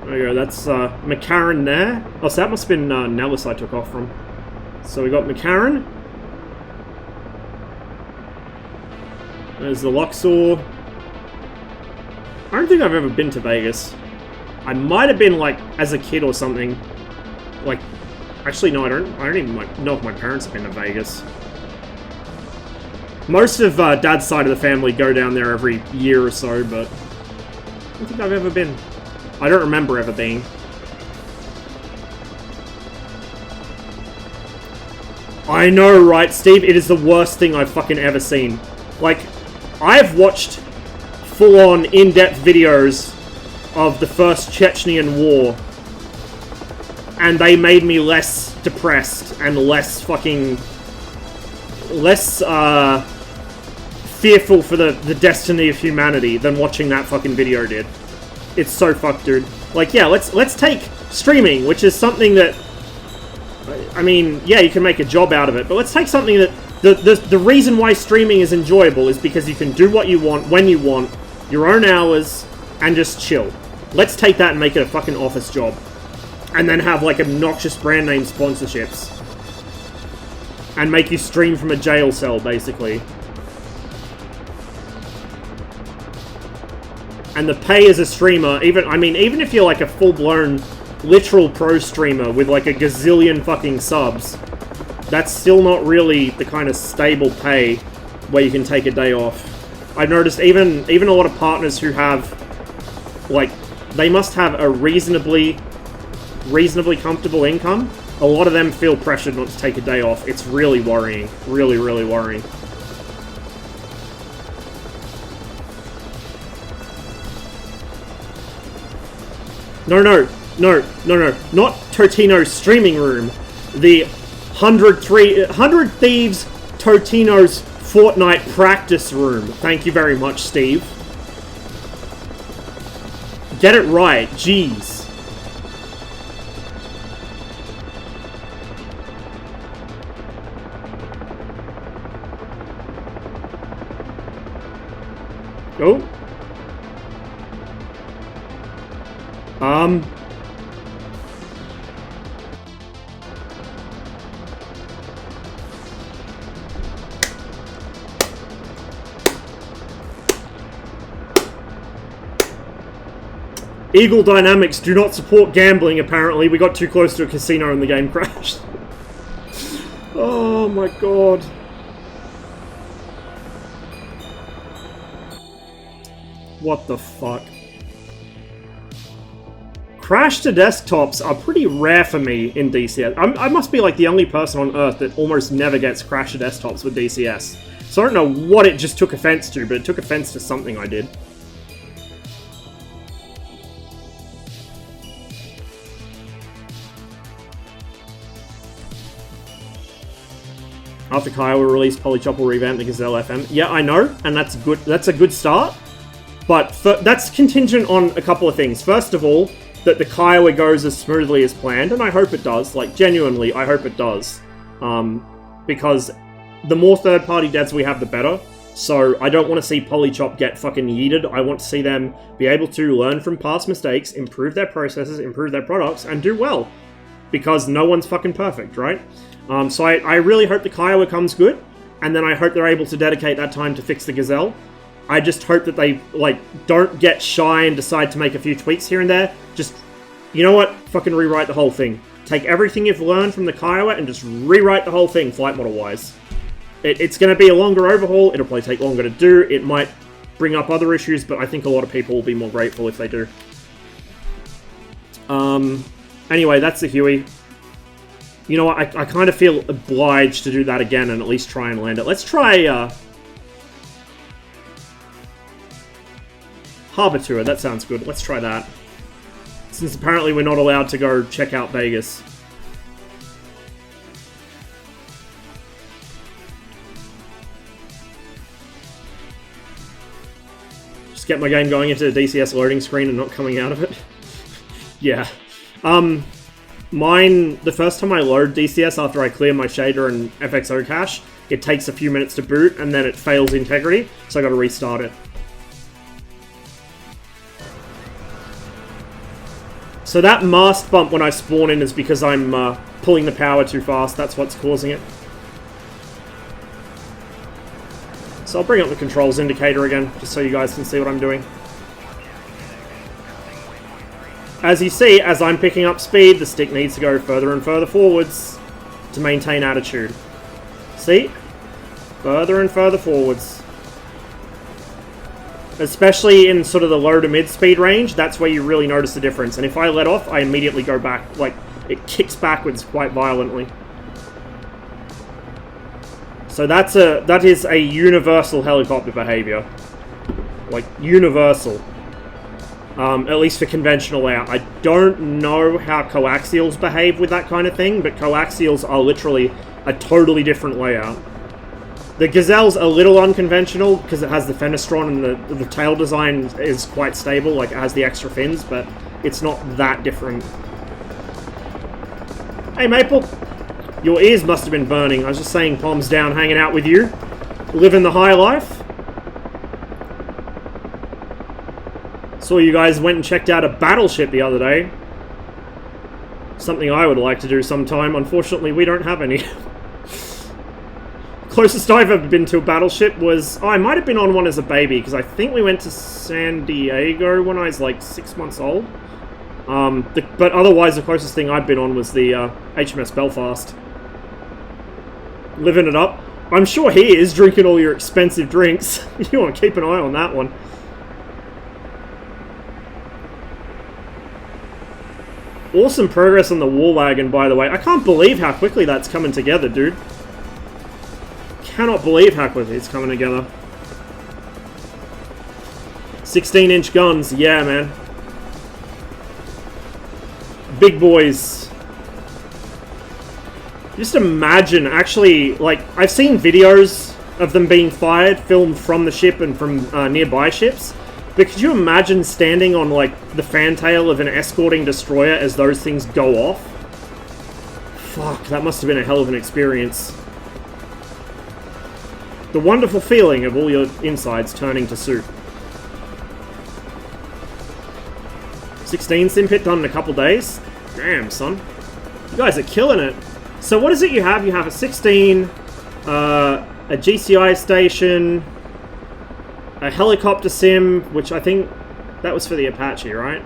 A: There we go, that's McCarran there. Oh, so that must have been Nellis I took off from. So we got McCarran. There's the Luxor. I don't think I've ever been to Vegas. I might have been, like, as a kid or something. Like, actually, no, I don't even know if my parents have been to Vegas. Most of Dad's side of the family go down there every year or so, but I don't think I've ever been. I don't remember ever being. I know, right, Steve? It is the worst thing I've fucking ever seen. Like, I've watched full-on, in-depth videos of the First Chechnyan War, and they made me less depressed and less fucking... less, fearful for the destiny of humanity than watching that fucking video did. It's so fucked, dude. Like, yeah, let's take streaming, which is something that... I mean, yeah, you can make a job out of it, but let's take something that... The reason why streaming is enjoyable is because you can do what you want, when you want, your own hours, and just chill. Let's take that and make it a fucking office job. And then have, like, obnoxious brand name sponsorships. And make you stream from a jail cell, basically. And the pay as a streamer, even if you're like a full-blown literal pro streamer with like a gazillion fucking subs, that's still not really the kind of stable pay where you can take a day off. I've noticed even a lot of partners who have, like, they must have a reasonably comfortable income. A lot of them feel pressured not to take a day off. It's really worrying. Really, really worrying. No. Not Totino's streaming room. The 100 Thieves Totino's Fortnite practice room. Thank you very much, Steve. Get it right. Jeez. Oh. Eagle Dynamics do not support gambling, apparently. We got too close to a casino and the game crashed. Oh my god. What the fuck? Crash to desktops are pretty rare for me in DCS. I must be like the only person on Earth that almost never gets crash to desktops with DCS. So I don't know what it just took offense to, but it took offense to something I did. After Kyle will release, Polychop will revamp the Gazelle FM. Yeah, I know, and that's good. That's a good start. But that's contingent on a couple of things. First of all, that the Kiowa goes as smoothly as planned, and I hope it does. Like, genuinely, I hope it does. Because the more third-party devs we have, the better. So I don't want to see Polychop get fucking yeeted. I want to see them be able to learn from past mistakes, improve their processes, improve their products, and do well. Because no one's fucking perfect, right? So I really hope the Kiowa comes good, and then I hope they're able to dedicate that time to fix the Gazelle. I just hope that they, like, don't get shy and decide to make a few tweaks here and there. Just, you know what? Fucking rewrite the whole thing. Take everything you've learned from the Kiowa and just rewrite the whole thing, flight model-wise. It's going to be a longer overhaul. It'll probably take longer to do. It might bring up other issues, but I think a lot of people will be more grateful if they do. Anyway, that's the Huey. You know what? I kind of feel obliged to do that again and at least try and land it. Let's try, Harbor Tour, that sounds good. Let's try that. Since apparently we're not allowed to go check out Vegas. Just get my game going into the DCS loading screen and not coming out of it. Yeah. Mine, the first time I load DCS after I clear my shader and FXO cache, it takes a few minutes to boot and then it fails integrity, so I gotta restart it. So that mast bump when I spawn in is because I'm pulling the power too fast. That's what's causing it. So I'll bring up the controls indicator again, just so you guys can see what I'm doing. As you see, as I'm picking up speed, the stick needs to go further and further forwards to maintain attitude. See? Further and further forwards. Especially in sort of the low to mid speed range, that's where you really notice the difference. And if I let off, I immediately go back. Like, it kicks backwards quite violently. So that is a universal helicopter behavior. Like, universal. At least for conventional layout. I don't know how coaxials behave with that kind of thing, but coaxials are literally a totally different layout. The Gazelle's a little unconventional because it has the fenestron and the tail design is quite stable, like it has the extra fins, but it's not that different. Hey Maple! Your ears must have been burning. I was just saying palms down, hanging out with you. Living the high life. Saw you guys went and checked out a battleship the other day. Something I would like to do sometime. Unfortunately, we don't have any. closest I've ever been to a battleship was... Oh, I might have been on one as a baby, because I think we went to San Diego when I was like 6 months old. But otherwise, the closest thing I've been on was the HMS Belfast. Living it up. I'm sure he is drinking all your expensive drinks. You want to keep an eye on that one. Awesome progress on the war wagon, by the way. I can't believe how quickly that's coming together, dude. Cannot believe how quickly it's coming together. 16-inch guns, yeah, man. Big boys. Just imagine, actually, like, I've seen videos of them being fired, filmed from the ship and from nearby ships. But could you imagine standing on, like, the fantail of an escorting destroyer as those things go off? Fuck, that must have been a hell of an experience. The wonderful feeling of all your insides turning to soup. 16 sim pit done in a couple days? Damn, son. You guys are killing it. So what is it you have? You have a 16, a GCI station, a helicopter sim, which I think that was for the Apache, right?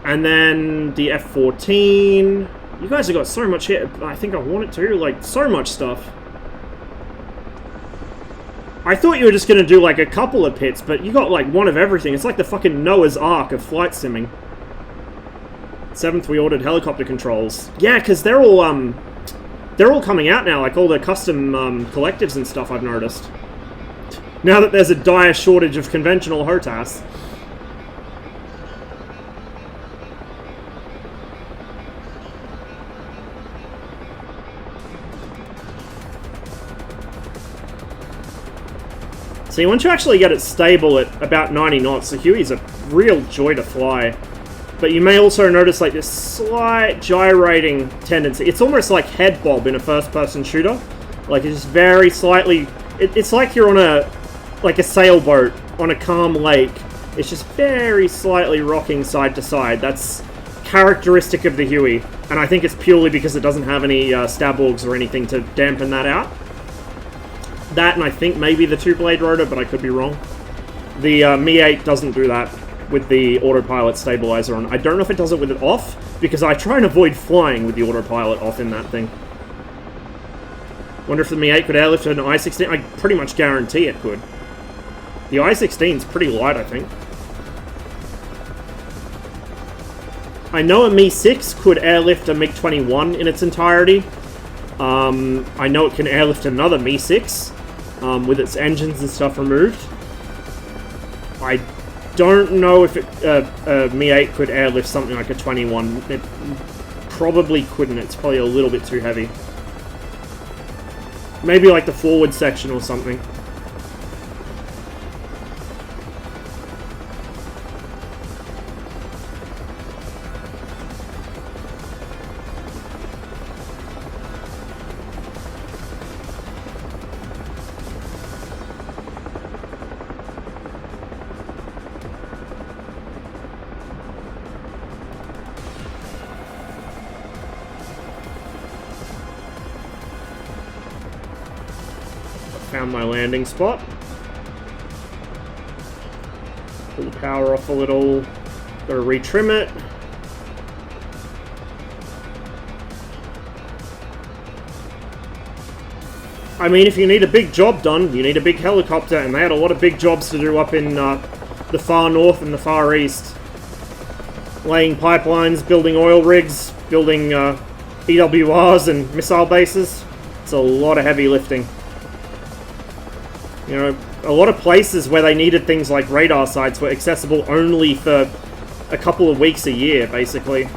A: And then the F-14. You guys have got so much here. I think I want it to. Like, so much stuff. I thought you were just going to do, like, a couple of pits, but you got, like, one of everything. It's like the fucking Noah's Ark of flight simming. 7th, we ordered helicopter controls. Yeah, because they're all coming out now, like all the custom collectives and stuff, I've noticed. Now that there's a dire shortage of conventional HOTAS. See, once you actually get it stable at about 90 knots, the Huey's a real joy to fly. But you may also notice like this slight gyrating tendency. It's almost like head bob in a first-person shooter. Like it's just very slightly... It's like you're on a sailboat on a calm lake. It's just very slightly rocking side to side. That's characteristic of the Huey. And I think it's purely because it doesn't have any stab augs or anything to dampen that out. That and I think maybe the 2-blade rotor, but I could be wrong. The Mi-8 doesn't do that with the autopilot stabilizer on. I don't know if it does it with it off, because I try and avoid flying with the autopilot off in that thing. Wonder if the Mi-8 could airlift an I-16? I pretty much guarantee it could. The I-16's pretty light, I think. I know a Mi-6 could airlift a MiG-21 in its entirety. I know it can airlift another Mi-6 with its engines and stuff removed. I don't know if a Mi-8 could airlift something like a 21. It probably couldn't. It's probably a little bit too heavy. Maybe like the forward section or something. Found my landing spot. Pull the power off a little. Gotta retrim it. I mean, if you need a big job done, you need a big helicopter, and they had a lot of big jobs to do up in the far north and the far east. Laying pipelines, building oil rigs, building EWRs and missile bases. It's a lot of heavy lifting. You know, a lot of places where they needed things like radar sites were accessible only for a couple of weeks a year, basically.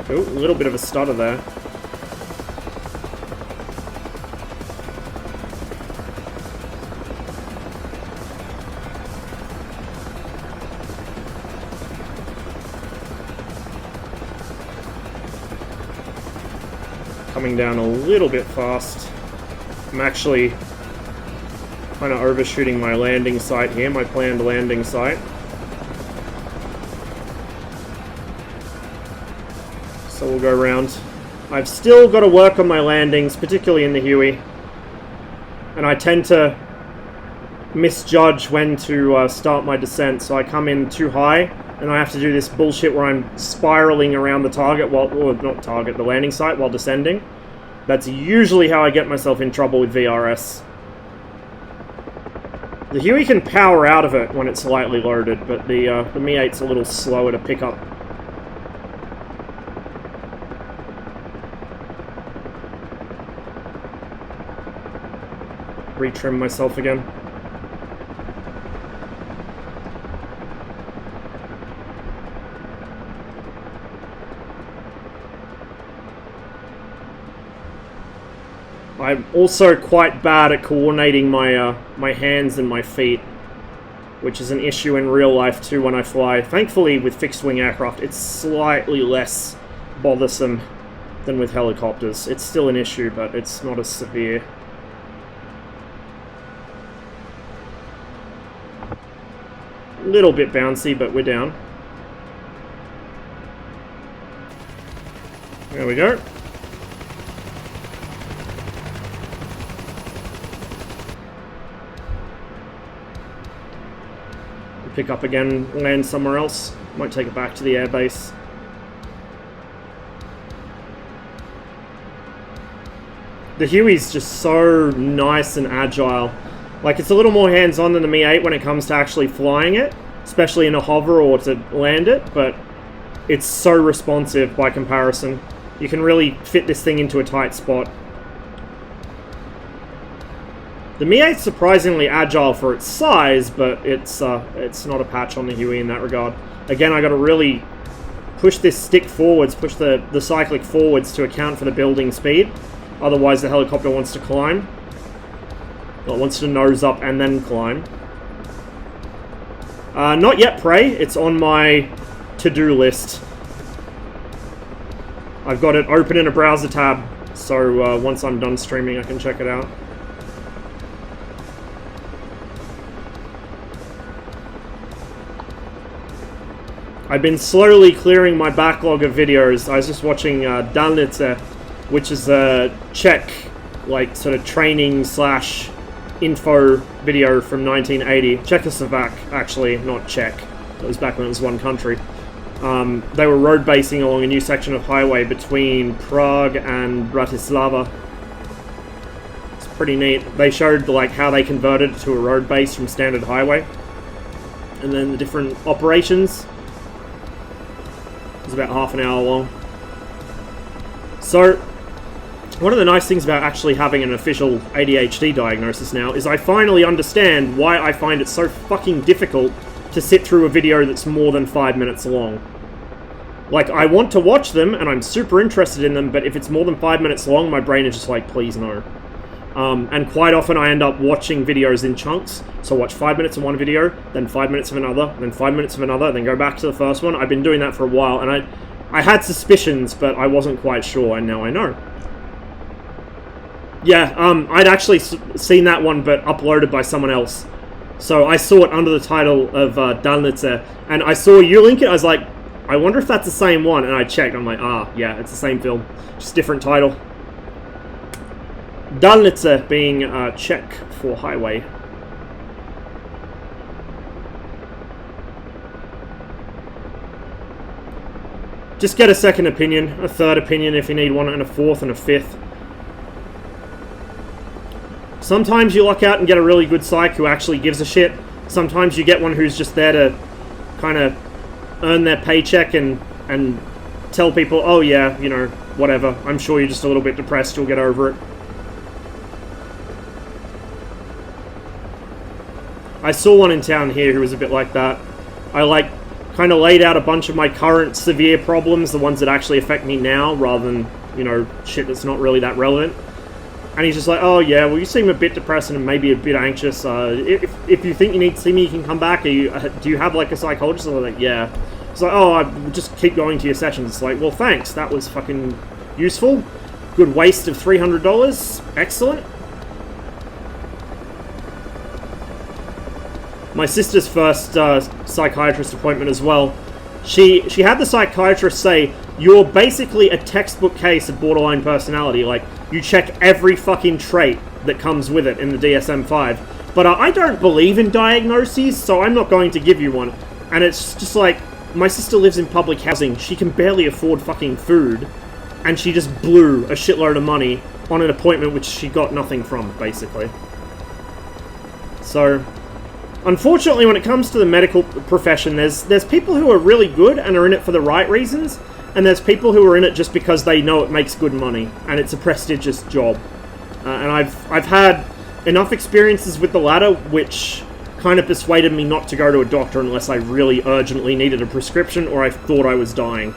A: Oh, a little bit of a stutter there. Coming down a little bit fast. I'm actually kind of overshooting my landing site here, my planned landing site. So we'll go around I've still got to work on my landings, particularly in the Huey. And I tend to misjudge when to start my descent, so I come in too high, and I have to do this bullshit where I'm spiraling around the target, or not target, the landing site while descending. That's usually how I get myself in trouble with VRS. The Huey can power out of it when it's lightly loaded, but the Mi-8's a little slower to pick up. Retrim myself again. I'm also quite bad at coordinating my my hands and my feet, which is an issue in real life too when I fly. Thankfully, with fixed-wing aircraft, it's slightly less bothersome than with helicopters. It's still an issue, but it's not as severe. A little bit bouncy, but we're down. There we go. Pick up again, land somewhere else. Might take it back to the airbase. The Huey's just so nice and agile. Like, it's a little more hands-on than the Mi-8 when it comes to actually flying it, especially in a hover or to land it, but it's so responsive by comparison. You can really fit this thing into a tight spot. The Mi-8's surprisingly agile for its size, but it's not a patch on the Huey in that regard. Again, I got to really push this stick forwards, push the cyclic forwards to account for the building speed. Otherwise, the helicopter wants to climb. Well, it wants to nose up and then climb. Not yet, Prey. It's on my to-do list. I've got it open in a browser tab, so once I'm done streaming, I can check it out. I've been slowly clearing my backlog of videos. I was just watching Dalnice, which is a Czech, like, sort of training slash info video from 1980. Czechoslovak, actually, not Czech. That was back when it was one country. They were road basing along a new section of highway between Prague and Bratislava. It's pretty neat. They showed, like, how they converted it to a road base from standard highway. And then the different operations. It was about half an hour long. So, one of the nice things about actually having an official ADHD diagnosis now is I finally understand why I find it so fucking difficult to sit through a video that's more than 5 minutes long. Like, I want to watch them, and I'm super interested in them, but if it's more than 5 minutes long, my brain is just like, please no. And quite often I end up watching videos in chunks, so watch 5 minutes of one video, then 5 minutes of another, then 5 minutes of another, then go back to the first one. I've been doing that for a while, and I had suspicions, but I wasn't quite sure, and now I know. Yeah, I'd actually seen that one, but uploaded by someone else. So I saw it under the title of Dalnice, and I saw you link it. I was like, I wonder if that's the same one, and I checked. I'm like, ah, yeah, it's the same film, just different title. Dalnice being Czech for highway. Just get a second opinion, a third opinion if you need one, and a fourth and a fifth. Sometimes you luck out and get a really good psych who actually gives a shit. Sometimes you get one who's just there to kind of earn their paycheck and tell people, oh yeah, you know, whatever. I'm sure you're just a little bit depressed, you'll get over it. I saw one in town here who was a bit like that. I like kind of laid out a bunch of my current severe problems, the ones that actually affect me now, rather than, you know, shit that's not really that relevant. And he's just like, oh yeah, well you seem a bit depressed and maybe a bit anxious. If you think you need to see me, you can come back. Do you have like a psychologist? And I'm like, yeah. It's like, oh, I just keep going to your sessions. It's like, well thanks, that was fucking useful. Good waste of $300. Excellent. My sister's first psychiatrist appointment as well. She had the psychiatrist say, you're basically a textbook case of borderline personality. Like, you check every fucking trait that comes with it in the DSM-5. But I don't believe in diagnoses, so I'm not going to give you one. And it's just like, my sister lives in public housing. She can barely afford fucking food. And she just blew a shitload of money on an appointment which she got nothing from, basically. So, unfortunately, when it comes to the medical profession, there's people who are really good and are in it for the right reasons, and there's people who are in it just because they know it makes good money, and it's a prestigious job. And I've had enough experiences with the latter, which kind of persuaded me not to go to a doctor unless I really urgently needed a prescription or I thought I was dying.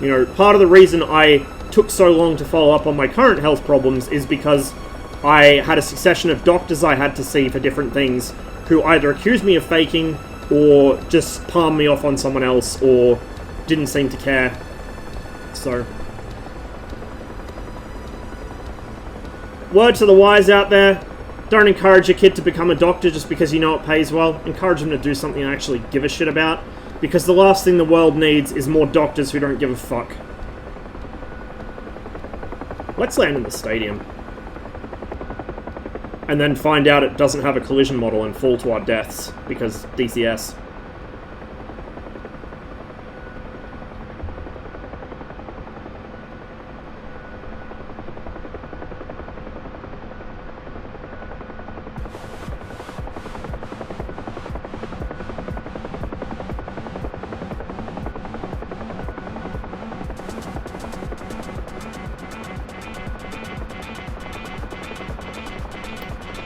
A: You know, part of the reason I took so long to follow up on my current health problems is because I had a succession of doctors I had to see for different things who either accused me of faking or just palmed me off on someone else or didn't seem to care. So, word to the wise out there, don't encourage your kid to become a doctor just because you know it pays well. Encourage them to do something they actually give a shit about, because the last thing the world needs is more doctors who don't give a fuck. Let's land in the stadium. And then find out it doesn't have a collision model and fall to our deaths, because DCS.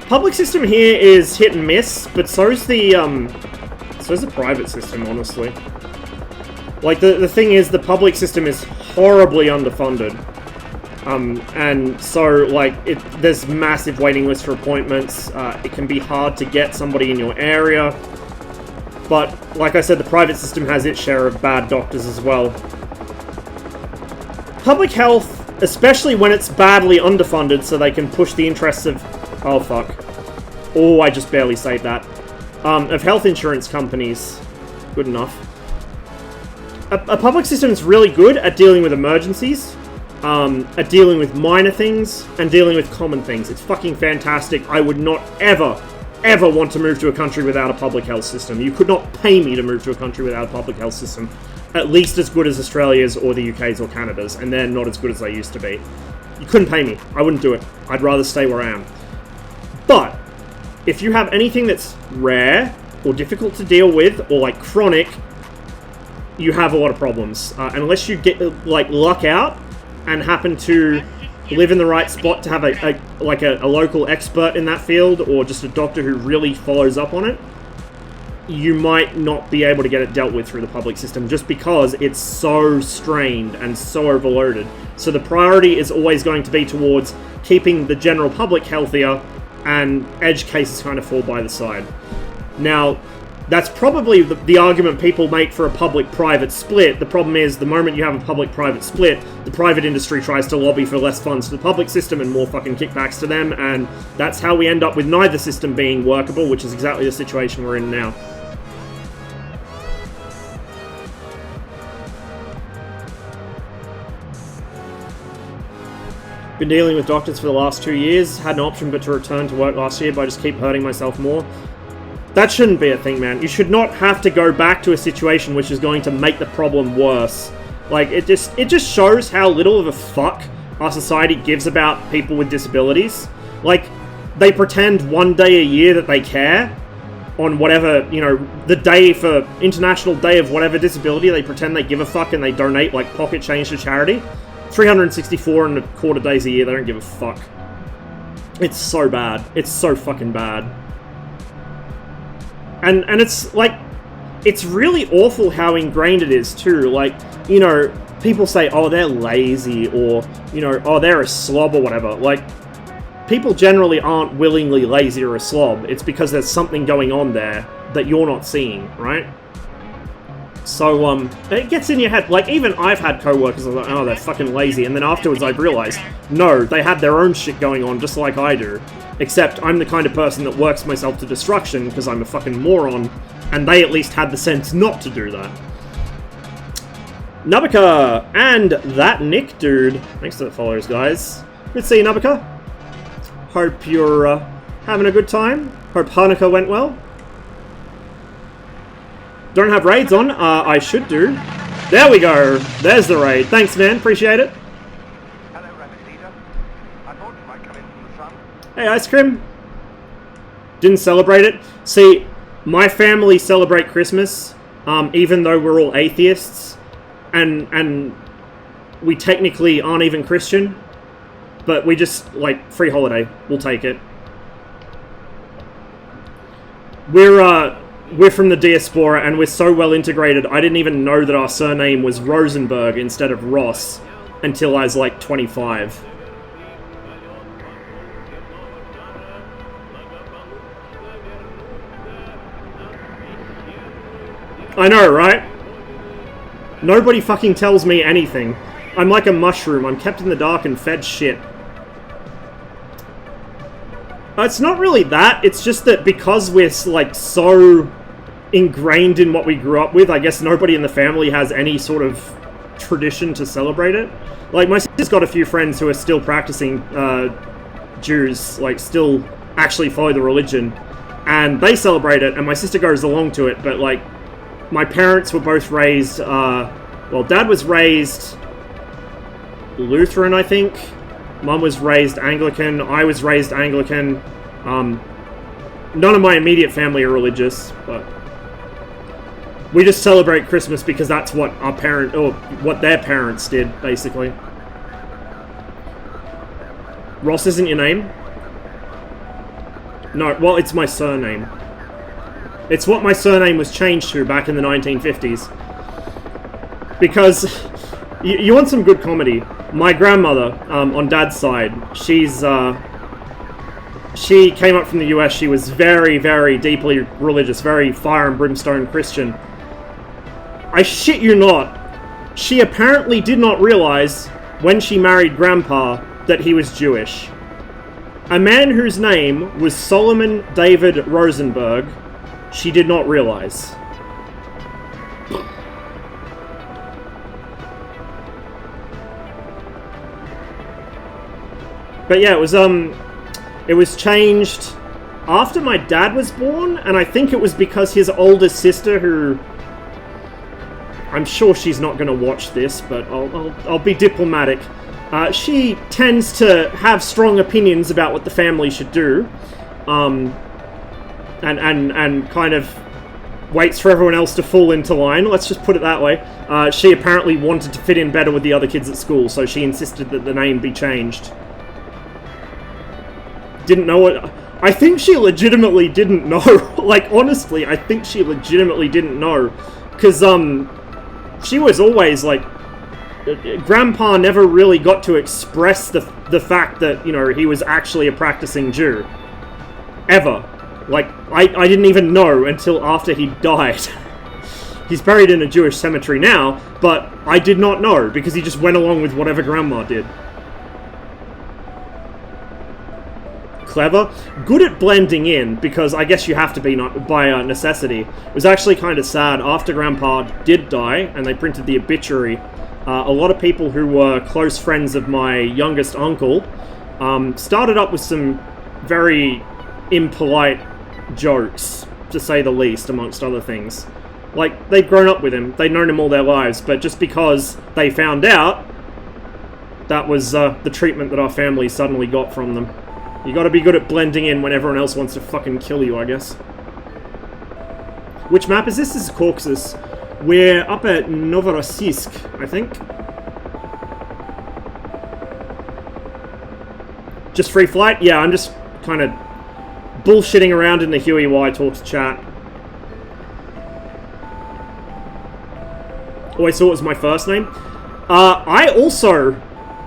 A: Public system here is hit and miss, but so's the private system, honestly. Like, the thing is, the public system is horribly underfunded. And so, like, there's massive waiting lists for appointments. It can be hard to get somebody in your area. But, like I said, the private system has its share of bad doctors as well. Public health, especially when it's badly underfunded so they can push the interests of... Oh, fuck. Oh, I just barely saved that. Of health insurance companies. Good enough. A public system is really good at dealing with emergencies, at dealing with minor things, and dealing with common things. It's fucking fantastic. I would not ever want to move to a country without a public health system. You could not pay me to move to a country without a public health system. At least as good as Australia's or the UK's or Canada's, and they're not as good as they used to be. You couldn't pay me. I wouldn't do it. I'd rather stay where I am. But if you have anything that's rare or difficult to deal with or like chronic, you have a lot of problems. Unless you get like luck out and happen to live in the right spot to have a local expert in that field or just a doctor who really follows up on it, you might not be able to get it dealt with through the public system just because it's so strained and so overloaded. So the priority is always going to be towards keeping the general public healthier, and edge cases kind of fall by the side. Now, that's probably the argument people make for a public-private split. The problem is, the moment you have a public-private split, the private industry tries to lobby for less funds to the public system and more fucking kickbacks to them, and that's how we end up with neither system being workable, which is exactly the situation we're in now. Been dealing with doctors for the last 2 years. Had no option but to return to work last year, but I just keep hurting myself more. That shouldn't be a thing, man. You should not have to go back to a situation which is going to make the problem worse. Like, it just shows how little of a fuck our society gives about people with disabilities. Like, they pretend one day a year that they care on whatever, you know, the day for International Day of whatever disability, they pretend they give a fuck and they donate, like, pocket change to charity. 364 and a quarter days a year, they don't give a fuck. It's so bad. It's so fucking bad. And it's, like, it's really awful how ingrained it is, too. Like, you know, people say, oh, they're lazy, or, you know, oh, they're a slob, or whatever. Like, people generally aren't willingly lazy or a slob. It's because there's something going on there that you're not seeing, right? So, it gets in your head. Like, even I've had co-workers that are like, oh, they're fucking lazy, and then afterwards I've realized, no, they had their own shit going on just like I do. Except I'm the kind of person that works myself to destruction because I'm a fucking moron, and they at least had the sense not to do that. Nubika and that Nick dude. Thanks for the followers, guys. Good to see you, Nubika. Hope you're having a good time. Hope Hanukkah went well. Don't have raids on. I should do. There we go. There's the raid. Thanks, man. Appreciate it.
B: Hello, Rapid Leader. I thought you might come in from the sun.
A: Hey, Ice Cream. Didn't celebrate it. See, my family celebrate Christmas, even though we're all atheists, and we technically aren't even Christian, but we just, like, free holiday. We'll take it. We're from the diaspora, and we're so well integrated, I didn't even know that our surname was Rosenberg instead of Ross until I was, like, 25. I know, right? Nobody fucking tells me anything. I'm like a mushroom. I'm kept in the dark and fed shit. It's not really that. It's just that because we're, like, so ingrained in what we grew up with, I guess nobody in the family has any sort of tradition to celebrate it. Like, my sister's got a few friends who are still practicing Jews, like, still actually follow the religion, and they celebrate it, and my sister goes along to it, but, like, my parents were both raised, well, Dad was raised Lutheran, I think. Mum was raised Anglican. I was raised Anglican. None of my immediate family are religious, but we just celebrate Christmas because that's what our what their parents did, basically. Ross isn't your name? No, well, it's my surname. It's what my surname was changed to back in the 1950s. Because you want some good comedy. My grandmother, on Dad's side, she came up from the US. She was very, very deeply religious, very fire and brimstone Christian. I shit you not, she apparently did not realize when she married Grandpa that he was Jewish. A man whose name was Solomon David Rosenberg, she did not realize. But yeah, it was changed after my dad was born, and I think it was because his older sister, who I'm sure she's not going to watch this, but I'll be diplomatic. She tends to have strong opinions about what the family should do, and kind of waits for everyone else to fall into line. Let's just put it that way. She apparently wanted to fit in better with the other kids at school, so she insisted that the name be changed. Didn't know it. I think she legitimately didn't know. Like, honestly, I think she legitimately didn't know. Because, she was always, like... Grandpa never really got to express the fact that, you know, he was actually a practicing Jew. Ever. Like, I didn't even know until after he died. He's buried in a Jewish cemetery now, but I did not know, because he just went along with whatever Grandma did. Clever. Good at blending in, because I guess you have to be by necessity. It was actually kind of sad. After Grandpa did die, and they printed the obituary, a lot of people who were close friends of my youngest uncle started up with some very impolite jokes, to say the least, amongst other things. Like, they'd grown up with him, they'd known him all their lives, but just because they found out, that was the treatment that our family suddenly got from them. You gotta be good at blending in when everyone else wants to fucking kill you, I guess. Which map is this? This is Caucasus. We're up at Novorossiysk, I think. Just free flight? Yeah, I'm just kind of bullshitting around in the Huey while I talk to chat. Oh, I saw it was my first name. I also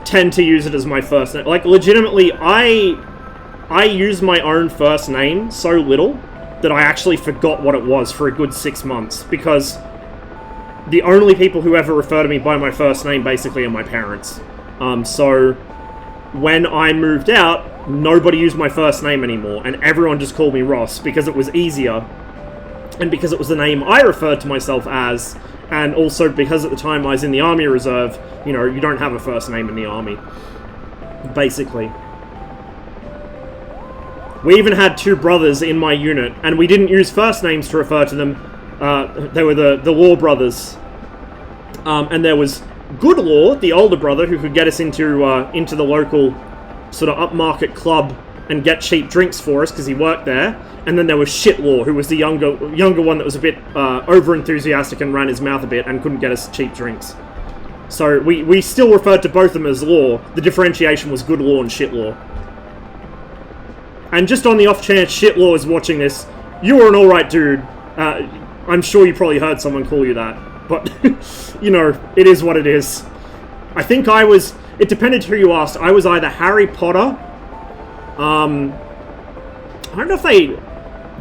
A: tend to use it as my first name. Like, legitimately, I use my own first name so little that I actually forgot what it was for a good 6 months, because the only people who ever refer to me by my first name basically are my parents. So when I moved out, nobody used my first name anymore, and everyone just called me Ross because it was easier, and because it was the name I referred to myself as, And also because at the time I was in the Army Reserve, you know, you don't have a first name in the Army. Basically. We even had two brothers in my unit, and we didn't use first names to refer to them. They were the Law brothers. And there was Good Law, the older brother, who could get us into the local sort of upmarket club and get cheap drinks for us because he worked there. And then there was Shit Law, who was the younger one that was a bit over-enthusiastic and ran his mouth a bit and couldn't get us cheap drinks. So we still referred to both of them as Law. The differentiation was Good Law and Shit Law. And just on the off chance Shit Law is watching this, you were an alright dude. I'm sure you probably heard someone call you that. But, you know, it is what it is. I think I was... It depended who you asked. I was either Harry Potter... I don't know if they...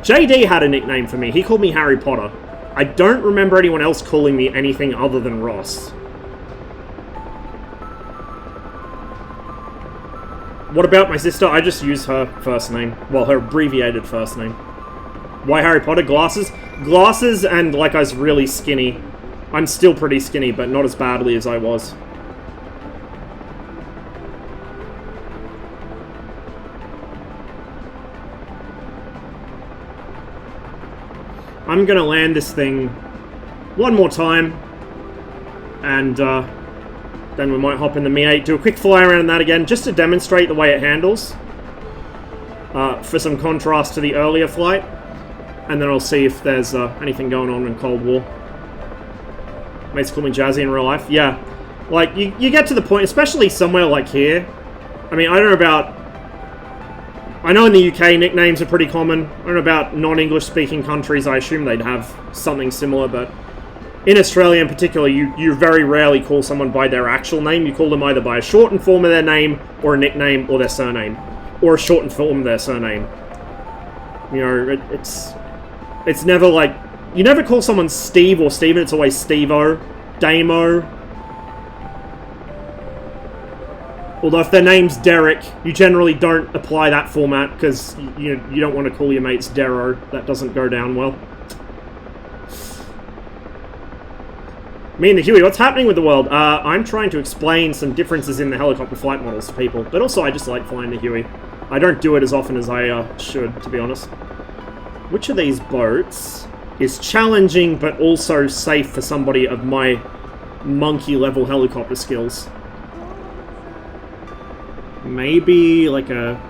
A: JD had a nickname for me. He called me Harry Potter. I don't remember anyone else calling me anything other than Ross. What about my sister? I just use her first name. Well, her abbreviated first name. Why Harry Potter? Glasses? Glasses and like I was really skinny. I'm still pretty skinny, but not as badly as I was. I'm gonna land this thing one more time, and then we might hop in the Mi-8, do a quick fly around in that again, just to demonstrate the way it handles, for some contrast to the earlier flight, and then I'll see if there's anything going on in Cold War. Mates call me Jazzy in real life. Yeah, like, you get to the point, especially somewhere like here. I mean, I don't know about... I know in the UK nicknames are pretty common. I don't know about non-English speaking countries. I assume they'd have something similar, but in Australia in particular, you very rarely call someone by their actual name. You call them either by a shortened form of their name, or a nickname, or their surname. Or a shortened form of their surname. You know, it's never like... You never call someone Steve or Steven, it's always Steve-O, Damo. Although if their name's Derek, you generally don't apply that format because you don't want to call your mates Darrow. That doesn't go down well. Me and the Huey, what's happening with the world? I'm trying to explain some differences in the helicopter flight models to people, but also I just like flying the Huey. I don't do it as often as I should, to be honest. Which of these boats is challenging but also safe for somebody of my monkey-level helicopter skills? Maybe like a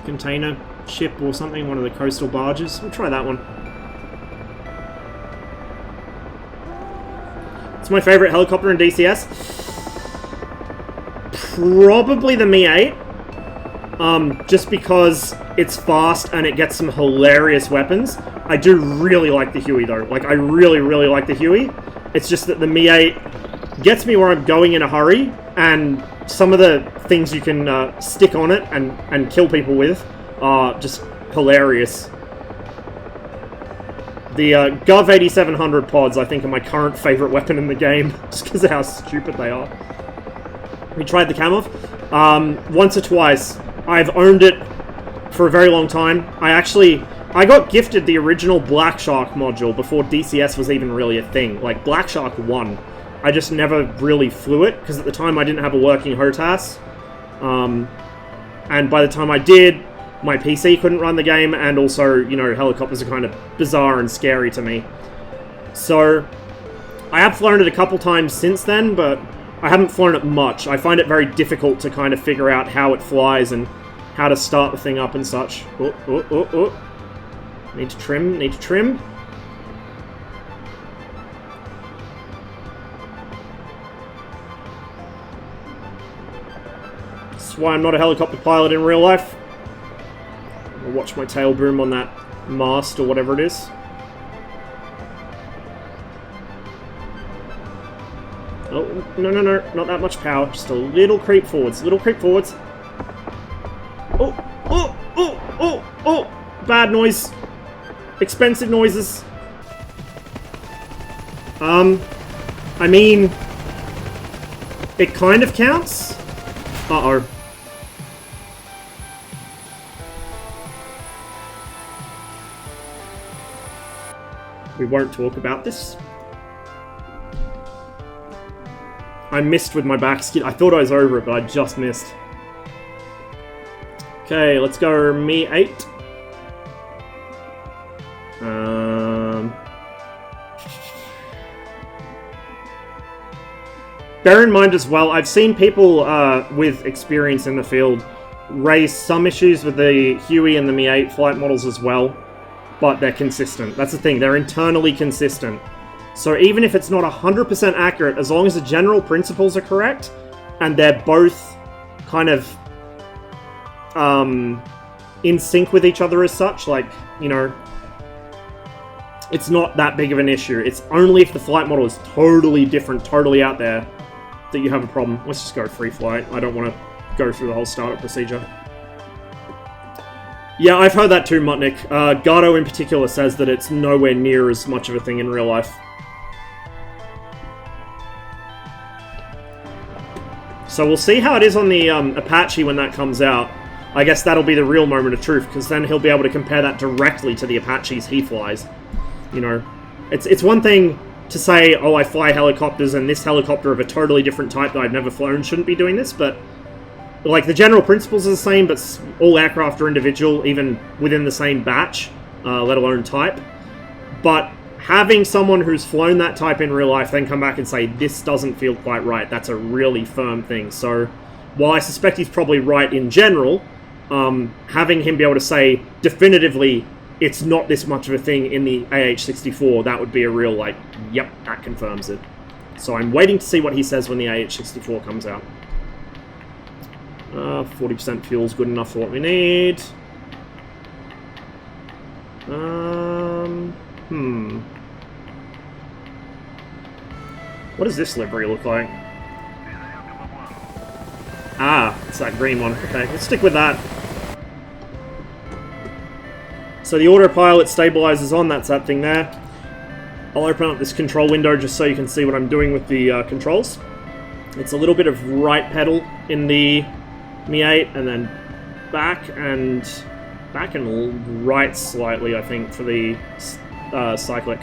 A: container ship or something, one of the coastal barges. We'll try that one. It's my favorite helicopter in DCS. Probably the Mi-8. Just because it's fast and it gets some hilarious weapons. I do really like the Huey though. Like, I really, really like the Huey. It's just that the Mi-8 gets me where I'm going in a hurry, and some of the things you can stick on it and kill people with are just hilarious. The Gov 8700 pods, I think, are my current favorite weapon in the game, just because of how stupid they are. We tried the Camov once or twice. I've owned it for a very long time. I got gifted the original Black Shark module before DCS was even really a thing, like Black Shark 1. I just never really flew it, because at the time I didn't have a working HOTAS. And by the time I did, my PC couldn't run the game, and also, you know, helicopters are kind of bizarre and scary to me. So, I have flown it a couple times since then, but I haven't flown it much. I find it very difficult to kind of figure out how it flies and how to start the thing up and such. Oh. Need to trim. That's why I'm not a helicopter pilot in real life. I'll watch my tail boom on that mast or whatever it is. Oh, no, not that much power. Just a little creep forwards, Oh, bad noise. Expensive noises. I mean, it kind of counts. Uh-oh. We won't talk about this. I missed with my back skid. I thought I was over it, but I just missed. Okay, let's go Me 8. Bear in mind as well, I've seen people with experience in the field raise some issues with the Huey and the Me 8 flight models as well, but they're consistent. That's the thing, they're internally consistent. So even if it's not 100% accurate, as long as the general principles are correct, and they're both kind of in sync with each other as such, like, you know, it's not that big of an issue. It's only if the flight model is totally different, totally out there, that you have a problem. Let's just go free flight. I don't want to go through the whole startup procedure. Yeah, I've heard that too, Mutnik. Gardo in particular says that it's nowhere near as much of a thing in real life. So we'll see how it is on the Apache when that comes out. I guess that'll be the real moment of truth, because then he'll be able to compare that directly to the Apaches he flies. You know, it's one thing to say, oh, I fly helicopters, and this helicopter of a totally different type that I've never flown shouldn't be doing this, but like the general principles are the same, but all aircraft are individual, even within the same batch, let alone type. But having someone who's flown that type in real life then come back and say, this doesn't feel quite right, that's a really firm thing. So while I suspect he's probably right in general, having him be able to say definitively, it's not this much of a thing in the AH-64, that would be a real, like, yep, that confirms it. So I'm waiting to see what he says when the AH-64 comes out. 40% fuel's good enough for what we need. What does this livery look like? Ah, it's that green one. Okay, let's stick with that. So the autopilot stabilizes on, that's that thing there. I'll open up this control window just so you can see what I'm doing with the controls. It's a little bit of right pedal in the Me 8, and then back and right slightly, I think, for the cyclic.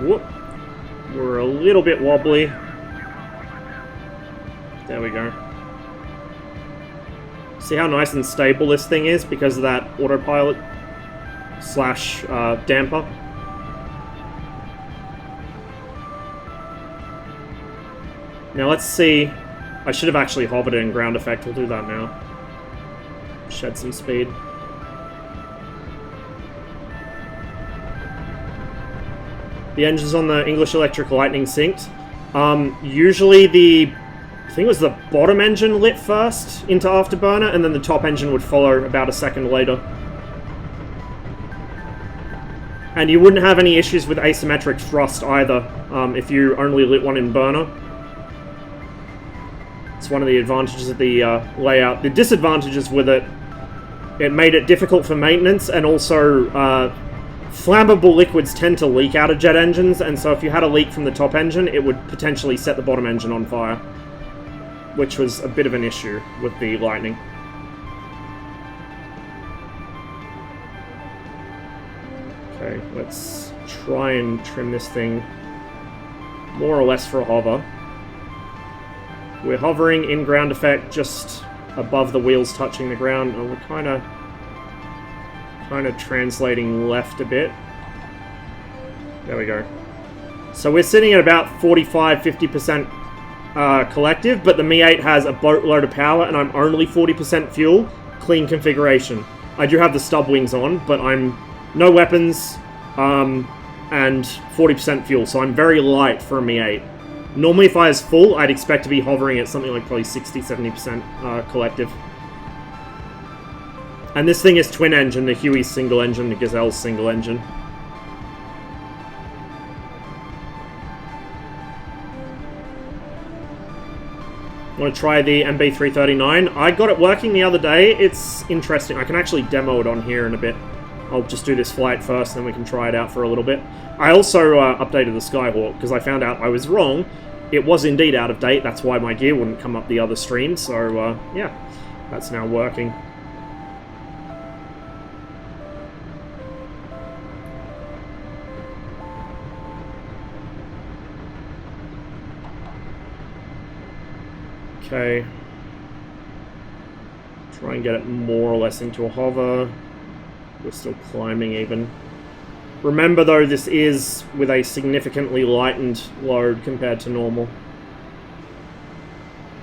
A: Whoop. We're a little bit wobbly. There we go. See how nice and stable this thing is because of that autopilot slash damper. Now let's see. I should have actually hovered it in ground effect. We'll do that now. Shed some speed. The engine's on the English Electric Lightning synced. Usually I think it was the bottom engine lit first into afterburner, and then the top engine would follow about a second later. And you wouldn't have any issues with asymmetric thrust either, if you only lit one in burner. It's one of the advantages of the layout. The disadvantages with it, it made it difficult for maintenance, and also flammable liquids tend to leak out of jet engines, and so if you had a leak from the top engine, it would potentially set the bottom engine on fire, which was a bit of an issue with the Lightning. Okay, let's try and trim this thing more or less for a hover. We're hovering in ground effect just above the wheels touching the ground, and we're kind of translating left a bit. There we go. So we're sitting at about 45-50% collective, but the Me 8 has a boatload of power, and I'm only 40% fuel. Clean configuration. I do have the stub wings on, but I'm no weapons, and 40% fuel, so I'm very light for a Me 8. Normally, if I was full, I'd expect to be hovering at something like probably 60-70% collective. And this thing is twin engine, the Huey's single engine, the Gazelle's single engine. Want to try the MB339? I got it working the other day. It's interesting. I can actually demo it on here in a bit. I'll just do this flight first, then we can try it out for a little bit. I also updated the Skyhawk, because I found out I was wrong. It was indeed out of date. That's why my gear wouldn't come up the other stream. So, yeah, that's now working. Okay. Try and get it more or less into a hover. We're still climbing even. Remember though, this is with a significantly lightened load compared to normal.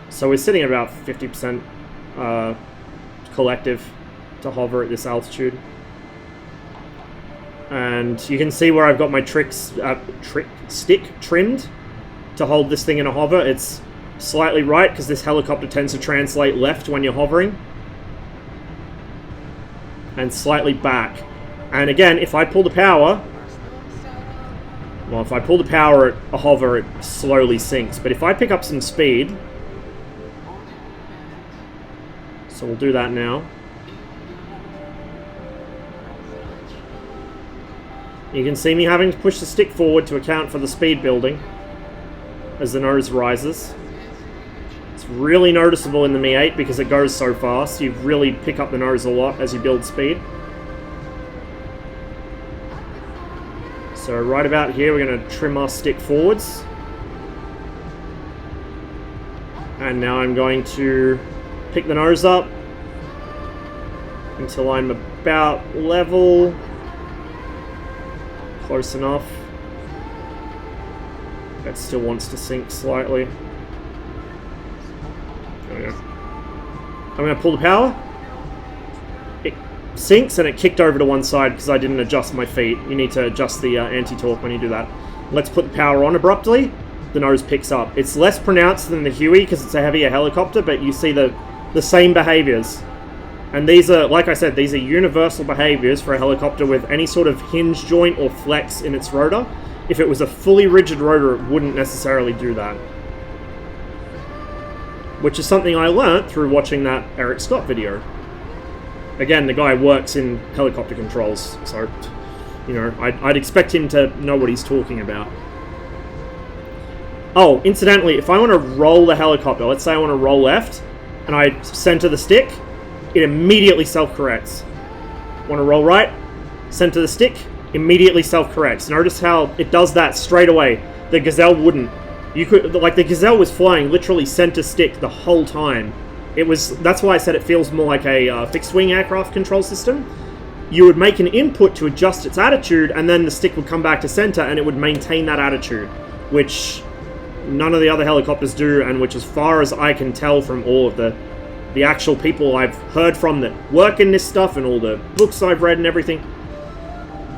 A: So we're sitting at about 50% collective to hover at this altitude. And you can see where I've got my stick trimmed to hold this thing in a hover. It's slightly right because this helicopter tends to translate left when you're hovering. And slightly back. And again, if I pull the power... Well, if I pull the power at a hover, it slowly sinks. But if I pick up some speed... So we'll do that now. You can see me having to push the stick forward to account for the speed building as the nose rises. It's really noticeable in the Mi-8 because it goes so fast. You really pick up the nose a lot as you build speed. So right about here, we're going to trim our stick forwards. And now I'm going to pick the nose up until I'm about level. Close enough. That still wants to sink slightly. There we go. I'm going to pull the power. It sinks and it kicked over to one side because I didn't adjust my feet. You need to adjust the anti-torque when you do that. Let's put the power on abruptly. The nose picks up. It's less pronounced than the Huey because it's a heavier helicopter, but you see the same behaviors. And these are, like I said, these are universal behaviors for a helicopter with any sort of hinge joint or flex in its rotor. If it was a fully rigid rotor, it wouldn't necessarily do that. Which is something I learnt through watching that Eric Scott video. Again, the guy works in helicopter controls, so, you know, I'd expect him to know what he's talking about. Oh, incidentally, if I want to roll the helicopter, let's say I want to roll left, and I center the stick, it immediately self-corrects. Want to roll right, center the stick, immediately self-corrects. Notice how it does that straight away. The Gazelle wouldn't. You could, like, the Gazelle was flying literally center stick the whole time. It was, that's why I said it feels more like a fixed-wing aircraft control system. You would make an input to adjust its attitude, and then the stick would come back to center, and it would maintain that attitude, which none of the other helicopters do, and which, as far as I can tell from all of the actual people I've heard from that work in this stuff, and all the books I've read and everything,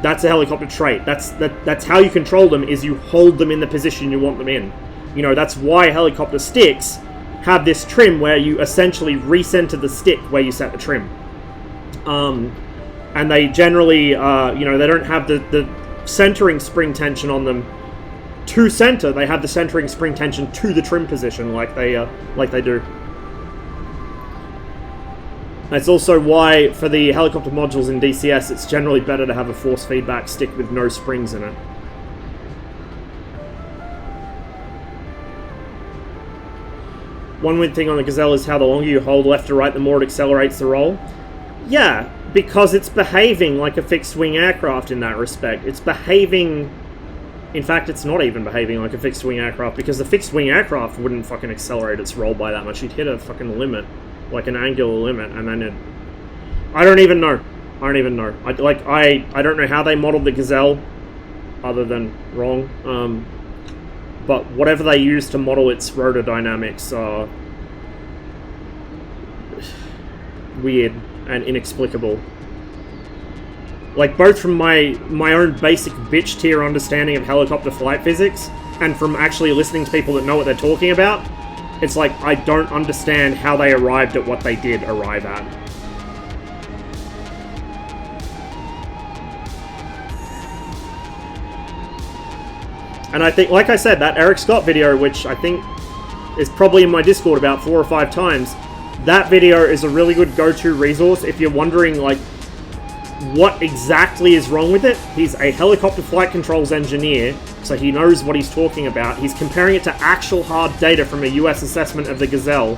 A: that's a helicopter trait. That's how you control them, is you hold them in the position you want them in. You know, that's why helicopter sticks have this trim where you essentially recenter the stick where you set the trim. And they generally, you know, they don't have the centering spring tension on them to center. They have the centering spring tension to the trim position, like they do. That's also why, for the helicopter modules in DCS, it's generally better to have a force feedback stick with no springs in it. One weird thing on the Gazelle is how the longer you hold left to right, the more it accelerates the roll. Yeah, because it's behaving like a fixed-wing aircraft in that respect. It's behaving... In fact, it's not even behaving like a fixed-wing aircraft, because the fixed-wing aircraft wouldn't fucking accelerate its roll by that much. You'd hit a fucking limit, like an angular limit, and then it... I don't even know. I don't even know. I don't know how they modeled the Gazelle, other than wrong. But whatever they use to model its rotor dynamics are weird and inexplicable. Like, both from my own basic bitch tier understanding of helicopter flight physics, and from actually listening to people that know what they're talking about, it's like, I don't understand how they arrived at what they did arrive at. And I think, like I said, that Eric Scott video, which I think is probably in my Discord about 4 or 5 times, that video is a really good go-to resource if you're wondering, like, what exactly is wrong with it. He's a helicopter flight controls engineer, so he knows what he's talking about. He's comparing it to actual hard data from a US assessment of the Gazelle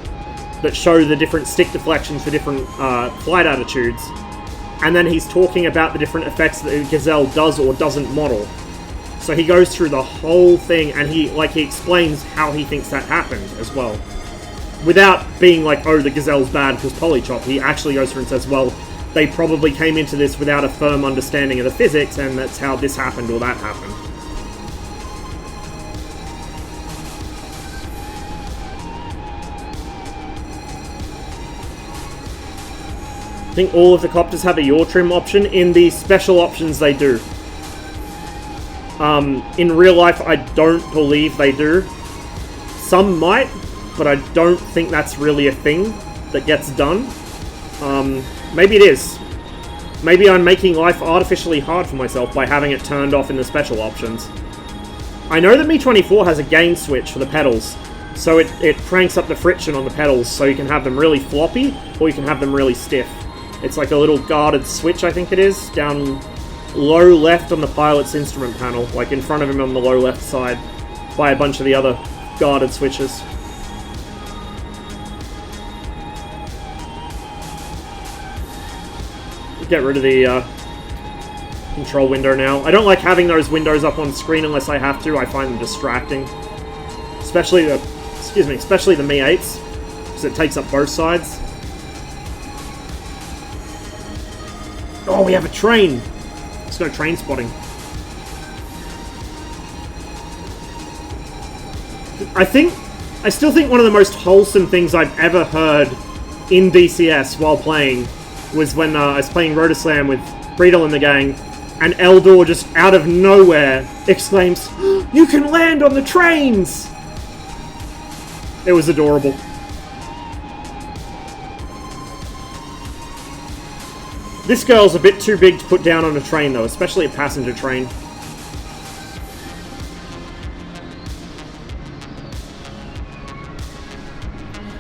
A: that show the different stick deflections for different flight attitudes. And then he's talking about the different effects that the Gazelle does or doesn't model. So he goes through the whole thing, and he explains how he thinks that happened as well. without being like, oh, the Gazelle's bad because Polychop, he actually goes through and says, well, they probably came into this without a firm understanding of the physics, and that's how this happened or that happened. I think all of the copters have a yaw trim option. In the special options, they do. In real life, I don't believe they do. Some might, but I don't think that's really a thing that gets done. Maybe it is. Maybe I'm making life artificially hard for myself by having it turned off in the special options. I know that Mi-24 has a gain switch for the pedals, so it cranks up the friction on the pedals, so you can have them really floppy, or you can have them really stiff. It's like a little guarded switch, I think it is, down low left on the pilot's instrument panel, like in front of him on the low left side, by a bunch of the other guarded switches. Get rid of the control window now. I don't like having those windows up on screen unless I have to. I find them distracting. Especially the, especially the Mi-8s, because it takes up both sides. Oh, we have a train! There's no train spotting. I still think one of the most wholesome things I've ever heard in DCS while playing was when I was playing Rotoslam with Breedle and the gang, and Eldor just out of nowhere exclaims, "You can land on the trains!" It was adorable. This girl's a bit too big to put down on a train though, especially a passenger train.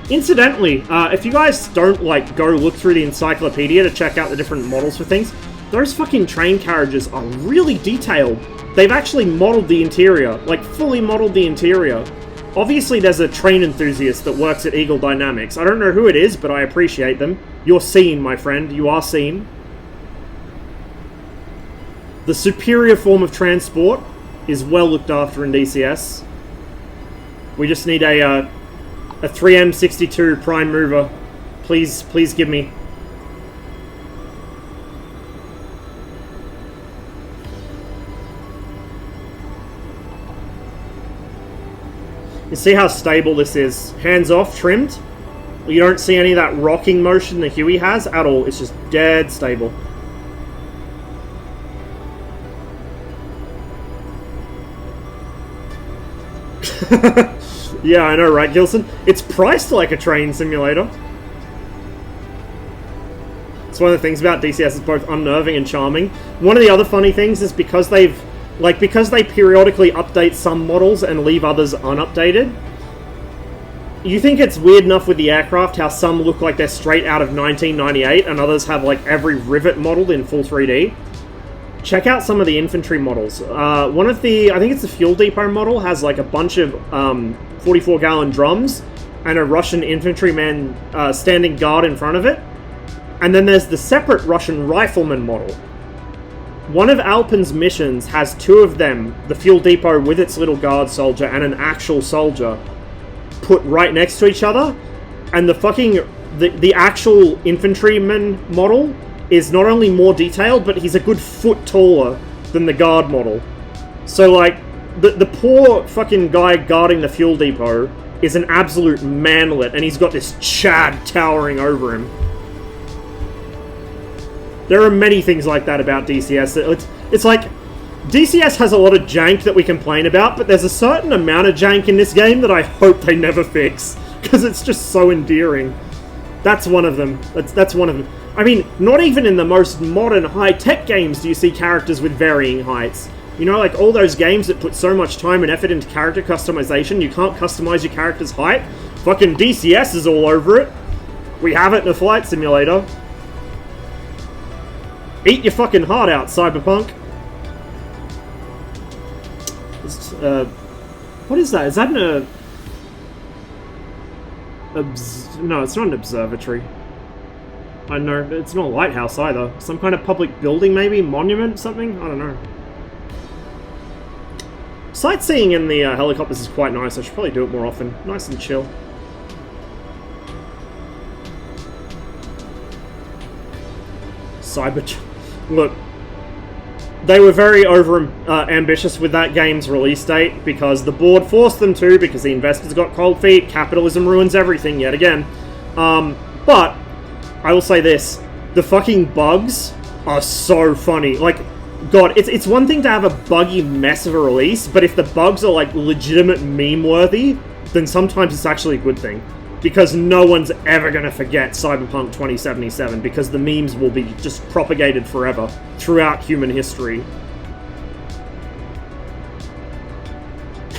A: Incidentally, if you guys don't, like, go look through the encyclopedia to check out the different models for things, those fucking train carriages are really detailed. They've actually modeled the interior, like, fully modeled the interior. Obviously, there's a train enthusiast that works at Eagle Dynamics. I don't know who it is, but I appreciate them. You're seen, my friend. You are seen. The superior form of transport is well looked after in DCS. We just need a 3M62 prime mover. Please give me. You see how stable this is? Hands off, trimmed. You don't see any of that rocking motion the Huey has at all. It's just dead stable. Yeah, I know, right, Gilson? It's priced like a train simulator. It's one of the things about DCS, it's both unnerving and charming. One of the other funny things is because they periodically update some models and leave others unupdated, you think it's weird enough with the aircraft how some look like they're straight out of 1998 and others have like every rivet modeled in full 3D. Check out some of the infantry models. One of the, I think it's the Fuel Depot model, has like a bunch of 44-gallon drums and a Russian infantryman standing guard in front of it. And then there's the separate Russian rifleman model. One of Alpen's missions has two of them, the Fuel Depot with its little guard soldier and an actual soldier, put right next to each other. And the actual infantryman model is not only more detailed, but he's a good foot taller than the guard model. So, like, the poor fucking guy guarding the fuel depot is an absolute manlet, and he's got this Chad towering over him. There are many things like that about DCS. It's like, DCS has a lot of jank that we complain about, but there's a certain amount of jank in this game that I hope they never fix, because it's just so endearing. That's one of them. That's one of them. I mean, not even in the most modern high-tech games do you see characters with varying heights. You know, like all those games that put so much time and effort into character customization, you can't customize your character's height? Fucking DCS is all over it. We have it in a flight simulator. Eat your fucking heart out, Cyberpunk. What is that? Is that no, it's not an observatory. I don't know, it's not a lighthouse either. Some kind of public building, maybe? Monument? Something? I don't know. Sightseeing in the helicopters is quite nice. I should probably do it more often. Nice and chill. Look, they were very ambitious with that game's release date because the board forced them to, because the investors got cold feet. Capitalism ruins everything yet again. But I will say this: the fucking bugs are so funny. Like, God, it's one thing to have a buggy mess of a release, but if the bugs are like legitimate meme-worthy, then sometimes it's actually a good thing. Because no one's ever going to forget Cyberpunk 2077, because the memes will be just propagated forever throughout human history.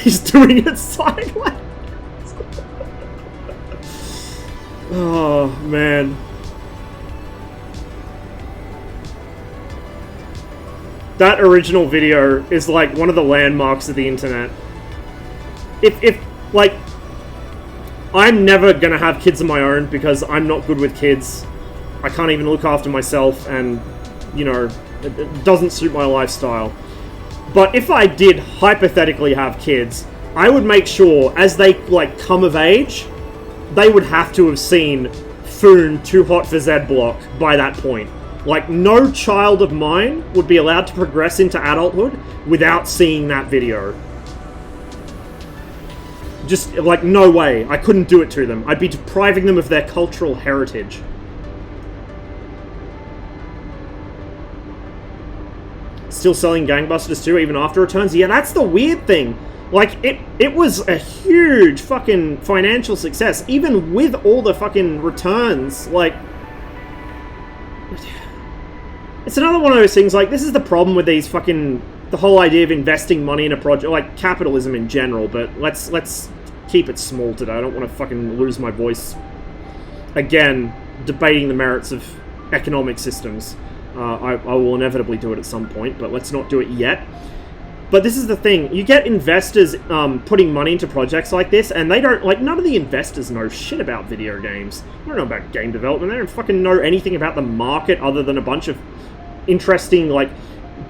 A: He's doing it sideways. Oh, man. That original video is like one of the landmarks of the internet. If like, I'm never gonna have kids of my own because I'm not good with kids. I can't even look after myself, and, you know, it doesn't suit my lifestyle. But if I did hypothetically have kids, I would make sure, as they, like, come of age, they would have to have seen Foon Too Hot for Z Block by that point. Like, no child of mine would be allowed to progress into adulthood without seeing that video. Just, like, no way. I couldn't do it to them. I'd be depriving them of their cultural heritage. Still selling Gangbusters 2 even after returns? Yeah, that's the weird thing. Like, it was a huge fucking financial success, even with all the fucking returns. Like, it's another one of those things, like, this is the problem with these fucking, the whole idea of investing money in a project, like, capitalism in general, but let's keep it small today. I don't want to fucking lose my voice again, debating the merits of economic systems. I will inevitably do it at some point, but let's not do it yet. But this is the thing, you get investors putting money into projects like this, and they don't, like, none of the investors know shit about video games. They don't know about game development, they don't fucking know anything about the market other than a bunch of interesting, like,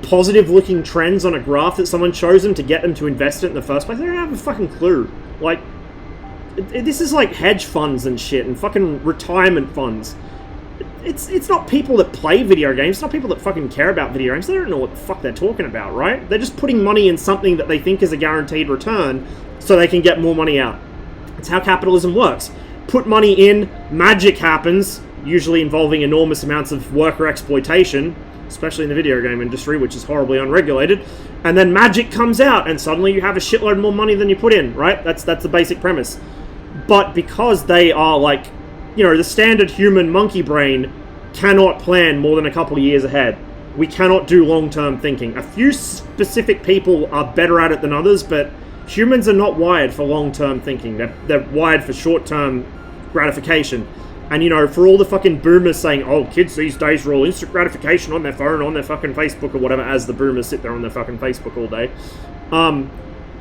A: positive-looking trends on a graph that someone shows them to get them to invest it in the first place. They don't have a fucking clue. Like, this is like hedge funds and shit, and fucking retirement funds. It's not people that play video games, it's not people that fucking care about video games. They don't know what the fuck they're talking about, right? They're just putting money in something that they think is a guaranteed return so they can get more money out. That's how capitalism works. Put money in, magic happens, usually involving enormous amounts of worker exploitation, especially in the video game industry, which is horribly unregulated, and then magic comes out, and suddenly you have a shitload more money than you put in, right? That's the basic premise. But because they are, like, you know, the standard human monkey brain cannot plan more than a couple of years ahead. We cannot do long-term thinking. A few specific people are better at it than others, but humans are not wired for long-term thinking. They're wired for short-term gratification. And, you know, for all the fucking boomers saying, oh, kids these days are all instant gratification on their phone, on their fucking Facebook or whatever, as the boomers sit there on their fucking Facebook all day.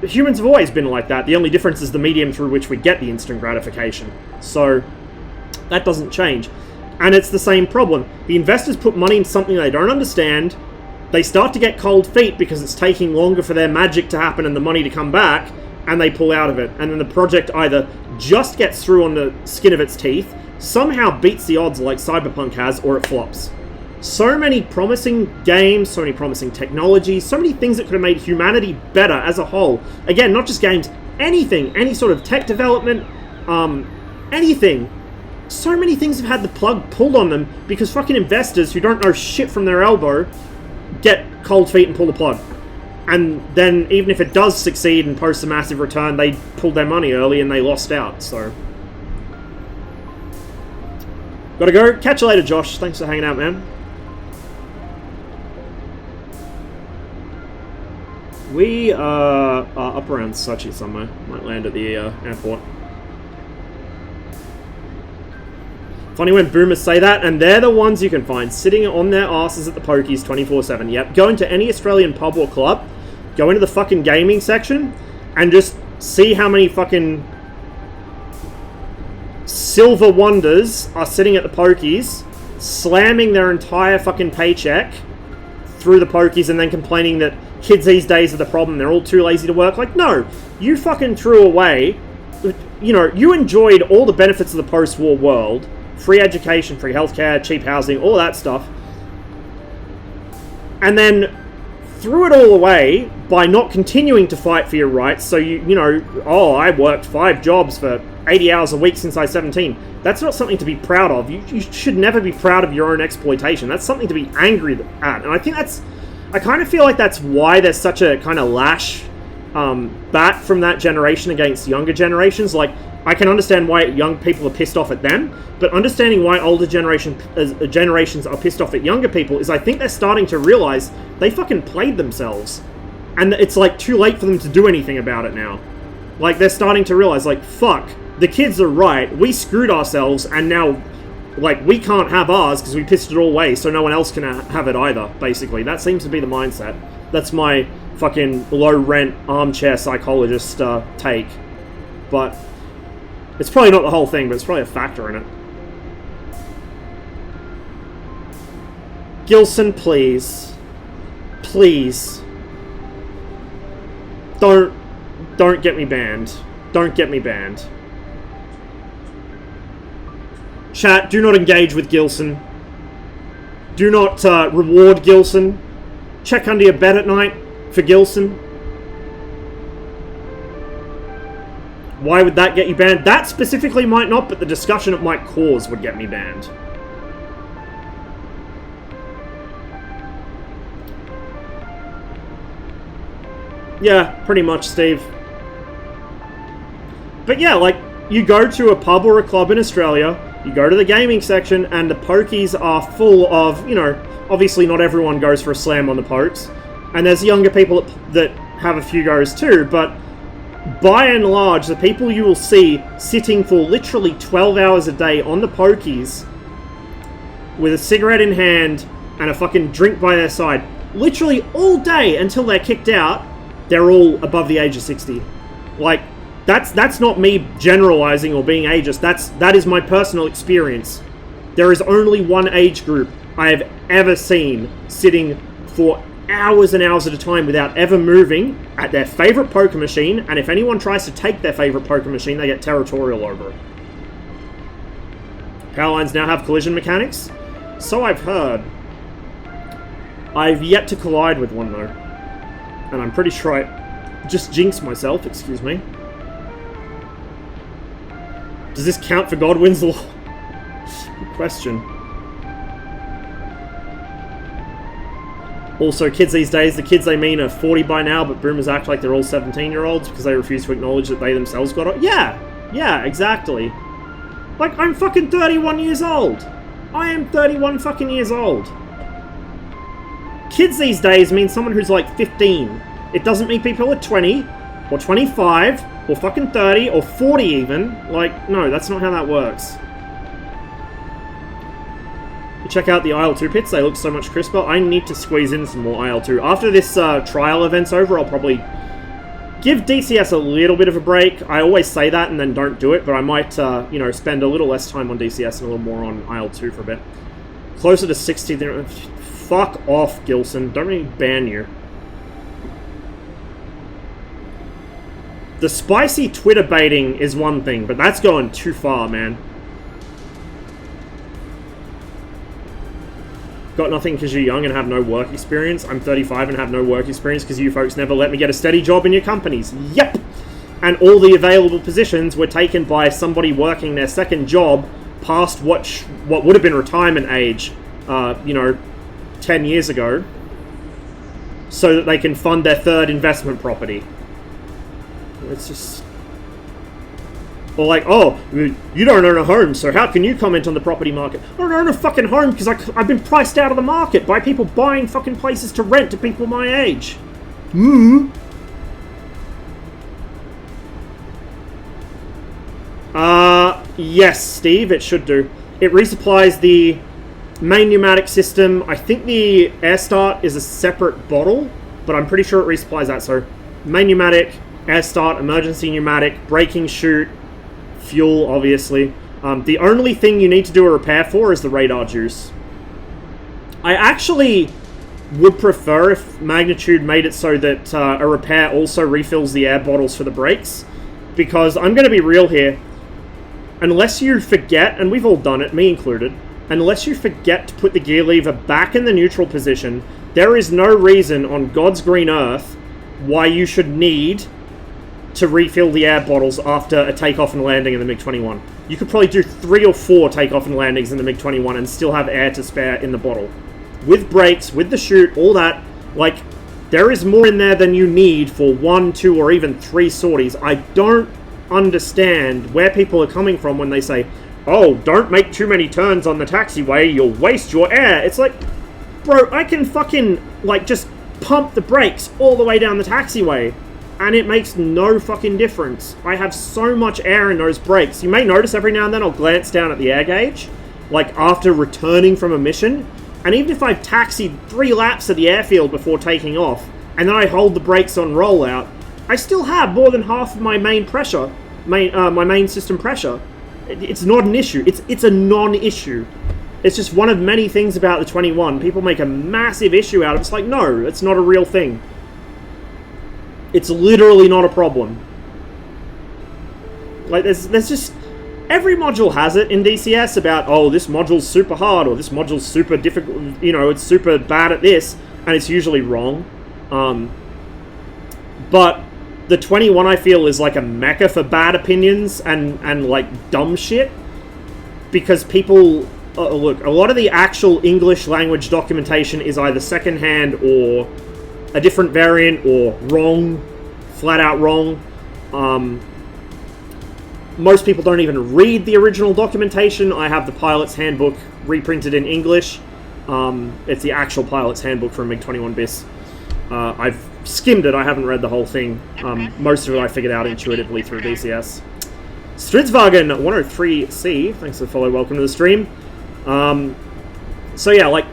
A: Humans have always been like that. The only difference is the medium through which we get the instant gratification. So, that doesn't change. And it's the same problem. The investors put money into something they don't understand. They start to get cold feet because it's taking longer for their magic to happen and the money to come back, and they pull out of it. And then the project either just gets through on the skin of its teeth, somehow beats the odds like Cyberpunk has, or it flops. So many promising games, so many promising technologies, so many things that could have made humanity better as a whole. Again, not just games, anything, any sort of tech development, anything. So many things have had the plug pulled on them because fucking investors who don't know shit from their elbow get cold feet and pull the plug. And then, even if it does succeed and post a massive return, they pulled their money early and they lost out, so... Gotta go. Catch you later, Josh. Thanks for hanging out, man. We are up around Sochi somewhere. Might land at the airport. Funny when boomers say that, and they're the ones you can find sitting on their asses at the pokies 24/7. Yep, go into any Australian pub or club, go into the fucking gaming section, and just see how many fucking silver wonders are sitting at the pokies, slamming their entire fucking paycheck through the pokies and then complaining that kids these days are the problem, they're all too lazy to work. Like, no, you fucking threw away, you know, you enjoyed all the benefits of the post-war world, free education, free healthcare, cheap housing, all that stuff, and then threw it all away by not continuing to fight for your rights. So you know, oh, I worked 5 jobs for 80 hours a week since I was 17. That's not something to be proud of. You should never be proud of your own exploitation. That's something to be angry at. And I think I kind of feel like that's why there's such a kind of lash back from that generation against younger generations. Like, I can understand why young people are pissed off at them, but understanding why older generations are pissed off at younger people is I think they're starting to realize they fucking played themselves. And it's like too late for them to do anything about it now. Like, they're starting to realize, like, fuck, the kids are right, we screwed ourselves, and now, like, we can't have ours because we pissed it all away, so no one else can have it either, basically. That seems to be the mindset. That's my fucking low-rent armchair psychologist take. But it's probably not the whole thing, but it's probably a factor in it. Gilson, please. Please. Don't get me banned. Don't get me banned. Chat, do not engage with Gilson. Do not reward Gilson. Check under your bed at night for Gilson. Why would that get you banned? That specifically might not, but the discussion it might cause would get me banned. Yeah, pretty much, Steve. But yeah, like, you go to a pub or a club in Australia, you go to the gaming section, and the pokies are full of, you know, obviously not everyone goes for a slam on the pokes, and there's younger people that have a few goes too, but by and large, the people you will see sitting for literally 12 hours a day on the pokies with a cigarette in hand and a fucking drink by their side, literally all day until they're kicked out, they're all above the age of 60. Like, that's not me generalizing or being ageist. That is my personal experience. There is only one age group I have ever seen sitting for hours and hours at a time without ever moving at their favorite poker machine, and if anyone tries to take their favorite poker machine, they get territorial over it. Power lines now have collision mechanics? So I've heard. I've yet to collide with one though. And I'm pretty sure I just jinxed myself, excuse me. Does this count for Godwin's Law? Good question. Also, kids these days, the kids they mean are 40 by now, but boomers act like they're all 17-year-olds because they refuse to acknowledge that they themselves got it. Yeah, exactly. Like, I'm fucking 31 years old. I am 31 fucking years old. Kids these days mean someone who's like 15. It doesn't mean people are 20, or 25, or fucking 30, or 40 even. Like, no, that's not how that works. Check out the IL-2 pits, they look so much crisper. I need to squeeze in some more IL-2. After this trial event's over, I'll probably give DCS a little bit of a break. I always say that and then don't do it, but I might, you know, spend a little less time on DCS and a little more on IL-2 for a bit. Closer to 60 than... Fuck off, Gilson. Don't really ban you. The spicy Twitter baiting is one thing, but that's going too far, man. Got nothing because you're young and have no work experience. I'm 35 and have no work experience because you folks never let me get a steady job in your companies. Yep! And all the available positions were taken by somebody working their second job past what would have been retirement age, you know, 10 years ago, so that they can fund their third investment property. It's just... Or like, oh, you don't own a home, so how can you comment on the property market? I don't own a fucking home because I've been priced out of the market by people buying fucking places to rent to people my age. Yes, Steve, it should do. It resupplies the main pneumatic system. I think the air start is a separate bottle, but I'm pretty sure it resupplies that. So, main pneumatic, air start, emergency pneumatic, braking chute, fuel, obviously. The only thing you need to do a repair for is the radar juice. I actually would prefer if Magnitude made it so that a repair also refills the air bottles for the brakes, because I'm going to be real here. Unless you forget, and we've all done it, me included, unless you forget to put the gear lever back in the neutral position, There is no reason on God's green earth why you should need to refill the air bottles after a takeoff and landing in the MiG-21. You could probably do 3 or 4 takeoff and landings in the MiG-21 and still have air to spare in the bottle. With brakes, with the chute, all that, like, there is more in there than you need for 1, 2, or even 3 sorties. I don't understand where people are coming from when they say, oh, don't make too many turns on the taxiway, you'll waste your air. It's like, bro, I can fucking, like, just pump the brakes all the way down the taxiway, and it makes no fucking difference. I have so much air in those brakes. You may notice every now and then I'll glance down at the air gauge, like after returning from a mission, and even if I've taxied 3 laps of the airfield before taking off, and then I hold the brakes on rollout, I still have more than half of my main pressure, my main system pressure. It's not an issue. It's a non-issue. It's just one of many things about the 21. People make a massive issue out of it. It's like, no, it's not a real thing. It's literally not a problem. Like, there's just... Every module has it in DCS about, oh, this module's super hard, or this module's super difficult, you know, it's super bad at this, and it's usually wrong. But the 21, I feel, is like a mecca for bad opinions and like, dumb shit. Because people... look, a lot of the actual English language documentation is either secondhand or a different variant or wrong, flat out wrong. Most people don't even read the original documentation. I have the pilot's handbook reprinted in English. It's the actual pilot's handbook from MiG-21 BIS. I've skimmed it, I haven't read the whole thing. Most of it I figured out intuitively through DCS. Stridswagen 103C, thanks for the follow, welcome to the stream. So yeah, like,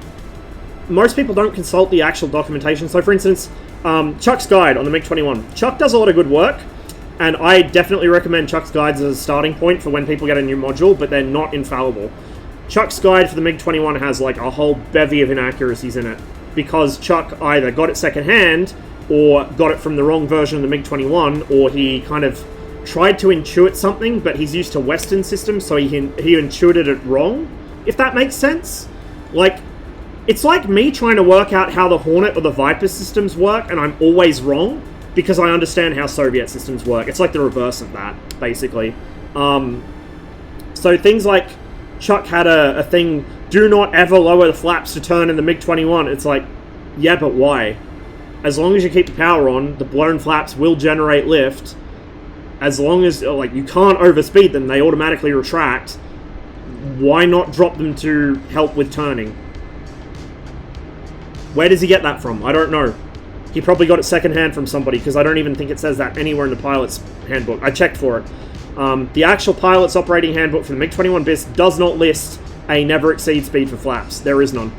A: most people don't consult the actual documentation. So for instance, Chuck's guide on the MiG-21. Chuck does a lot of good work, and I definitely recommend Chuck's guides as a starting point for when people get a new module, but they're not infallible. Chuck's guide for the MiG-21 has like a whole bevy of inaccuracies in it, because Chuck either got it secondhand, or got it from the wrong version of the MiG-21, or he kind of tried to intuit something, but he's used to Western systems, so he intuited it wrong, if that makes sense. Like, it's like me trying to work out how the Hornet or the Viper systems work, and I'm always wrong, because I understand how Soviet systems work. It's like the reverse of that, basically. So things like, Chuck had a thing, do not ever lower the flaps to turn in the MiG-21. It's like, yeah, but why? As long as you keep the power on, the blown flaps will generate lift. As long as, like, you can't overspeed them, they automatically retract. Why not drop them to help with turning? Where does he get that from? I don't know. He probably got it secondhand from somebody, because I don't even think it says that anywhere in the pilot's handbook. I checked for it. The actual pilot's operating handbook for the MiG-21 BIS does not list a never exceed speed for flaps. There is none.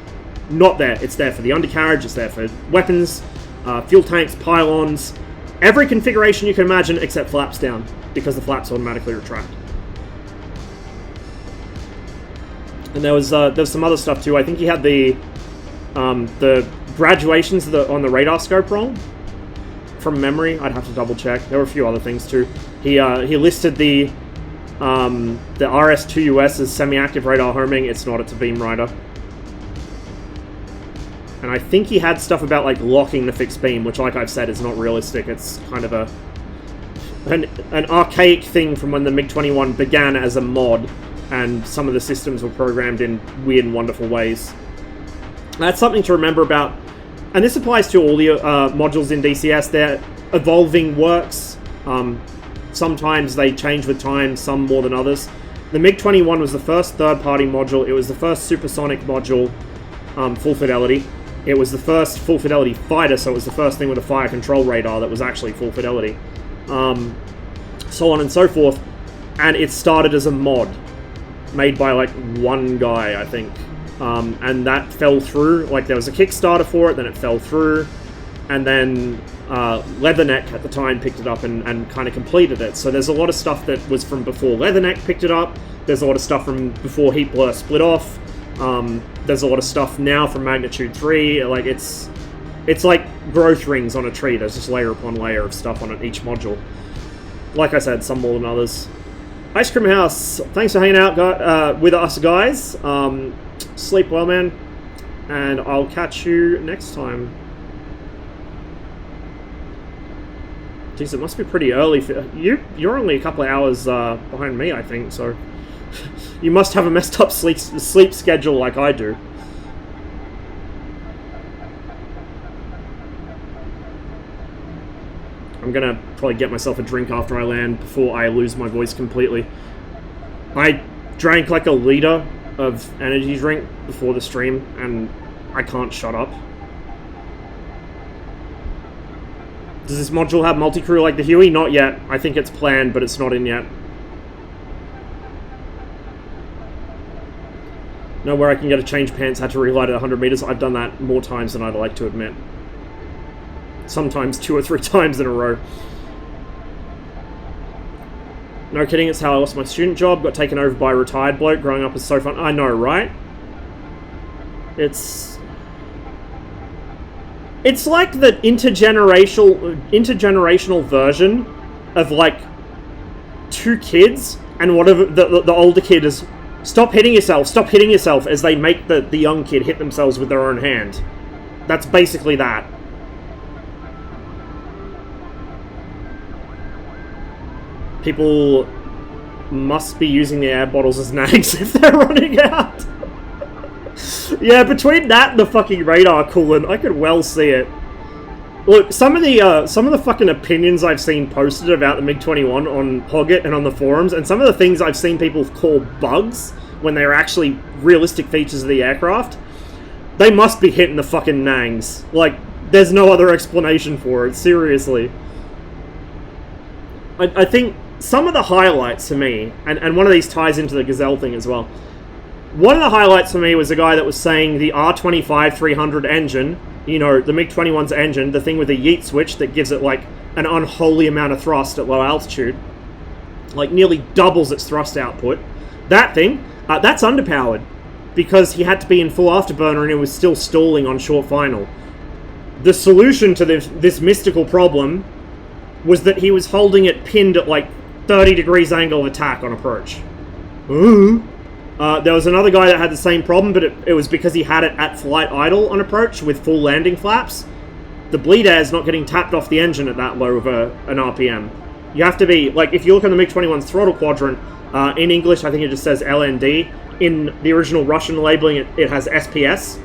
A: Not there. It's there for the undercarriage, it's there for weapons, fuel tanks, pylons, every configuration you can imagine except flaps down, because the flaps automatically retract. And there was some other stuff too. I think he had the graduations on the radar scope wrong. From memory, I'd have to double check. There were a few other things too. He listed the RS-2US as semi-active radar homing. It's not. It's a beam rider. And I think he had stuff about like locking the fixed beam, which, like I've said, is not realistic. It's kind of an archaic thing from when the MiG-21 began as a mod, and some of the systems were programmed in weird and wonderful ways. That's something to remember about. And this applies to all the modules in DCS. They're evolving works. Sometimes they change with time, some more than others. The MiG-21 was the first third-party module. It was the first supersonic module, full fidelity. It was the first full fidelity fighter, so it was the first thing with a fire control radar that was actually full fidelity. So on and so forth. And it started as a mod, made by like one guy, I think. And that fell through. Like, there was a Kickstarter for it, then it fell through, and then Leatherneck at the time picked it up and kind of completed it. So there's a lot of stuff that was from before Leatherneck picked it up. There's a lot of stuff from before Heat Blur split off. There's a lot of stuff now from Magnitude 3. Like, it's like growth rings on a tree. There's just layer upon layer of stuff on each module. Like I said, some more than others. Ice Cream House, thanks for hanging out with us, guys. Sleep well, man. and I'll catch you next time. Jeez, it must be pretty early for you. You're only a couple of hours behind me, I think, so you must have a messed up sleep schedule like I do. I'm gonna probably get myself a drink after I land before I lose my voice completely. I drank like a liter of energy drink before the stream, and I can't shut up. Does this module have multi-crew like the Huey? Not yet. I think it's planned, but it's not in yet. Know where I can get a change pants, had to relight at 100 meters. I've done that more times than I'd like to admit. Sometimes 2 or 3 times in a row. No kidding, it's how I lost my student job. Got taken over by a retired bloke. Growing up is so fun. I know, right? It's like the intergenerational version of like 2 kids, and whatever the older kid is, stop hitting yourself, as they make the young kid hit themselves with their own hand. That's basically that. People must be using the air bottles as nags if they're running out. Yeah, between that and the fucking radar coolant, I could well see it. Look, some of the fucking opinions I've seen posted about the MiG-21 on Hoggit and on the forums, and some of the things I've seen people call bugs when they're actually realistic features of the aircraft, they must be hitting the fucking nangs. Like, there's no other explanation for it, seriously. I think some of the highlights for me, and one of these ties into the Gazelle thing as well, one of the highlights for me was a guy that was saying the R25-300 engine, you know, the MiG-21's engine, the thing with the yeet switch that gives it, like, an unholy amount of thrust at low altitude, like, nearly doubles its thrust output. That thing, that's underpowered, because he had to be in full afterburner and it was still stalling on short final. The solution to this mystical problem was that he was holding it pinned at, like, 30 degrees angle of attack on approach. Ooh. There was another guy that had the same problem, but it was because he had it at flight idle on approach with full landing flaps. The bleed air is not getting tapped off the engine at that low of an RPM. You have to be, like, if you look on the MiG-21's throttle quadrant, in English I think it just says LND. In the original Russian labeling it has SPS,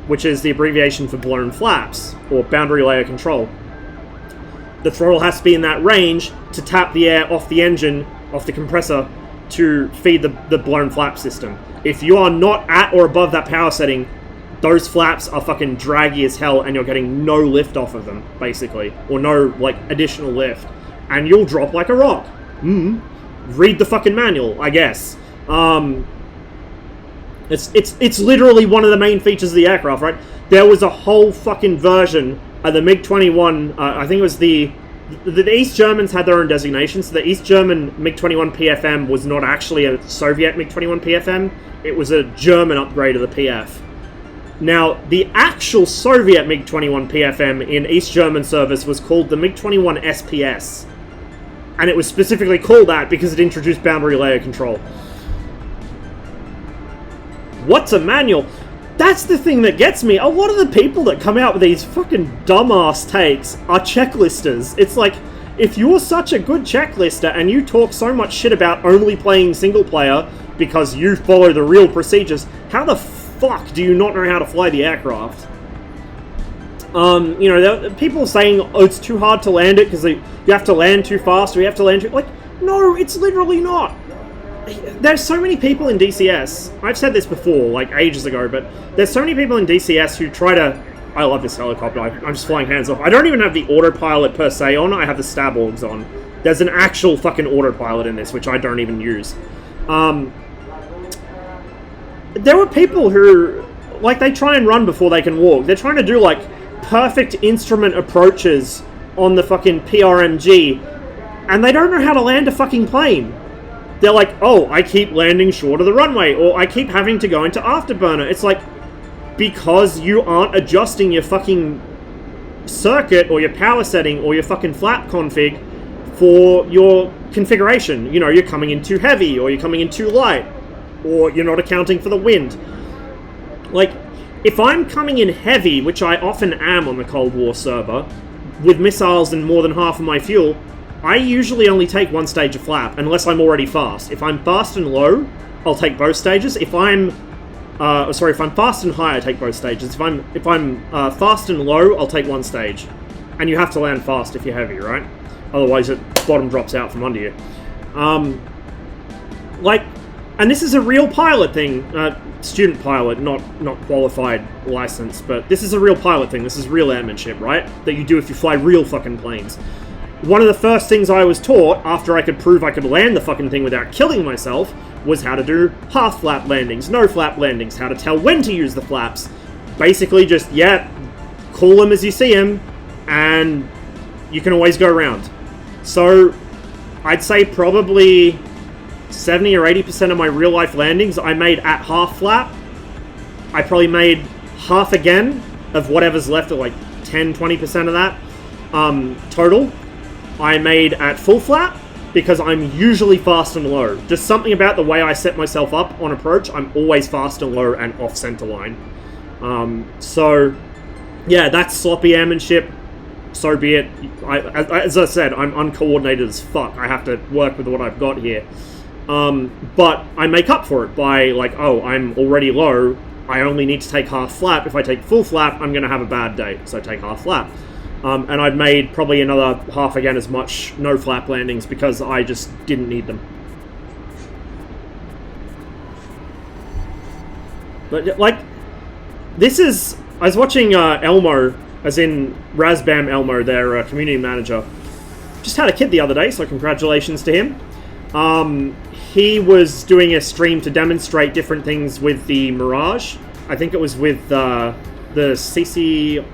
A: which is the abbreviation for blown flaps, or boundary layer control. The throttle has to be in that range to tap the air off the engine, off the compressor, to feed the blown flap system. If you are not at or above that power setting, those flaps are fucking draggy as hell and you're getting no lift off of them, basically. Or no, like, additional lift. And you'll drop like a rock. Read the fucking manual, I guess. It's literally one of the main features of the aircraft, right? There was a whole fucking version of the MiG-21, I think it was the East Germans had their own designation, so the East German MiG-21 PFM was not actually a Soviet MiG-21 PFM, it was a German upgrade of the PF. Now, the actual Soviet MiG-21 PFM in East German service was called the MiG-21 SPS, and it was specifically called that because it introduced boundary layer control. What's a manual? That's the thing that gets me. A lot of the people that come out with these fucking dumbass takes are checklisters. It's like, if you're such a good checklister and you talk so much shit about only playing single player because you follow the real procedures, how the fuck do you not know how to fly the aircraft? You know, there are people saying, oh, it's too hard to land it because you have to land too fast or you have to land too... Like, no, it's literally not. There's so many people in DCS, I've said this before, like ages ago, but there's so many people in DCS who try to... I love this helicopter, I'm just flying hands off. I don't even have the autopilot per se on, I have the stab orgs on. There's an actual fucking autopilot in this, which I don't even use. There were people who, like, they try and run before they can walk. They're trying to do, like, perfect instrument approaches on the fucking PRMG, and they don't know how to land a fucking plane. They're like, oh, I keep landing short of the runway, or I keep having to go into afterburner. It's like, because you aren't adjusting your fucking circuit, or your power setting, or your fucking flap config for your configuration. You know, you're coming in too heavy, or you're coming in too light, or you're not accounting for the wind. Like, if I'm coming in heavy, which I often am on the Cold War server, with missiles and more than half of my fuel, I usually only take one stage of flap, unless I'm already fast. If I'm fast and low, I'll take both stages. If I'm fast and high, I take both stages. If I'm fast and low, I'll take one stage. And you have to land fast if you're heavy, right? Otherwise, it bottom drops out from under you. And this is a real pilot thing. Student pilot, not qualified license, but this is a real pilot thing. This is real airmanship, right? That you do if you fly real fucking planes. One of the first things I was taught, after I could prove I could land the fucking thing without killing myself, was how to do half-flap landings, no-flap landings, how to tell when to use the flaps. Basically just, call them as you see them, and you can always go around. So, I'd say probably 70 or 80% of my real-life landings I made at half-flap. I probably made half again of whatever's left, of like 10-20% of that total. I made at full flap, because I'm usually fast and low. Just something about the way I set myself up on approach, I'm always fast and low and off center line. So, yeah, that's sloppy airmanship. So be it. As I said, I'm uncoordinated as fuck. I have to work with what I've got here. But I make up for it by, like, oh, I'm already low. I only need to take half flap. If I take full flap, I'm going to have a bad day. So I take half flap. And I've made probably another half again as much no-flap landings because I just didn't need them. But, like, this is... I was watching Elmo, as in Razbam Elmo, their community manager. Just had a kid the other day, so congratulations to him. He was doing a stream to demonstrate different things with the Mirage. I think it was with the CCIP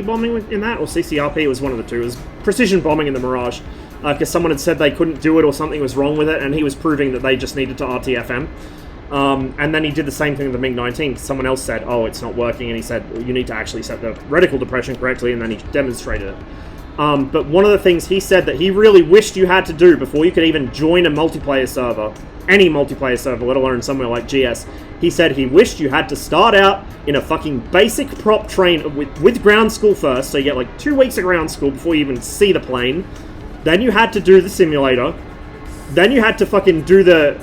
A: bombing in that, or CCRP, it was one of the two. It was precision bombing in the Mirage, because someone had said they couldn't do it or something was wrong with it, and he was proving that they just needed to RTFM. And then he did the same thing with the MiG-19, because someone else said, oh, it's not working, and he said, well, you need to actually set the reticle depression correctly, and then he demonstrated it. But one of the things he said that he really wished you had to do before you could even join a multiplayer server, any multiplayer server, let alone somewhere like GS, he said he wished you had to start out in a fucking basic prop train with ground school first, so you get like 2 weeks of ground school before you even see the plane. Then you had to do the simulator. Then you had to fucking do the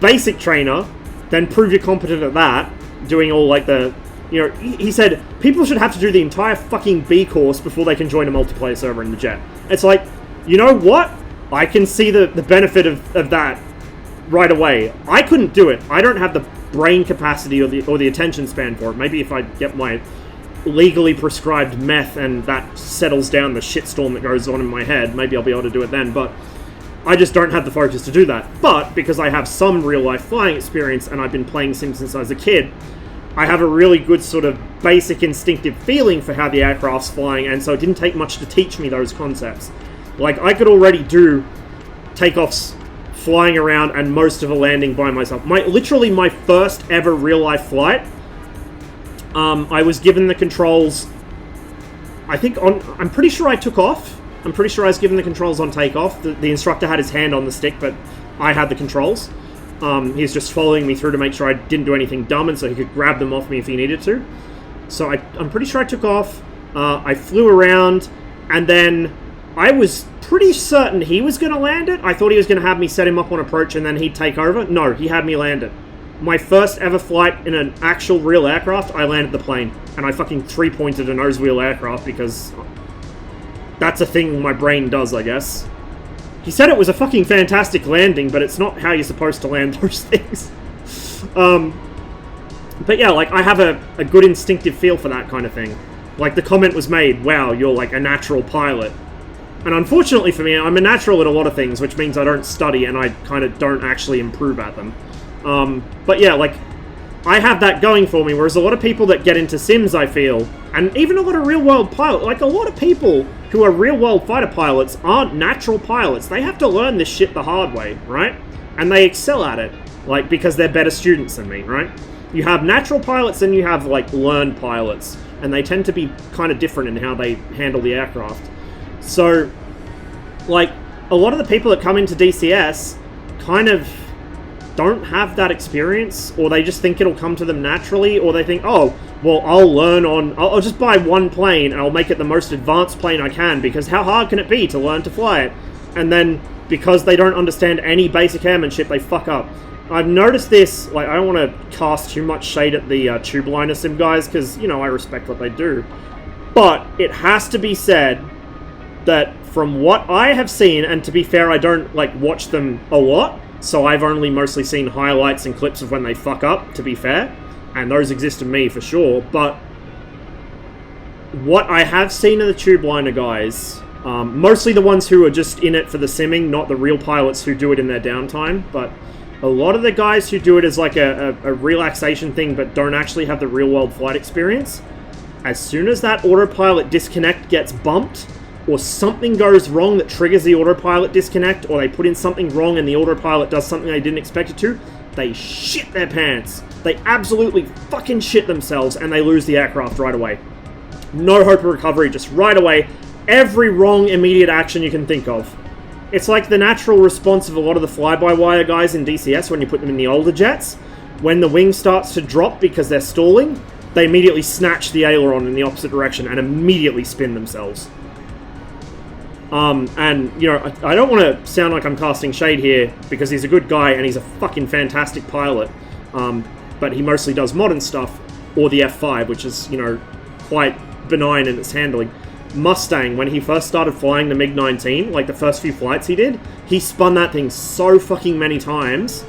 A: basic trainer, then prove you're competent at that, doing all like the... You know, he said people should have to do the entire fucking B course before they can join a multiplayer server in the jet. It's like, you know what? I can see the benefit of that right away. I couldn't do it. I don't have the brain capacity or the attention span for it. Maybe if I get my legally prescribed meth and that settles down the shitstorm that goes on in my head, maybe I'll be able to do it then, but I just don't have the focus to do that. But because I have some real-life flying experience and I've been playing Sims since I was a kid, I have a really good sort of basic instinctive feeling for how the aircraft's flying, and so it didn't take much to teach me those concepts. Like, I could already do takeoffs, flying around, and most of a landing by myself. Literally my first ever real-life flight, I was given the controls, I'm pretty sure I took off. I'm pretty sure I was given the controls on takeoff. The instructor had his hand on the stick, but I had the controls. He was just following me through to make sure I didn't do anything dumb, and so he could grab them off me if he needed to. So I'm pretty sure I took off. I flew around, and then I was pretty certain he was going to land it. I thought he was going to have me set him up on approach, and then he'd take over. No, he had me land it. My first ever flight in an actual real aircraft, I landed the plane. And I fucking three-pointed a nose-wheel aircraft, because that's a thing my brain does, I guess. He said it was a fucking fantastic landing, but it's not how you're supposed to land those things. But yeah, like, I have a good instinctive feel for that kind of thing. Like, the comment was made, wow, you're like a natural pilot. And unfortunately for me, I'm a natural at a lot of things, which means I don't study and I kind of don't actually improve at them. But yeah, like, I have that going for me, whereas a lot of people that get into Sims, I feel, and even a lot of real-world pilots, like, a lot of people who are real-world fighter pilots aren't natural pilots. They have to learn this shit the hard way, right? And they excel at it, like, because they're better students than me, right? You have natural pilots and you have, like, learned pilots, and they tend to be kind of different in how they handle the aircraft. So, like, a lot of the people that come into DCS kind of just don't have that experience, or they just think it'll come to them naturally, or they think, oh, well, I'll just buy one plane and I'll make it the most advanced plane I can, because how hard can it be to learn to fly it? And then, because they don't understand any basic airmanship, they fuck up. I've noticed this, like, I don't want to cast too much shade at the tube liner sim guys, because, you know, I respect what they do. But it has to be said that from what I have seen, and to be fair, I don't, like, watch them a lot, so I've only mostly seen highlights and clips of when they fuck up, to be fair, and those exist in me for sure, but what I have seen of the tube liner guys, mostly the ones who are just in it for the simming, not the real pilots who do it in their downtime, but a lot of the guys who do it as like a relaxation thing but don't actually have the real-world flight experience, as soon as that autopilot disconnect gets bumped, or something goes wrong that triggers the autopilot disconnect, or they put in something wrong and the autopilot does something they didn't expect it to, they shit their pants. They absolutely fucking shit themselves, and they lose the aircraft right away. No hope of recovery, just right away. Every wrong immediate action you can think of. It's like the natural response of a lot of the fly-by-wire guys in DCS when you put them in the older jets. When the wing starts to drop because they're stalling, they immediately snatch the aileron in the opposite direction and immediately spin themselves. And, you know, I don't want to sound like I'm casting shade here, because he's a good guy and he's a fucking fantastic pilot. But he mostly does modern stuff, or the F5, which is, you know, quite benign in its handling. Mustang, when he first started flying the MiG-19, like the first few flights he did, he spun that thing so fucking many times,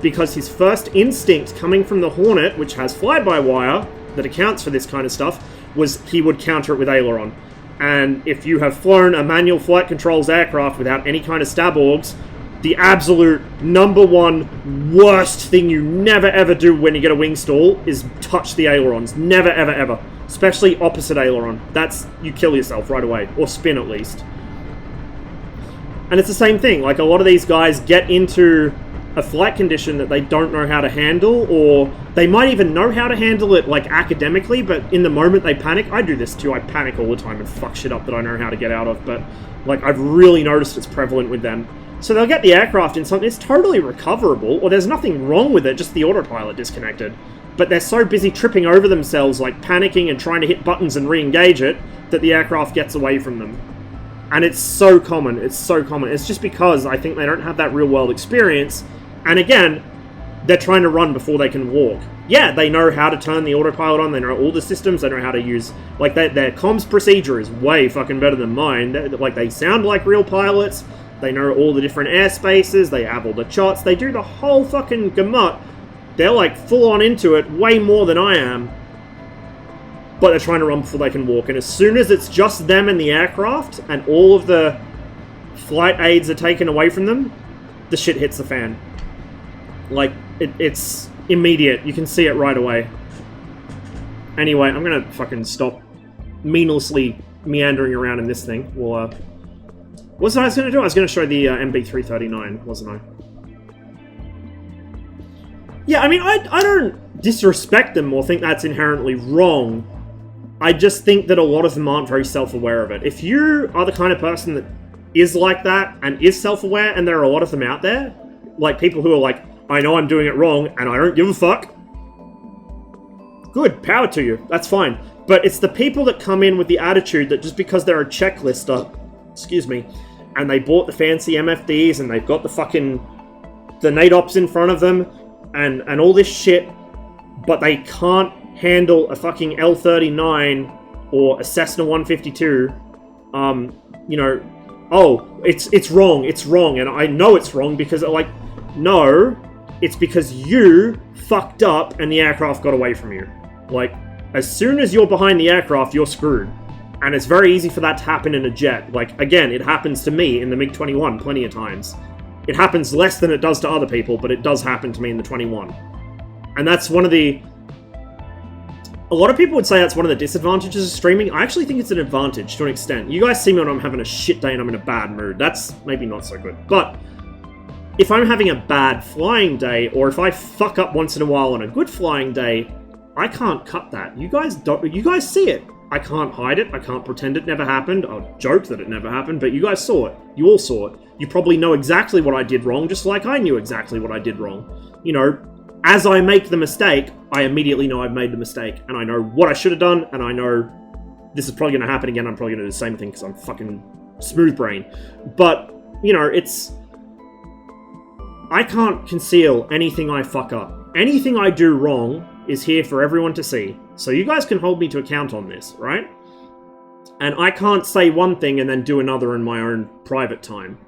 A: because his first instinct coming from the Hornet, which has fly-by-wire that accounts for this kind of stuff, was he would counter it with aileron. And if you have flown a manual flight controls aircraft without any kind of stab orgs, the absolute #1 worst thing you never ever do when you get a wing stall is touch the ailerons. Never ever ever. Especially opposite aileron. That's, you kill yourself right away. Or spin at least. And it's the same thing. Like, a lot of these guys get into a flight condition that they don't know how to handle, or they might even know how to handle it, like, academically, but in the moment they panic. I do this too. I panic all the time and fuck shit up that I know how to get out of, but, like, I've really noticed it's prevalent with them. So they'll get the aircraft in something, it's totally recoverable, or there's nothing wrong with it, just the autopilot disconnected. But they're so busy tripping over themselves, like panicking and trying to hit buttons and re-engage it, that the aircraft gets away from them. And it's so common, it's so common. It's just because I think they don't have that real-world experience, and again, they're trying to run before they can walk. Yeah, they know how to turn the autopilot on, they know all the systems, they know how to use... Like, their comms procedure is way fucking better than mine. Like, they sound like real pilots, they know all the different airspaces, they have all the chots, they do the whole fucking gamut. They're, like, full on into it, way more than I am. But they're trying to run before they can walk, and as soon as it's just them and the aircraft, and all of the flight aids are taken away from them, the shit hits the fan. Like, it's immediate. You can see it right away. Anyway, I'm gonna fucking stop meaninglessly meandering around in this thing. Well, what was I gonna do? I was gonna show the MB339, wasn't I? Yeah, I mean, I don't disrespect them or think that's inherently wrong. I just think that a lot of them aren't very self-aware of it. If you are the kind of person that is like that and is self-aware, and there are a lot of them out there, like people who are like, I know I'm doing it wrong, and I don't give a fuck. Good, power to you. That's fine. But it's the people that come in with the attitude that just because they're a checklister, excuse me, and they bought the fancy MFDs, and they've got the fucking... the NATOPs in front of them, and all this shit, but they can't handle a fucking L-39 or a Cessna 152, you know, oh, it's wrong, and I know it's wrong because, like, no, it's because you fucked up and the aircraft got away from you. Like, as soon as you're behind the aircraft, you're screwed. And it's very easy for that to happen in a jet. Like, again, it happens to me in the MiG-21 plenty of times. It happens less than it does to other people, but it does happen to me in the 21. And that's one of the... A lot of people would say that's one of the disadvantages of streaming. I actually think it's an advantage to an extent. You guys see me when I'm having a shit day and I'm in a bad mood. That's maybe not so good. But if I'm having a bad flying day, or if I fuck up once in a while on a good flying day, I can't cut that. You guys don't. You guys see it. I can't hide it. I can't pretend it never happened. I'll joke that it never happened, but you guys saw it. You all saw it. You probably know exactly what I did wrong, just like I knew exactly what I did wrong. you know, as I make the mistake, I immediately know I've made the mistake, and I know what I should have done, and I know this is probably going to happen again. I'm probably going to do the same thing because I'm fucking smooth brain. But, you know, I can't conceal anything I fuck up. Anything I do wrong is here for everyone to see. So you guys can hold me to account on this, right? And I can't say one thing and then do another in my own private time.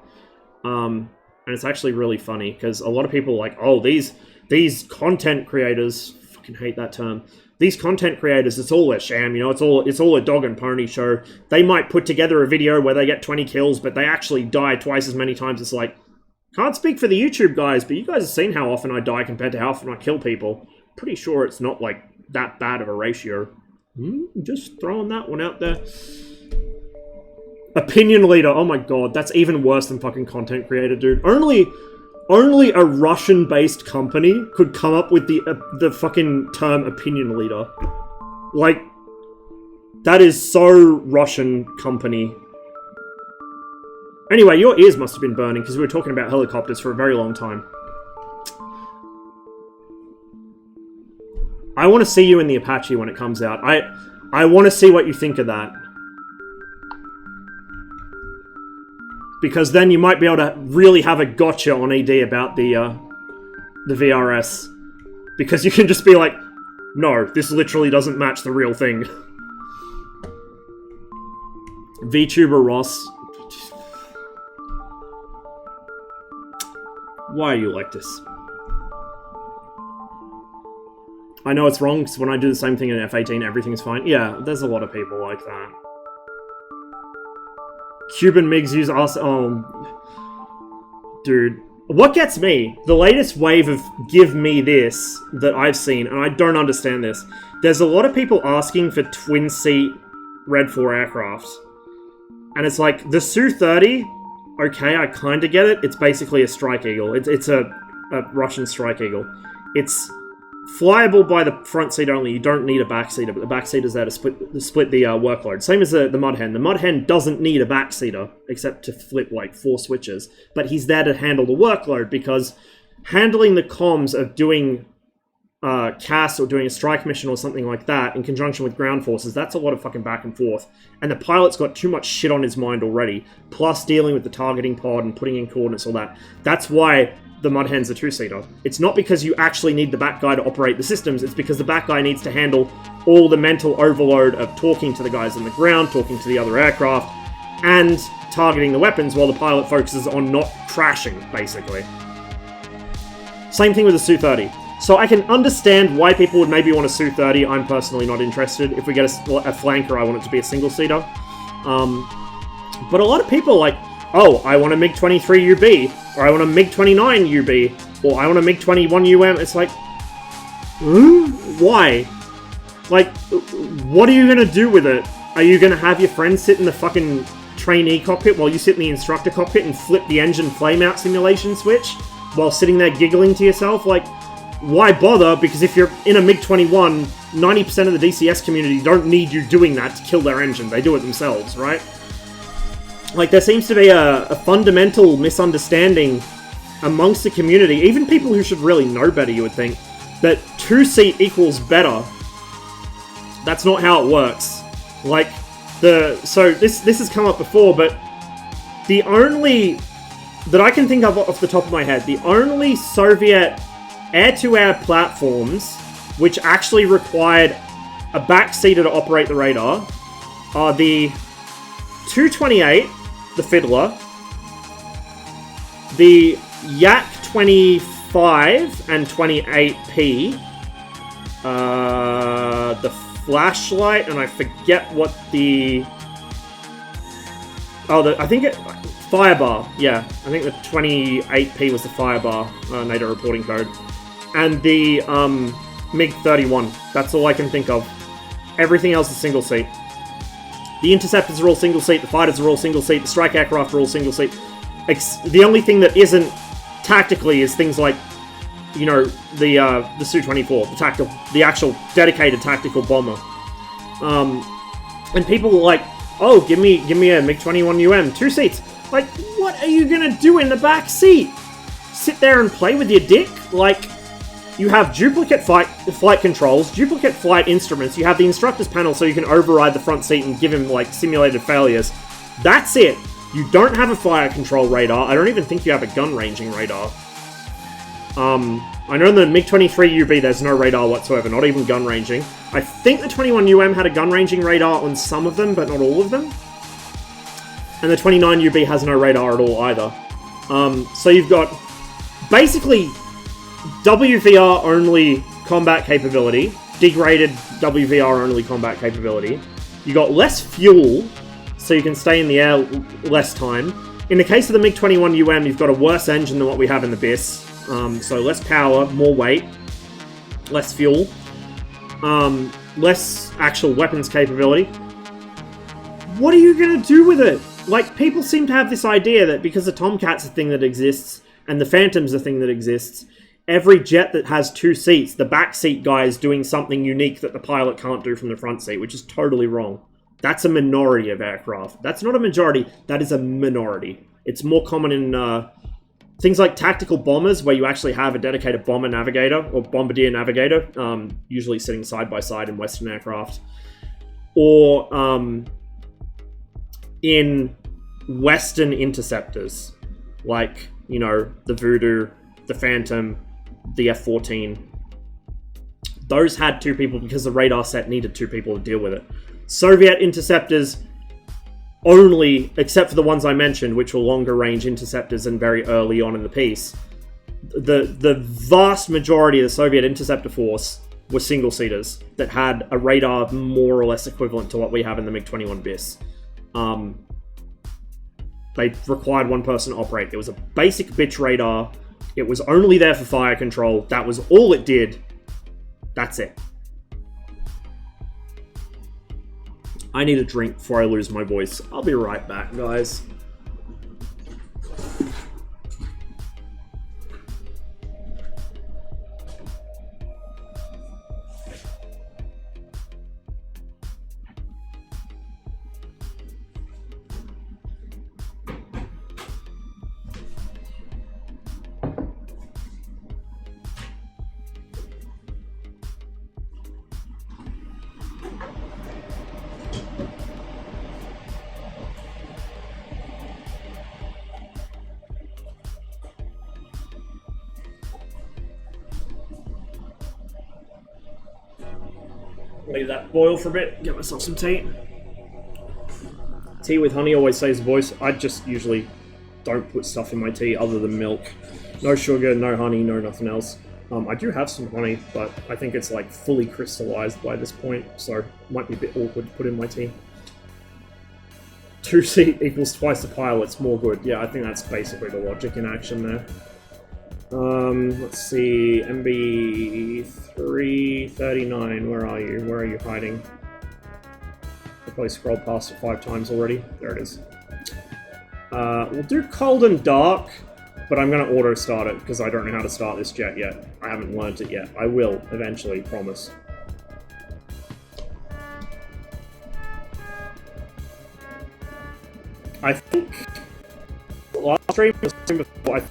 A: And it's actually really funny because a lot of people are like, oh, these content creators, fucking hate that term. These content creators, it's all a sham, you know, it's all a dog and pony show. They might put together a video where they get 20 kills, but they actually die twice as many times. It's like, can't speak for the YouTube guys, but you guys have seen how often I die compared to how often I kill people. Pretty sure it's not like that bad of a ratio. Just throwing that one out there. Opinion leader, oh my god, that's even worse than fucking content creator, dude. Only a Russian-based company could come up with the fucking term opinion leader. Like, that is so Russian company. Anyway, your ears must have been burning because we were talking about helicopters for a very long time. I want to see you in the Apache when it comes out. I want to see what you think of that. Because then you might be able to really have a gotcha on ED about the VRS. Because you can just be like, no, this literally doesn't match the real thing. VTuber Ross. Why are you like this? I know it's wrong, because when I do the same thing in F18, everything's fine. Yeah, there's a lot of people like that. Cuban MiGs use us. Oh, dude. What gets me, the latest wave of give me this that I've seen, and I don't understand this, there's a lot of people asking for twin-seat Red 4 aircraft. And it's like, the Su-30, okay, I kind of get it. It's basically a Strike Eagle. It's a Russian Strike Eagle. It's flyable by the front seat only. You don't need a backseater, but the backseater is there to split the workload. Same as the Mudhen. The Mudhen doesn't need a backseater, except to flip like 4 switches. But he's there to handle the workload, because handling the comms of doing CAS or doing a strike mission or something like that in conjunction with ground forces, that's a lot of fucking back and forth. And the pilot's got too much shit on his mind already, plus dealing with the targeting pod and putting in coordinates, all that. That's why the Mudhen's a 2-seater. It's not because you actually need the back guy to operate the systems, it's because the back guy needs to handle all the mental overload of talking to the guys on the ground, talking to the other aircraft, and targeting the weapons while the pilot focuses on not crashing, basically. Same thing with the Su-30. So I can understand why people would maybe want a Su-30. I'm personally not interested. If we get a flanker, I want it to be a single-seater. But a lot of people are like, oh, I want a MiG-23 UB, or I want a MiG-29 UB, or I want a MiG-21 UM. It's like, why? Like, what are you going to do with it? Are you going to have your friend sit in the fucking trainee cockpit while you sit in the instructor cockpit and flip the engine flameout simulation switch while sitting there giggling to yourself? Like, why bother? Because if you're in a MiG-21, 90% of the DCS community don't need you doing that to kill their engine. They do it themselves, right? Like, there seems to be a fundamental misunderstanding amongst the community, even people who should really know better, you would think, that 2-seat equals better. That's not how it works. Like, so this has come up before, but the only, that I can think of off the top of my head, the only Soviet air-to-air platforms which actually required a backseater to operate the radar are the Tu-28, the Fiddler, the Yak-25 and 28P, the Flashlight, and I forget what the... Oh, I think it... Firebar, yeah. I think the 28P was the Firebar NATO reporting code. And the MiG-31. That's all I can think of. Everything else is single seat. The interceptors are all single seat, the fighters are all single seat, the strike aircraft are all single seat. The only thing that isn't tactically is things like, you know, the Su-24, the actual dedicated tactical bomber. And people are like, oh, give me a MiG-21 UM, 2 seats. Like, what are you gonna do in the back seat? Sit there and play with your dick? Like, you have duplicate flight controls, duplicate flight instruments, you have the instructor's panel so you can override the front seat and give him, like, simulated failures. That's it. You don't have a fire control radar. I don't even think you have a gun ranging radar. I know in the MiG-23 UB there's no radar whatsoever, not even gun ranging. I think the 21UM had a gun ranging radar on some of them, but not all of them. And the 29 UB has no radar at all either. So you've got basically WVR only combat capability, degraded WVR only combat capability. You got less fuel, so you can stay in the air less time. In the case of the MiG-21UM, you've got a worse engine than what we have in the BIS. So less power, more weight, less fuel, less actual weapons capability. What are you going to do with it? Like, people seem to have this idea that because the Tomcat's a thing that exists, and the Phantom's a thing that exists, every jet that has two seats, the back seat guy is doing something unique that the pilot can't do from the front seat, which is totally wrong. That's a minority of aircraft. That's not a majority, that is a minority. It's more common in things like tactical bombers, where you actually have a dedicated bomber navigator, or bombardier navigator, usually sitting side by side in Western aircraft. Or in Western interceptors, like, you know, the Voodoo, the Phantom, the F-14. Those had two people because the radar set needed two people to deal with it. Soviet interceptors only, except for the ones I mentioned, which were longer range interceptors and very early on in the piece, the vast majority of the Soviet interceptor force were single-seaters that had a radar more or less equivalent to what we have in the MiG-21 BIS. They required one person to operate. It was a basic bitch radar. It was only there for fire control. That was all it did. That's it. I need a drink before I lose my voice. I'll be right back, guys. Leave that boil for a bit, get myself some tea. Tea with honey always saves the voice. I just usually don't put stuff in my tea other than milk. No sugar, no honey, no nothing else. I do have some honey, but I think it's like fully crystallized by this point, so it might be a bit awkward to put in my tea. 2 seat equals twice the pilot's more good. Yeah, I think that's basically the logic in action there. Let's see, MB339, where are you? Where are you hiding? I probably scrolled past it 5 times already. There it is. We'll do cold and dark, but I'm going to auto start it because I don't know how to start this jet yet. I haven't learned it yet. I will, eventually, promise. I think the last stream was before I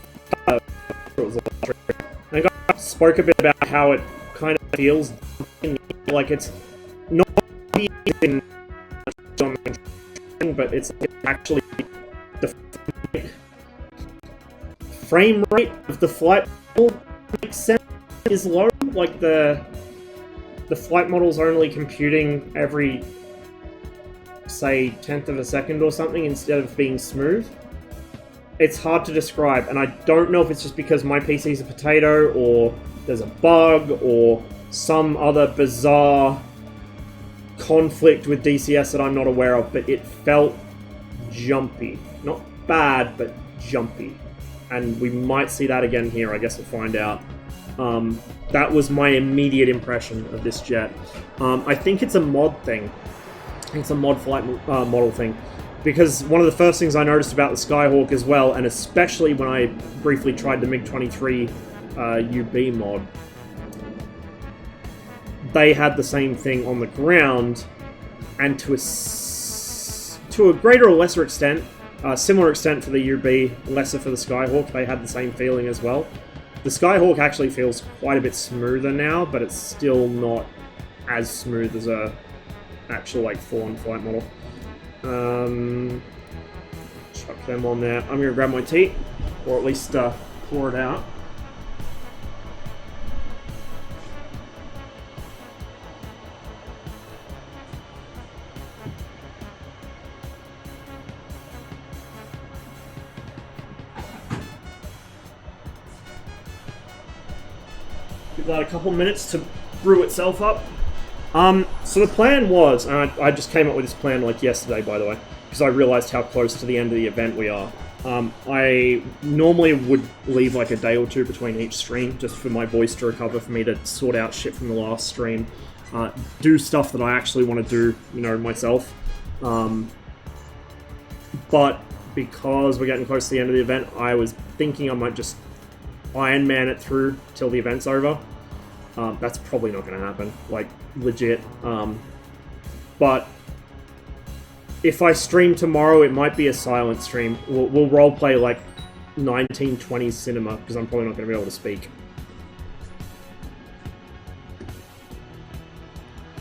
A: spoke a bit about how it kind of feels like it's not even, but it's actually the frame rate of the flight model makes sense, is low. Like the flight model's only computing every, say, 10th of a second or something instead of being smooth. It's hard to describe, and I don't know if it's just because my PC's a potato, or there's a bug, or some other bizarre conflict with DCS that I'm not aware of, but it felt jumpy. Not bad, but jumpy. And we might see that again here, I guess we'll find out. That was my immediate impression of this jet. I think it's a mod thing. I think it's a mod flight model thing. Because one of the first things I noticed about the Skyhawk as well, and especially when I briefly tried the MiG-23 UB mod, they had the same thing on the ground, and to a greater or lesser extent, similar extent for the UB, lesser for the Skyhawk, they had the same feeling as well. The Skyhawk actually feels quite a bit smoother now, but it's still not as smooth as a actual like full-on flight model. Chuck them on there. I'm gonna grab my tea, or at least pour it out. Give that a couple minutes to brew itself up. So the plan was, and I just came up with this plan like yesterday, by the way, because I realized how close to the end of the event we are. I normally would leave like a day or two between each stream, just for my voice to recover, for me to sort out shit from the last stream, do stuff that I actually want to do, you know, myself. But because we're getting close to the end of the event, I was thinking I might just Iron Man it through till the event's over. That's probably not going to happen, like, legit. But if I stream tomorrow, it might be a silent stream. We'll roleplay, like, 1920s cinema, because I'm probably not going to be able to speak.